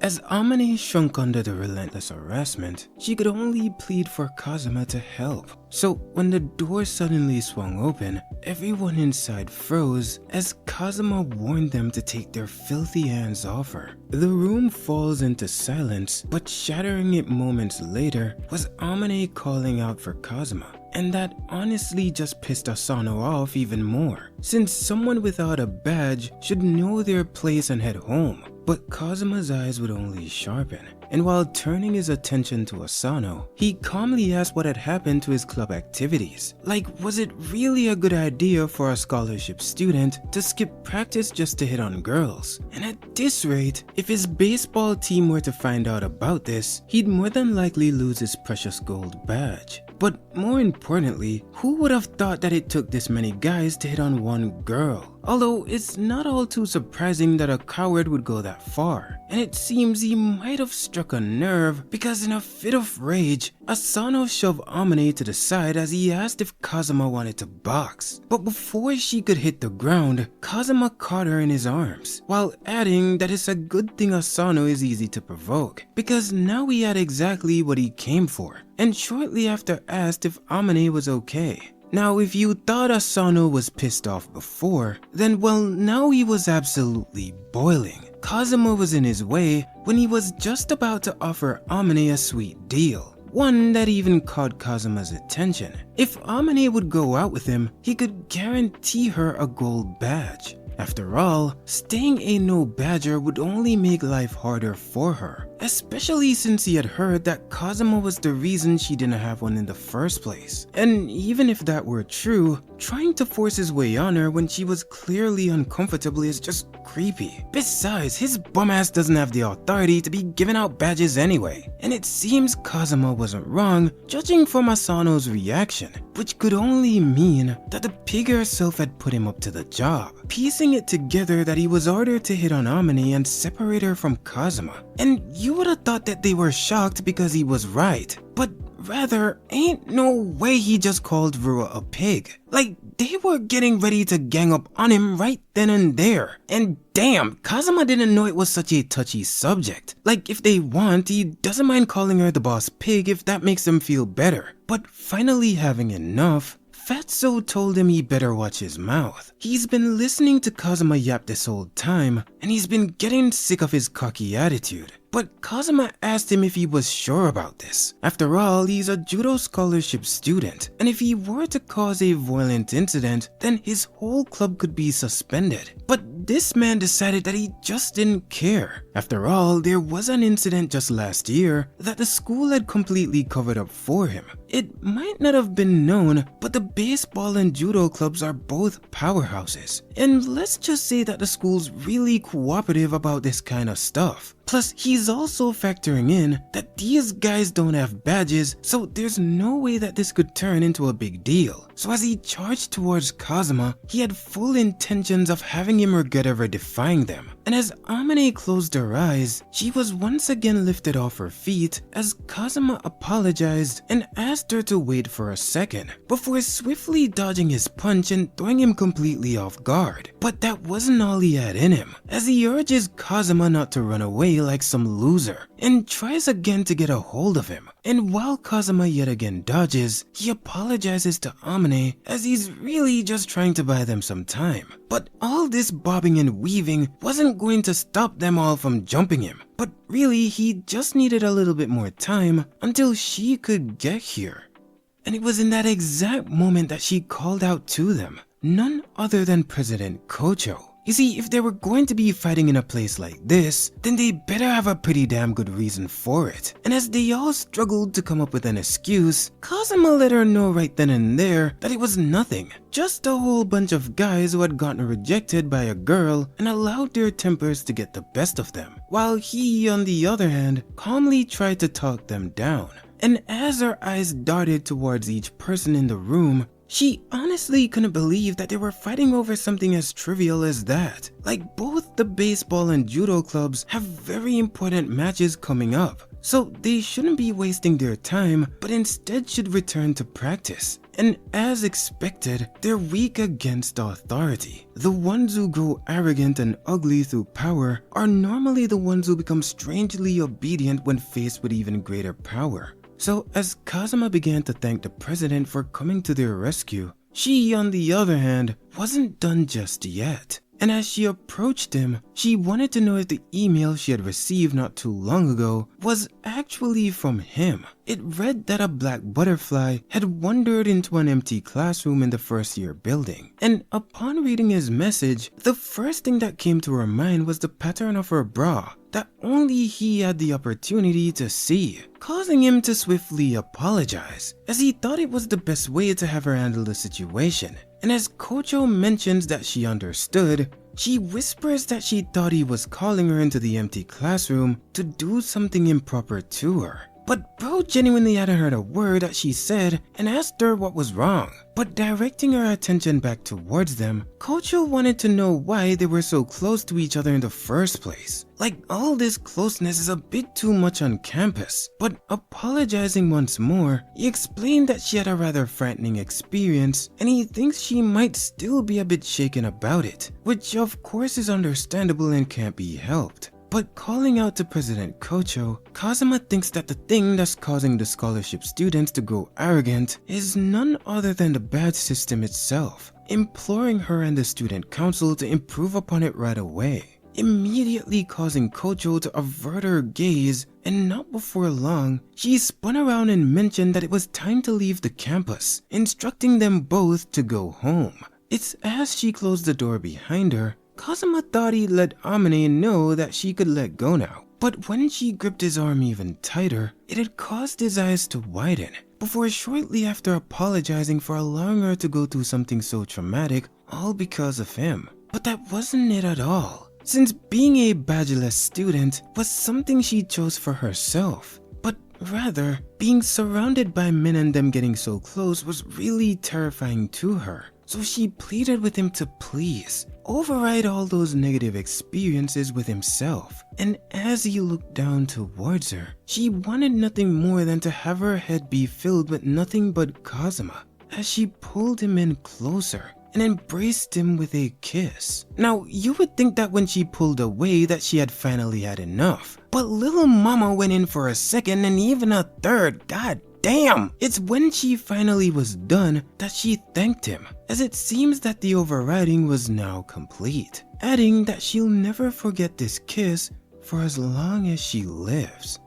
As Amane shrunk under the relentless harassment, she could only plead for Kazuma to help. So when the door suddenly swung open, everyone inside froze as Kazuma warned them to take their filthy hands off her. The room falls into silence, but shattering it moments later was Amane calling out for Kazuma. And that honestly just pissed Asano off even more, since someone without a badge should know their place and head home. But Kazuma's eyes would only sharpen, and while turning his attention to Asano, he calmly asked what had happened to his club activities. Like, was it really a good idea for a scholarship student to skip practice just to hit on girls? And at this rate, if his baseball team were to find out about this, he'd more than likely lose his precious gold badge. But more importantly, who would have thought that it took this many guys to hit on one girl? Although it's not all too surprising that a coward would go that far. And it seems he might have struck a nerve, because in a fit of rage, Asano shoved Amane to the side as he asked if Kazuma wanted to box. But before she could hit the ground, Kazuma caught her in his arms, while adding that it's a good thing Asano is easy to provoke, because now he had exactly what he came for, and shortly after asked if Amane was okay. Now, if you thought Asano was pissed off before, then well, now he was absolutely boiling. Kazuma was in his way when he was just about to offer Amane a sweet deal, one that even caught Kazuma's attention. If Amane would go out with him, he could guarantee her a gold badge. After all, staying a no badger would only make life harder for her, especially since he had heard that Kazuma was the reason she didn't have one in the first place. And even if that were true, trying to force his way on her when she was clearly uncomfortable is just creepy. Besides, his bum ass doesn't have the authority to be giving out badges anyway. And it seems Kazuma wasn't wrong, judging from Asano's reaction, which could only mean that the pig herself had put him up to the job, piecing it together that he was ordered to hit on Amane and separate her from Kazuma. And you would have thought that they were shocked because he was right, but rather, ain't no way he just called Rua a pig. Like, they were getting ready to gang up on him right then and there. And damn, Kazuma didn't know it was such a touchy subject. Like, if they want, he doesn't mind calling her the boss pig if that makes them feel better. But finally having enough, Fatso told him he better watch his mouth. He's been listening to Kazuma yap this whole time, and he's been getting sick of his cocky attitude. But Kazuma asked him if he was sure about this. After all, he's a judo scholarship student, and if he were to cause a violent incident, then his whole club could be suspended. But this man decided that he just didn't care. After all, there was an incident just last year that the school had completely covered up for him. It might not have been known, but the baseball and judo clubs are both powerhouses. And let's just say that the school's really cooperative about this kind of stuff. Plus, he's also factoring in that these guys don't have badges, so there's no way that this could turn into a big deal. So as he charged towards Kazuma, he had full intentions of having him regret ever defying them. And as Amane closed her eyes, she was once again lifted off her feet as Kazuma apologized and asked her to wait for a second before swiftly dodging his punch and throwing him completely off guard. But that wasn't all he had in him, as he urges Kazuma not to run away like some loser and tries again to get a hold of him. And while Kazuma yet again dodges, he apologizes to Amane as he's really just trying to buy them some time. But all this bobbing and weaving wasn't going to stop them all from jumping him. But really, he just needed a little bit more time until she could get here. And it was in that exact moment that she called out to them, none other than President Kocho. You see, if they were going to be fighting in a place like this, then they better have a pretty damn good reason for it. And as they all struggled to come up with an excuse, Kazuma let her know right then and there that it was nothing. Just a whole bunch of guys who had gotten rejected by a girl and allowed their tempers to get the best of them, while he, on the other hand, calmly tried to talk them down. And as her eyes darted towards each person in the room, she honestly couldn't believe that they were fighting over something as trivial as that. Like, both the baseball and judo clubs have very important matches coming up, so they shouldn't be wasting their time, but instead should return to practice. And as expected, they're weak against authority. The ones who grow arrogant and ugly through power are normally the ones who become strangely obedient when faced with even greater power. So as Kazuma began to thank the president for coming to their rescue, she, on the other hand, wasn't done just yet. And as she approached him, she wanted to know if the email she had received not too long ago was actually from him. It read that a black butterfly had wandered into an empty classroom in the first year building. And upon reading his message, the first thing that came to her mind was the pattern of her bra that only he had the opportunity to see, causing him to swiftly apologize, as he thought it was the best way to have her handle the situation. And as Kocho mentions that she understood, she whispers that she thought he was calling her into the empty classroom to do something improper to her. But bro genuinely hadn't heard a word that she said and asked her what was wrong. But directing her attention back towards them, Kocho wanted to know why they were so close to each other in the first place. Like, all this closeness is a bit too much on campus. But apologizing once more, he explained that she had a rather frightening experience and he thinks she might still be a bit shaken about it, which of course is understandable and can't be helped. But calling out to President Kocho, Kazuma thinks that the thing that's causing the scholarship students to grow arrogant is none other than the badge system itself, imploring her and the student council to improve upon it right away, immediately causing Kocho to avert her gaze, and not before long, she spun around and mentioned that it was time to leave the campus, instructing them both to go home. It's as she closed the door behind her, Kazuma thought he'd let Amane know that she could let go now. But when she gripped his arm even tighter, it had caused his eyes to widen, before shortly after apologizing for allowing her to go through something so traumatic, all because of him. But that wasn't it at all, since being a badgeless student was something she chose for herself. But rather, being surrounded by men and them getting so close was really terrifying to her. So she pleaded with him to please override all those negative experiences with himself. And as he looked down towards her, she wanted nothing more than to have her head be filled with nothing but Kazuma, as she pulled him in closer and embraced him with a kiss. Now, you would think that when she pulled away that she had finally had enough, but little mama went in for a second and even a third. God damn! It's when she finally was done that she thanked him, as it seems that the overriding was now complete, adding that she'll never forget this kiss for as long as she lives.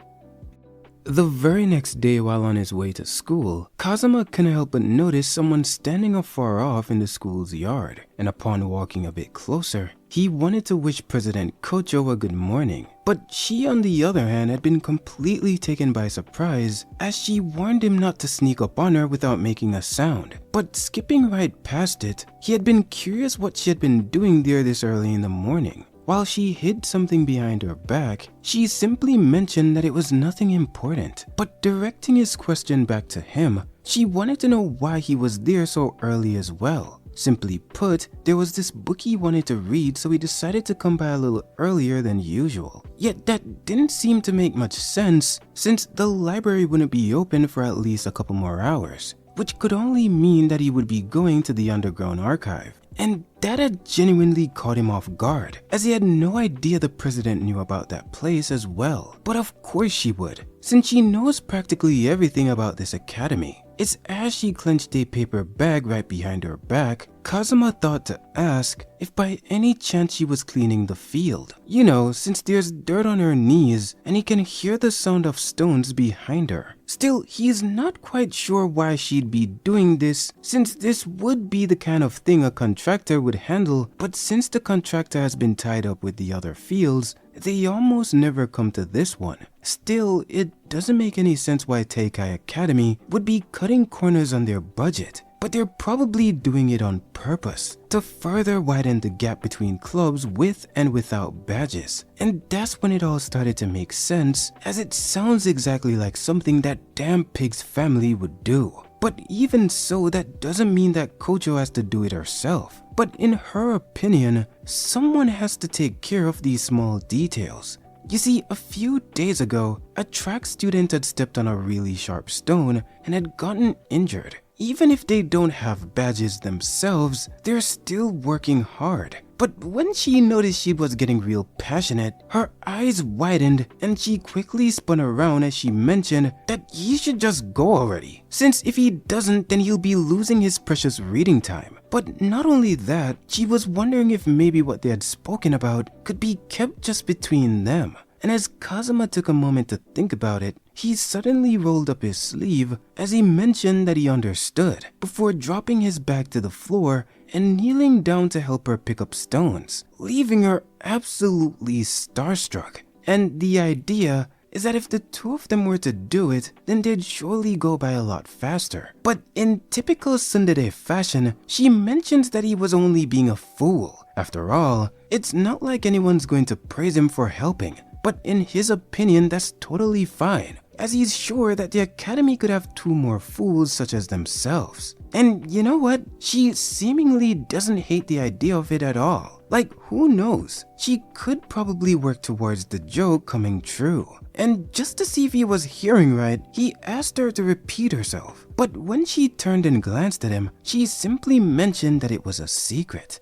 The very next day, while on his way to school, Kazuma couldn't help but notice someone standing afar off in the school's yard, and upon walking a bit closer, he wanted to wish President Kocho a good morning. But she, on the other hand, had been completely taken by surprise, as she warned him not to sneak up on her without making a sound. But skipping right past it, he had been curious what she had been doing there this early in the morning. While she hid something behind her back, she simply mentioned that it was nothing important. But directing his question back to him, she wanted to know why he was there so early as well. Simply put, there was this book he wanted to read, so he decided to come by a little earlier than usual. Yet that didn't seem to make much sense, since the library wouldn't be open for at least a couple more hours, which could only mean that he would be going to the underground archive. And that had genuinely caught him off guard, as he had no idea the president knew about that place as well. But of course she would, since she knows practically everything about this academy. It's as she clenched a paper bag right behind her back, Kazuma thought to ask if by any chance she was cleaning the field. You know, since there's dirt on her knees and he can hear the sound of stones behind her. Still, he's not quite sure why she'd be doing this, since this would be the kind of thing a contractor would handle, but since the contractor has been tied up with the other fields, they almost never come to this one. Still, it doesn't make any sense why Teikai Academy would be cutting corners on their budget, but they're probably doing it on purpose to further widen the gap between clubs with and without badges. And that's when it all started to make sense, as it sounds exactly like something that damn pig's family would do. But even so, that doesn't mean that Kocho has to do it herself. But in her opinion, someone has to take care of these small details. You see, a few days ago, a track student had stepped on a really sharp stone and had gotten injured. Even if they don't have badges themselves, they're still working hard. But when she noticed she was getting real passionate, her eyes widened and she quickly spun around as she mentioned that he should just go already, since if he doesn't, then he'll be losing his precious reading time. But not only that, she was wondering if maybe what they had spoken about could be kept just between them. And as Kazuma took a moment to think about it, he suddenly rolled up his sleeve as he mentioned that he understood, before dropping his bag to the floor and kneeling down to help her pick up stones, leaving her absolutely starstruck. And the idea is that if the two of them were to do it, then they'd surely go by a lot faster. But in typical tsundere fashion, she mentions that he was only being a fool. After all, it's not like anyone's going to praise him for helping. But in his opinion, that's totally fine, as he's sure that the academy could have two more fools such as themselves. And you know what? She seemingly doesn't hate the idea of it at all. Like, who knows? She could probably work towards the joke coming true. And just to see if he was hearing right, he asked her to repeat herself. But when she turned and glanced at him, she simply mentioned that it was a secret.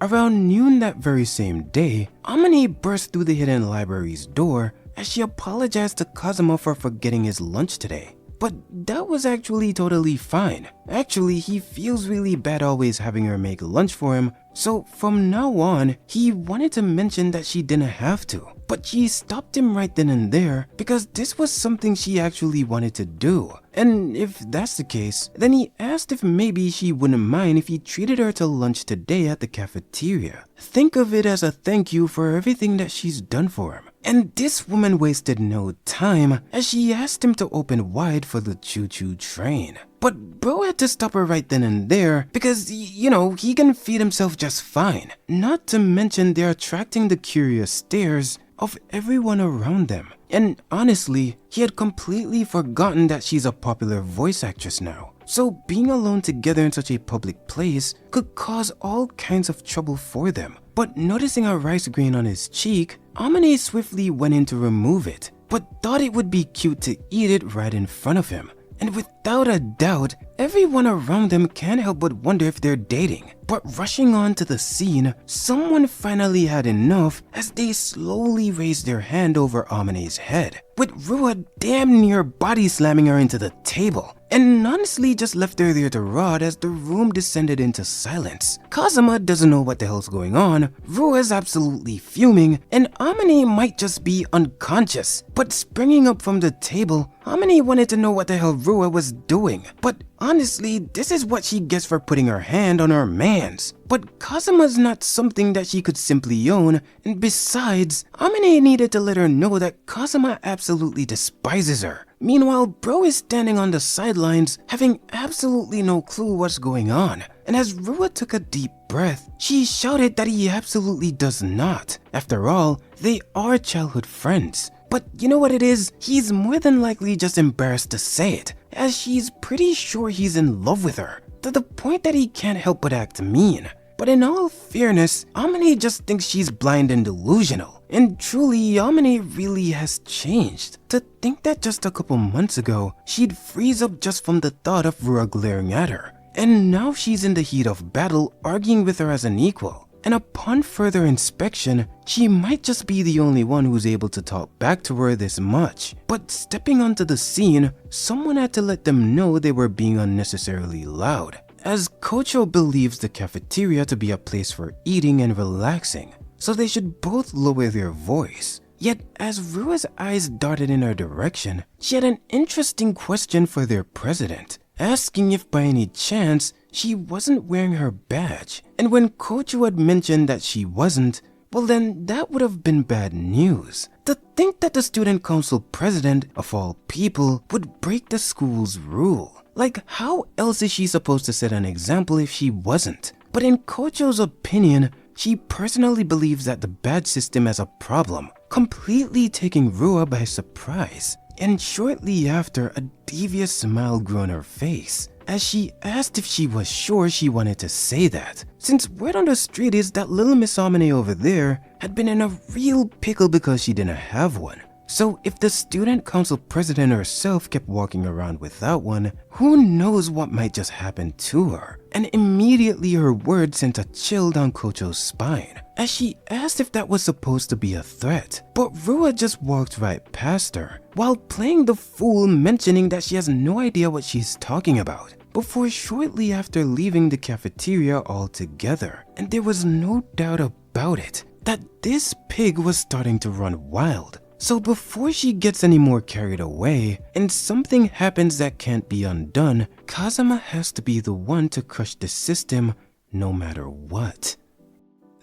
Around noon that very same day, Amane burst through the hidden library's door as she apologized to Kazuma for forgetting his lunch today. But that was actually totally fine. Actually, he feels really bad always having her make lunch for him, so from now on, he wanted to mention that she didn't have to. But she stopped him right then and there because this was something she actually wanted to do. And if that's the case, then he asked if maybe she wouldn't mind if he treated her to lunch today at the cafeteria. Think of it as a thank you for everything that she's done for him. And this woman wasted no time as she asked him to open wide for the choo-choo train. But bro had to stop her right then and there because, he can feed himself just fine. Not to mention they're attracting the curious stares of everyone around them. And honestly, he had completely forgotten that she's a popular voice actress now. So being alone together in such a public place could cause all kinds of trouble for them. But noticing a rice grain on his cheek, Amane swiftly went in to remove it, but thought it would be cute to eat it right in front of him. And without a doubt, everyone around them can't help but wonder if they're dating. But rushing on to the scene, someone finally had enough as they slowly raised their hand over Amane's head, with Rua damn near body slamming her into the table, and honestly just left her there to rot as the room descended into silence. Kazuma doesn't know what the hell's going on, Rua's absolutely fuming, and Amane might just be unconscious. But springing up from the table, Amane wanted to know what the hell Rua was doing. But honestly, this is what she gets for putting her hand on her man's. But Kazuma's not something that she could simply own, and besides, Amane needed to let her know that Kazuma absolutely despises her. Meanwhile, bro is standing on the sidelines, having absolutely no clue what's going on. And as Rua took a deep breath, she shouted that he absolutely does not. After all, they are childhood friends. But you know what it is? He's more than likely just embarrassed to say it, as she's pretty sure he's in love with her, to the point that he can't help but act mean. But in all fairness, Amane just thinks she's blind and delusional. And truly, Amane really has changed. To think that just a couple months ago, she'd freeze up just from the thought of Rua glaring at her. And now she's in the heat of battle, arguing with her as an equal. And upon further inspection, she might just be the only one who's able to talk back to her this much. But stepping onto the scene, someone had to let them know they were being unnecessarily loud, as Kocho believes the cafeteria to be a place for eating and relaxing, so they should both lower their voice. Yet as Rua's eyes darted in her direction, she had an interesting question for their president, asking if by any chance she wasn't wearing her badge. And when Kocho had mentioned that she wasn't, well then that would have been bad news. To think that the student council president, of all people, would break the school's rule. Like, how else is she supposed to set an example if she wasn't? But in Kocho's opinion, she personally believes that the badge system has a problem, completely taking Rua by surprise. And shortly after, a devious smile grew on her face, as she asked if she was sure she wanted to say that, since word on the street is that little Miss Amane over there had been in a real pickle because she didn't have one. So if the student council president herself kept walking around without one, who knows what might just happen to her? And immediately her words sent a chill down Kocho's spine, as she asked if that was supposed to be a threat. But Rua just walked right past her, while playing the fool, mentioning that she has no idea what she's talking about, before shortly after leaving the cafeteria altogether. And there was no doubt about it, that this pig was starting to run wild. So before she gets any more carried away, and something happens that can't be undone, Kazuma has to be the one to crush the system no matter what.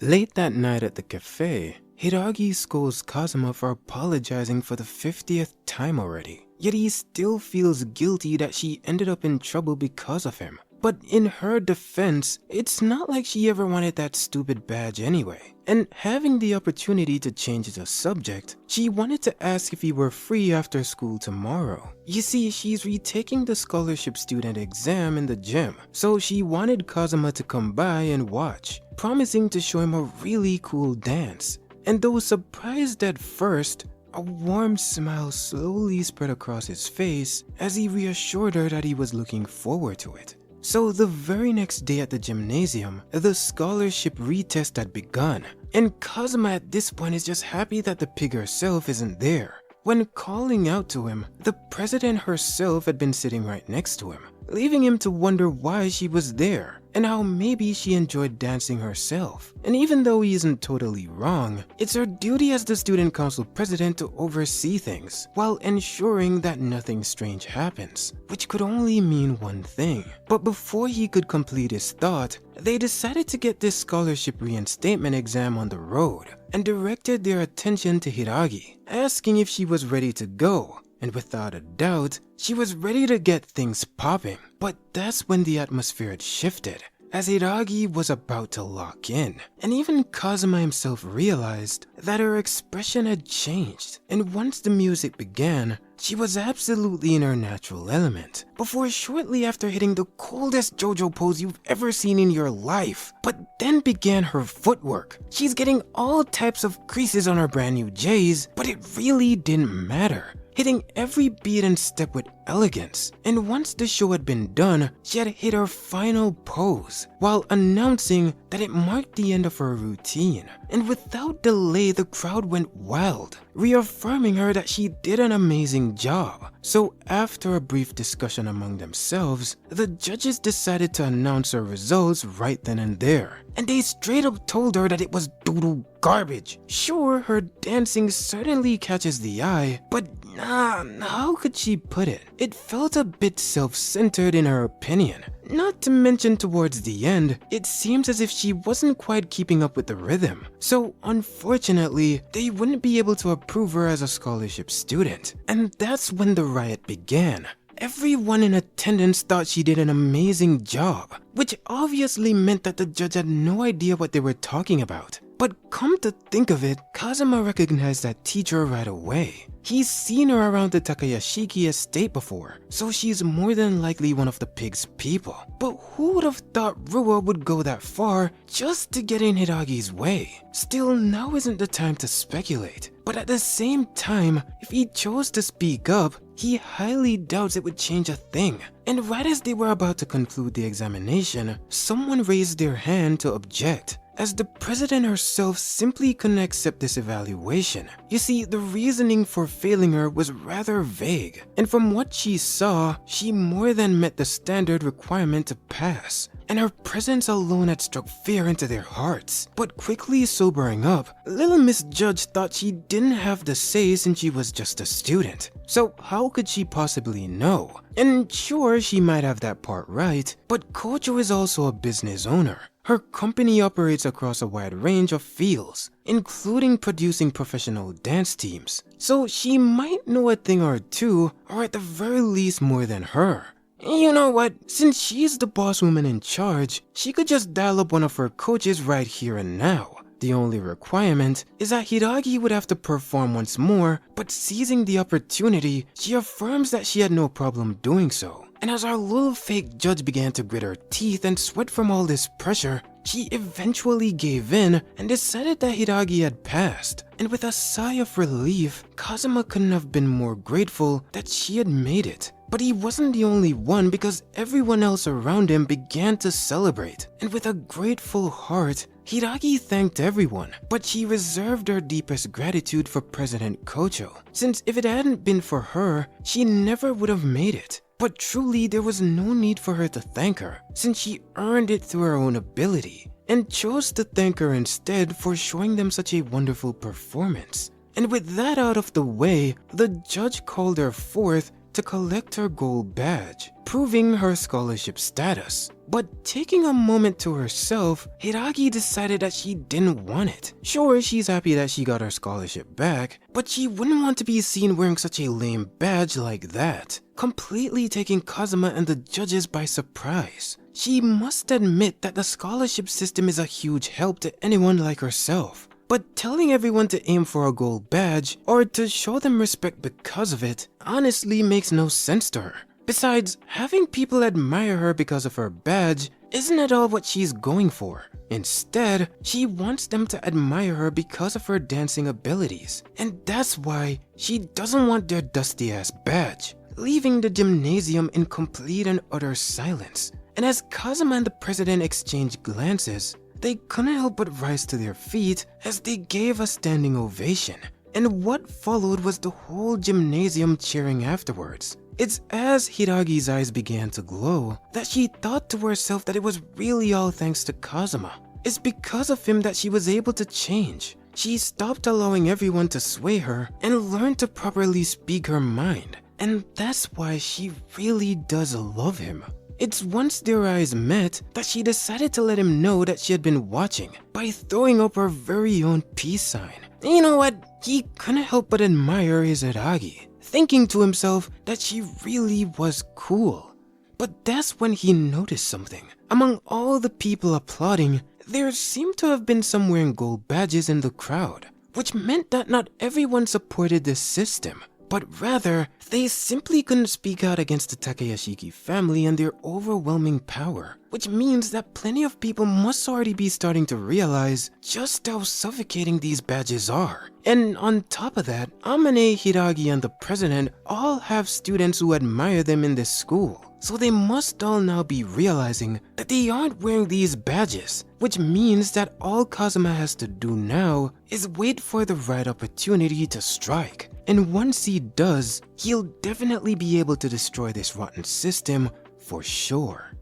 Late that night at the cafe, Hiragi scolds Kazuma for apologizing for the 50th time already. Yet he still feels guilty that she ended up in trouble because of him. But in her defense, it's not like she ever wanted that stupid badge anyway. And having the opportunity to change the subject, she wanted to ask if he were free after school tomorrow. You see, she's retaking the scholarship student exam in the gym, so she wanted Kazuma to come by and watch, promising to show him a really cool dance. And though surprised at first, a warm smile slowly spread across his face as he reassured her that he was looking forward to it. So the very next day at the gymnasium, the scholarship retest had begun, and Kazuma at this point is just happy that the pig herself isn't there. When calling out to him, the president herself had been sitting right next to him, leaving him to wonder why she was there. and how maybe she enjoyed dancing herself. And even though he isn't totally wrong, it's her duty as the student council president to oversee things while ensuring that nothing strange happens, which could only mean one thing. But before he could complete his thought, they decided to get this scholarship reinstatement exam on the road and directed their attention to Hiragi, asking if she was ready to go. And without a doubt, she was ready to get things popping. But that's when the atmosphere had shifted, as Hiragi was about to lock in. And even Kazuma himself realized that her expression had changed. And once the music began, she was absolutely in her natural element, before shortly after hitting the coldest JoJo pose you've ever seen in your life. But then began her footwork. She's getting all types of creases on her brand new J's, but it really didn't matter, hitting every beat and step with elegance. And once the show had been done, she had hit her final pose, while announcing that it marked the end of her routine. And without delay, the crowd went wild, reaffirming her that she did an amazing job. So after a brief discussion among themselves, the judges decided to announce her results right then and there. And they straight up told her that it was doodle garbage. Sure, her dancing certainly catches the eye, but how could she put it? It felt a bit self-centered in her opinion. Not to mention towards the end, it seems as if she wasn't quite keeping up with the rhythm. So unfortunately, they wouldn't be able to approve her as a scholarship student. And that's when the riot began. Everyone in attendance thought she did an amazing job, which obviously meant that the judge had no idea what they were talking about. But come to think of it, Kazuma recognized that teacher right away. He's seen her around the Takayashiki estate before, so she's more than likely one of the pig's people. But who would have thought Rua would go that far just to get in Hiragi's way? Still, now isn't the time to speculate. But at the same time, if he chose to speak up, he highly doubts it would change a thing. And right as they were about to conclude the examination, someone raised their hand to object, as the president herself simply couldn't accept this evaluation. You see, the reasoning for failing her was rather vague, and from what she saw, she more than met the standard requirement to pass. And her presence alone had struck fear into their hearts. But quickly sobering up, little Miss Judge thought she didn't have the say since she was just a student. So how could she possibly know? And sure, she might have that part right, but Kojo is also a business owner. Her company operates across a wide range of fields, including producing professional dance teams. So she might know a thing or two, or at the very least more than her. You know what? Since she's the boss woman in charge, she could just dial up one of her coaches right here and now. The only requirement is that Hiragi would have to perform once more, but seizing the opportunity, she affirms that she had no problem doing so. And as our little fake judge began to grit her teeth and sweat from all this pressure, she eventually gave in and decided that Hiragi had passed. And with a sigh of relief, Kazuma couldn't have been more grateful that she had made it. But he wasn't the only one, because everyone else around him began to celebrate. And with a grateful heart, Hiragi thanked everyone, but she reserved her deepest gratitude for President Kojo, since if it hadn't been for her, she never would have made it. But truly, there was no need for her to thank her, since she earned it through her own ability, and chose to thank her instead for showing them such a wonderful performance. And with that out of the way, the judge called her forth to collect her gold badge, proving her scholarship status. But taking a moment to herself, Hiragi decided that she didn't want it. Sure, she's happy that she got her scholarship back, but she wouldn't want to be seen wearing such a lame badge like that, completely taking Kazuma and the judges by surprise. She must admit that the scholarship system is a huge help to anyone like herself. But telling everyone to aim for a gold badge, or to show them respect because of it, honestly makes no sense to her. Besides, having people admire her because of her badge isn't at all what she's going for. Instead, she wants them to admire her because of her dancing abilities. And that's why she doesn't want their dusty-ass badge, leaving the gymnasium in complete and utter silence. And as Kazuma and the president exchanged glances, they couldn't help but rise to their feet as they gave a standing ovation. And what followed was the whole gymnasium cheering afterwards. It's as Hiragi's eyes began to glow that she thought to herself that it was really all thanks to Kazuma. It's because of him that she was able to change. She stopped allowing everyone to sway her and learned to properly speak her mind. And that's why she really does love him. It's once their eyes met that she decided to let him know that she had been watching by throwing up her very own peace sign. And you know what? He couldn't help but admire his Hiragi, thinking to himself that she really was cool. But that's when he noticed something. Among all the people applauding, there seemed to have been some wearing gold badges in the crowd, which meant that not everyone supported this system, but rather, they simply couldn't speak out against the Takayashiki family and their overwhelming power, which means that plenty of people must already be starting to realize just how suffocating these badges are. And on top of that, Amane, Hiragi, and the president all have students who admire them in this school. So they must all now be realizing that they aren't wearing these badges, which means that all Kazuma has to do now is wait for the right opportunity to strike. And once he does, he'll definitely be able to destroy this rotten system for sure.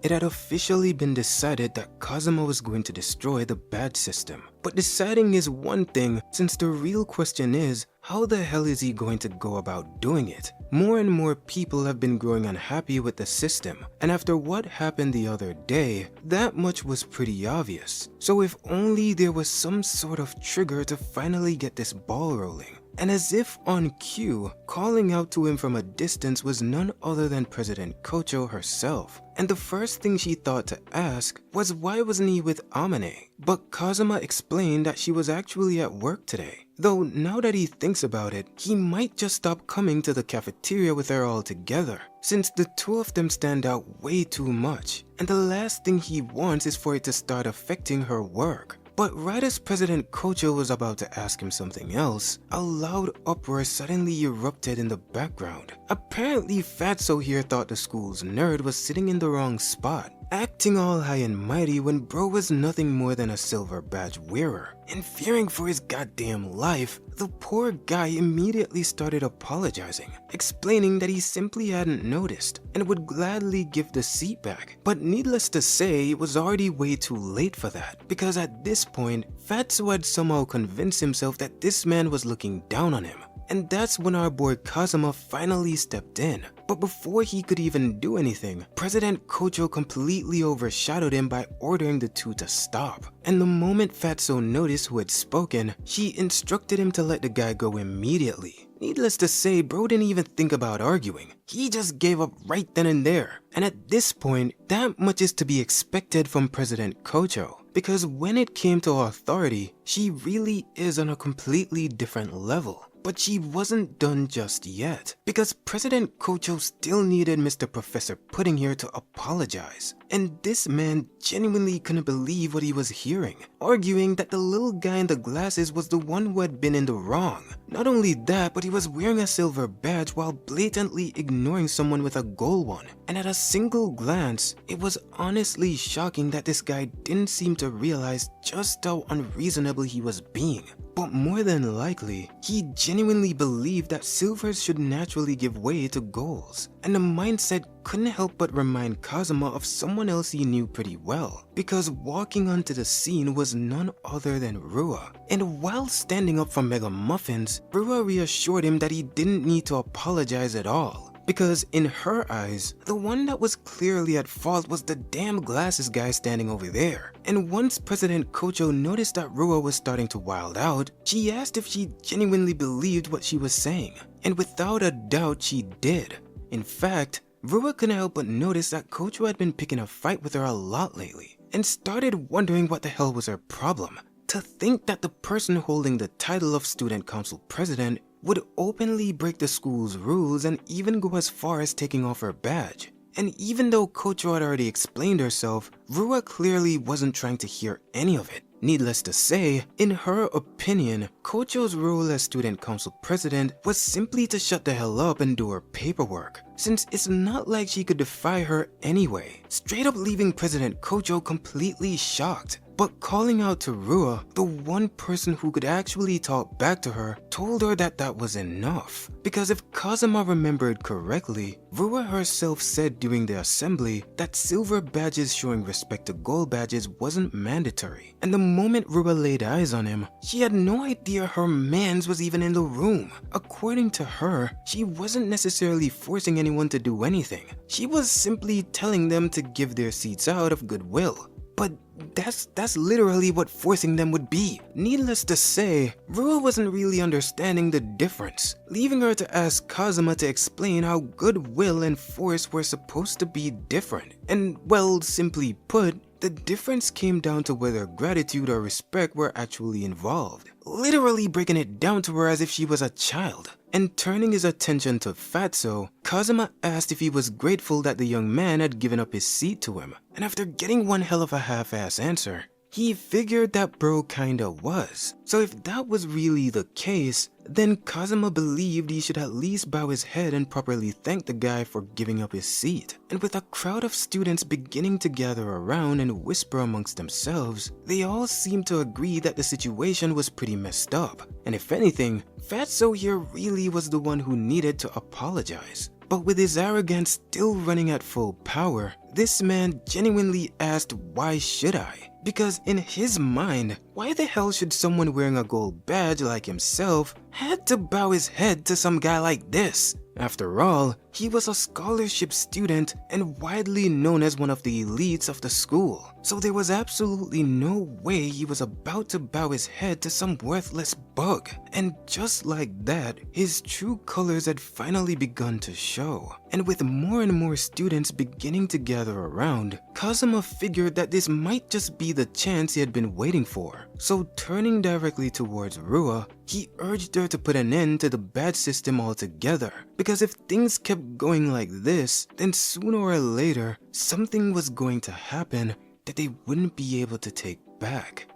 It had officially been decided that Kazuma was going to destroy the badge system. But deciding is one thing, since the real question is, how the hell is he going to go about doing it? More and more people have been growing unhappy with the system, and after what happened the other day, that much was pretty obvious. So if only there was some sort of trigger to finally get this ball rolling. And as if on cue, calling out to him from a distance was none other than President Kocho herself. And the first thing she thought to ask was why wasn't he with Amane? But Kazuma explained that she was actually at work today. Though now that he thinks about it, he might just stop coming to the cafeteria with her altogether, since the two of them stand out way too much. And the last thing he wants is for it to start affecting her work. But right as President Kocho was about to ask him something else, a loud uproar suddenly erupted in the background. Apparently Fatso here thought the school's nerd was sitting in the wrong spot, acting all high and mighty when bro was nothing more than a silver badge wearer. And fearing for his goddamn life, the poor guy immediately started apologizing, explaining that he simply hadn't noticed and would gladly give the seat back. But needless to say, it was already way too late for that, because at this point, Fatso had somehow convinced himself that this man was looking down on him. And that's when our boy Kazuma finally stepped in. But before he could even do anything, President Kocho completely overshadowed him by ordering the two to stop. And the moment Fatso noticed who had spoken, she instructed him to let the guy go immediately. Needless to say, bro didn't even think about arguing. He just gave up right then and there. And at this point, that much is to be expected from President Kocho. Because when it came to authority, she really is on a completely different level. But she wasn't done just yet, because President Kocho still needed Mr. Professor Pudding here to apologize. And this man genuinely couldn't believe what he was hearing, arguing that the little guy in the glasses was the one who had been in the wrong. Not only that, but he was wearing a silver badge while blatantly ignoring someone with a gold one. And at a single glance, it was honestly shocking that this guy didn't seem to realize just how unreasonable he was being. But more than likely, he genuinely believed that silvers should naturally give way to golds. And the mindset couldn't help but remind Kazuma of someone else he knew pretty well, because walking onto the scene was none other than Rua. And while standing up for Mega Muffins, Rua reassured him that he didn't need to apologize at all. Because in her eyes, the one that was clearly at fault was the damn glasses guy standing over there. And once President Kocho noticed that Rua was starting to wild out, she asked if she genuinely believed what she was saying. And without a doubt, she did. In fact, Rua couldn't help but notice that Kocho had been picking a fight with her a lot lately, and started wondering what the hell was her problem. To think that the person holding the title of Student Council President would openly break the school's rules and even go as far as taking off her badge. And even though Kocho had already explained herself, Rua clearly wasn't trying to hear any of it. Needless to say, in her opinion, Kocho's role as Student Council President was simply to shut the hell up and do her paperwork, since it's not like she could defy her anyway, straight up leaving President Kocho completely shocked. But calling out to Rua, the one person who could actually talk back to her, told her that that was enough. Because if Kazuma remembered correctly, Rua herself said during the assembly that silver badges showing respect to gold badges wasn't mandatory. And the moment Rua laid eyes on him, she had no idea her mans was even in the room. According to her, she wasn't necessarily forcing anyone to do anything. She was simply telling them to give their seats out of goodwill. But that's literally what forcing them would be. Needless to say, Rua wasn't really understanding the difference, leaving her to ask Kazuma to explain how goodwill and force were supposed to be different. And well, simply put, the difference came down to whether gratitude or respect were actually involved, literally breaking it down to her as if she was a child. And turning his attention to Fatso, Kazuma asked if he was grateful that the young man had given up his seat to him. And after getting one hell of a half-ass answer, he figured that bro kinda was. So if that was really the case, then Kazuma believed he should at least bow his head and properly thank the guy for giving up his seat. And with a crowd of students beginning to gather around and whisper amongst themselves, they all seemed to agree that the situation was pretty messed up. And if anything, Fatso here really was the one who needed to apologize. But with his arrogance still running at full power, this man genuinely asked, why should I? Because in his mind, why the hell should someone wearing a gold badge like himself had to bow his head to some guy like this? After all, he was a scholarship student and widely known as one of the elites of the school. So there was absolutely no way he was about to bow his head to some worthless bug. And just like that, his true colors had finally begun to show. And with more and more students beginning to gather around, Kazuma figured that this might just be the chance he had been waiting for. So turning directly towards Rua, he urged her to put an end to the badge system altogether. Because if things kept going like this, then sooner or later, something was going to happen that they wouldn't be able to take back.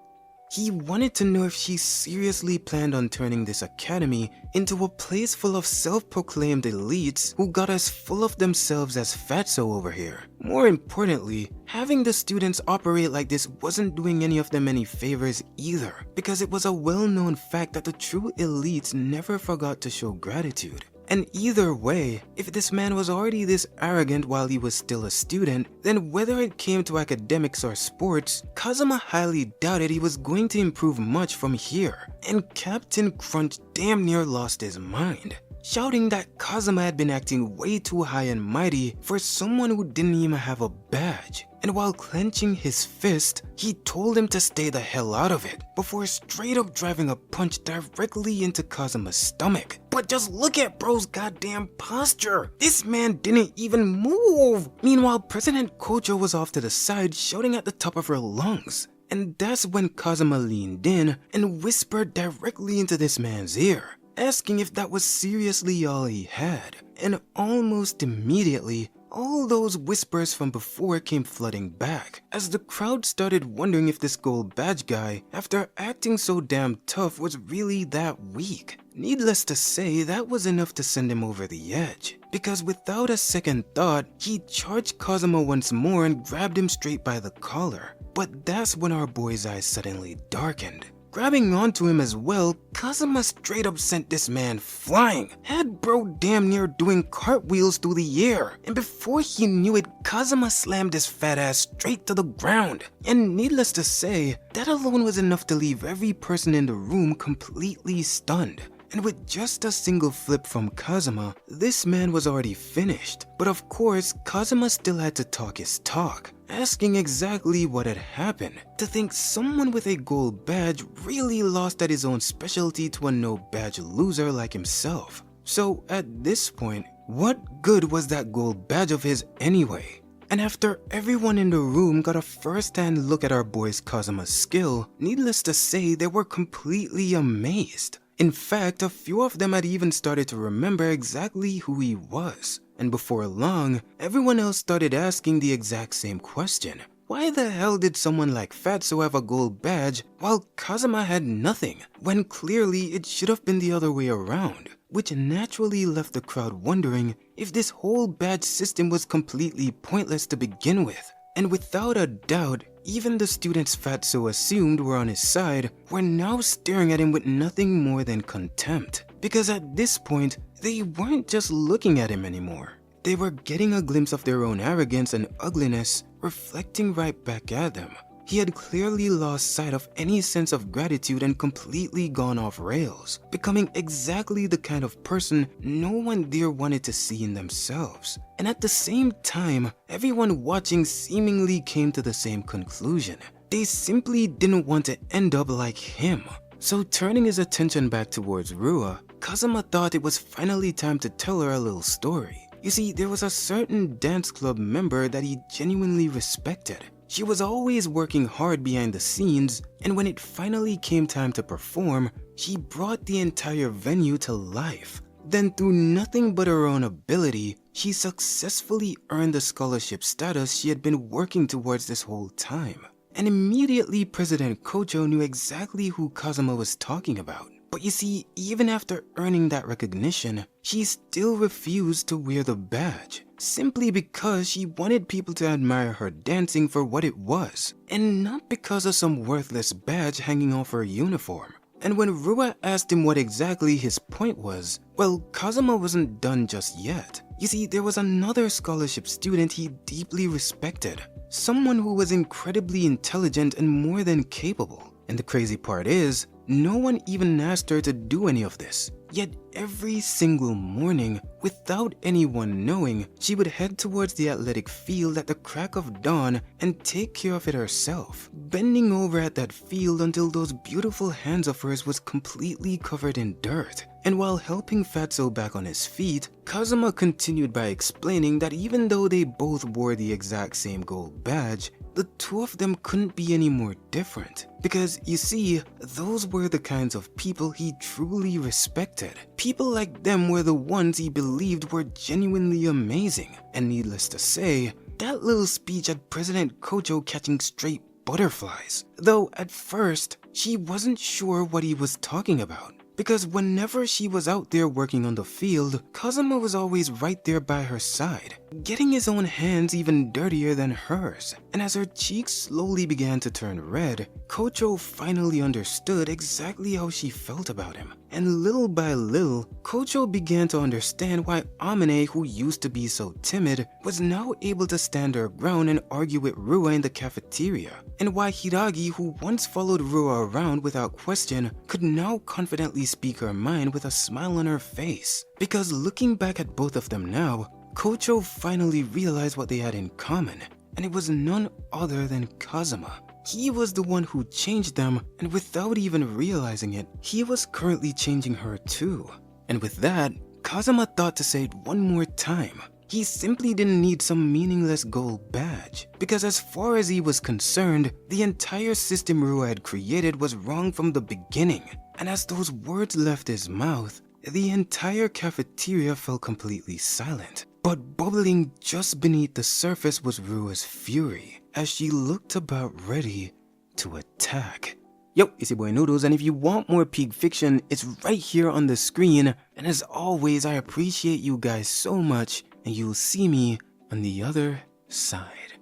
He wanted to know if she seriously planned on turning this academy into a place full of self-proclaimed elites who got as full of themselves as Fatso over here. More importantly, having the students operate like this wasn't doing any of them any favors either, because it was a well-known fact that the true elites never forgot to show gratitude. And either way, if this man was already this arrogant while he was still a student, then whether it came to academics or sports, Kazuma highly doubted he was going to improve much from here. And Captain Crunch damn near lost his mind, shouting that Kazuma had been acting way too high and mighty for someone who didn't even have a badge. And while clenching his fist, he told him to stay the hell out of it, before straight up driving a punch directly into Kazuma's stomach. But just look at bro's goddamn posture. This man didn't even move. Meanwhile, President Kocho was off to the side shouting at the top of her lungs. And that's when Kazuma leaned in and whispered directly into this man's ear, asking if that was seriously all he had. And almost immediately, all those whispers from before came flooding back, as the crowd started wondering if this gold badge guy, after acting so damn tough, was really that weak. Needless to say, that was enough to send him over the edge, because without a second thought, he charged Kazuma once more and grabbed him straight by the collar. But that's when our boy's eyes suddenly darkened. Grabbing onto him as well, Kazuma straight up sent this man flying, had bro damn near doing cartwheels through the air, and before he knew it, Kazuma slammed his fat ass straight to the ground. And needless to say, that alone was enough to leave every person in the room completely stunned. And with just a single flip from Kazuma, this man was already finished. But of course, Kazuma still had to talk his talk, asking exactly what had happened. To think someone with a gold badge really lost at his own specialty to a no badge loser like himself. So at this point, what good was that gold badge of his anyway? And after everyone in the room got a first-hand look at our boy's Kazuma's skill, needless to say, they were completely amazed. In fact, a few of them had even started to remember exactly who he was. And before long, everyone else started asking the exact same question. Why the hell did someone like Fatso have a gold badge while Kazuma had nothing, when clearly it should have been the other way around? Which naturally left the crowd wondering if this whole badge system was completely pointless to begin with. And without a doubt, even the students Fatso assumed were on his side were now staring at him with nothing more than contempt. Because at this point, they weren't just looking at him anymore. They were getting a glimpse of their own arrogance and ugliness reflecting right back at them. He had clearly lost sight of any sense of gratitude and completely gone off rails, becoming exactly the kind of person no one there wanted to see in themselves. And at the same time, everyone watching seemingly came to the same conclusion. They simply didn't want to end up like him. So turning his attention back towards Rua, Kazuma thought it was finally time to tell her a little story. You see, there was a certain dance club member that he genuinely respected. She was always working hard behind the scenes, and when it finally came time to perform, she brought the entire venue to life. Then through nothing but her own ability, she successfully earned the scholarship status she had been working towards this whole time. And immediately President Kocho knew exactly who Kazuma was talking about. But you see, even after earning that recognition, she still refused to wear the badge, simply because she wanted people to admire her dancing for what it was, and not because of some worthless badge hanging off her uniform. And when Rua asked him what exactly his point was, well, Kazuma wasn't done just yet. You see, there was another scholarship student he deeply respected, someone who was incredibly intelligent and more than capable. And the crazy part is, no one even asked her to do any of this. Yet every single morning, without anyone knowing, she would head towards the athletic field at the crack of dawn and take care of it herself, bending over at that field until those beautiful hands of hers was completely covered in dirt. And while helping Fatso back on his feet, Kazuma continued by explaining that even though they both wore the exact same gold badge, the two of them couldn't be any more different. Because, you see, those were the kinds of people he truly respected. People like them were the ones he believed were genuinely amazing. And needless to say, that little speech had President Kocho catching straight butterflies. Though at first, she wasn't sure what he was talking about. Because whenever she was out there working on the field, Kazuma was always right there by her side, getting his own hands even dirtier than hers. And as her cheeks slowly began to turn red, Kocho finally understood exactly how she felt about him. And little by little, Kocho began to understand why Amine, who used to be so timid, was now able to stand her ground and argue with Rua in the cafeteria. And why Hiragi, who once followed Rua around without question, could now confidently speak her mind with a smile on her face. Because looking back at both of them now, Kocho finally realized what they had in common, and it was none other than Kazuma. He was the one who changed them, and without even realizing it, he was currently changing her too. And with that, Kazuma thought to say it one more time. He simply didn't need some meaningless gold badge, because as far as he was concerned, the entire system Rua had created was wrong from the beginning. And as those words left his mouth, the entire cafeteria fell completely silent. But bubbling just beneath the surface was Rua's fury, as she looked about ready to attack. Yo, it's your boy Noodles, and if you want more Peak Fiction, it's right here on the screen. And as always, I appreciate you guys so much, and you'll see me on the other side.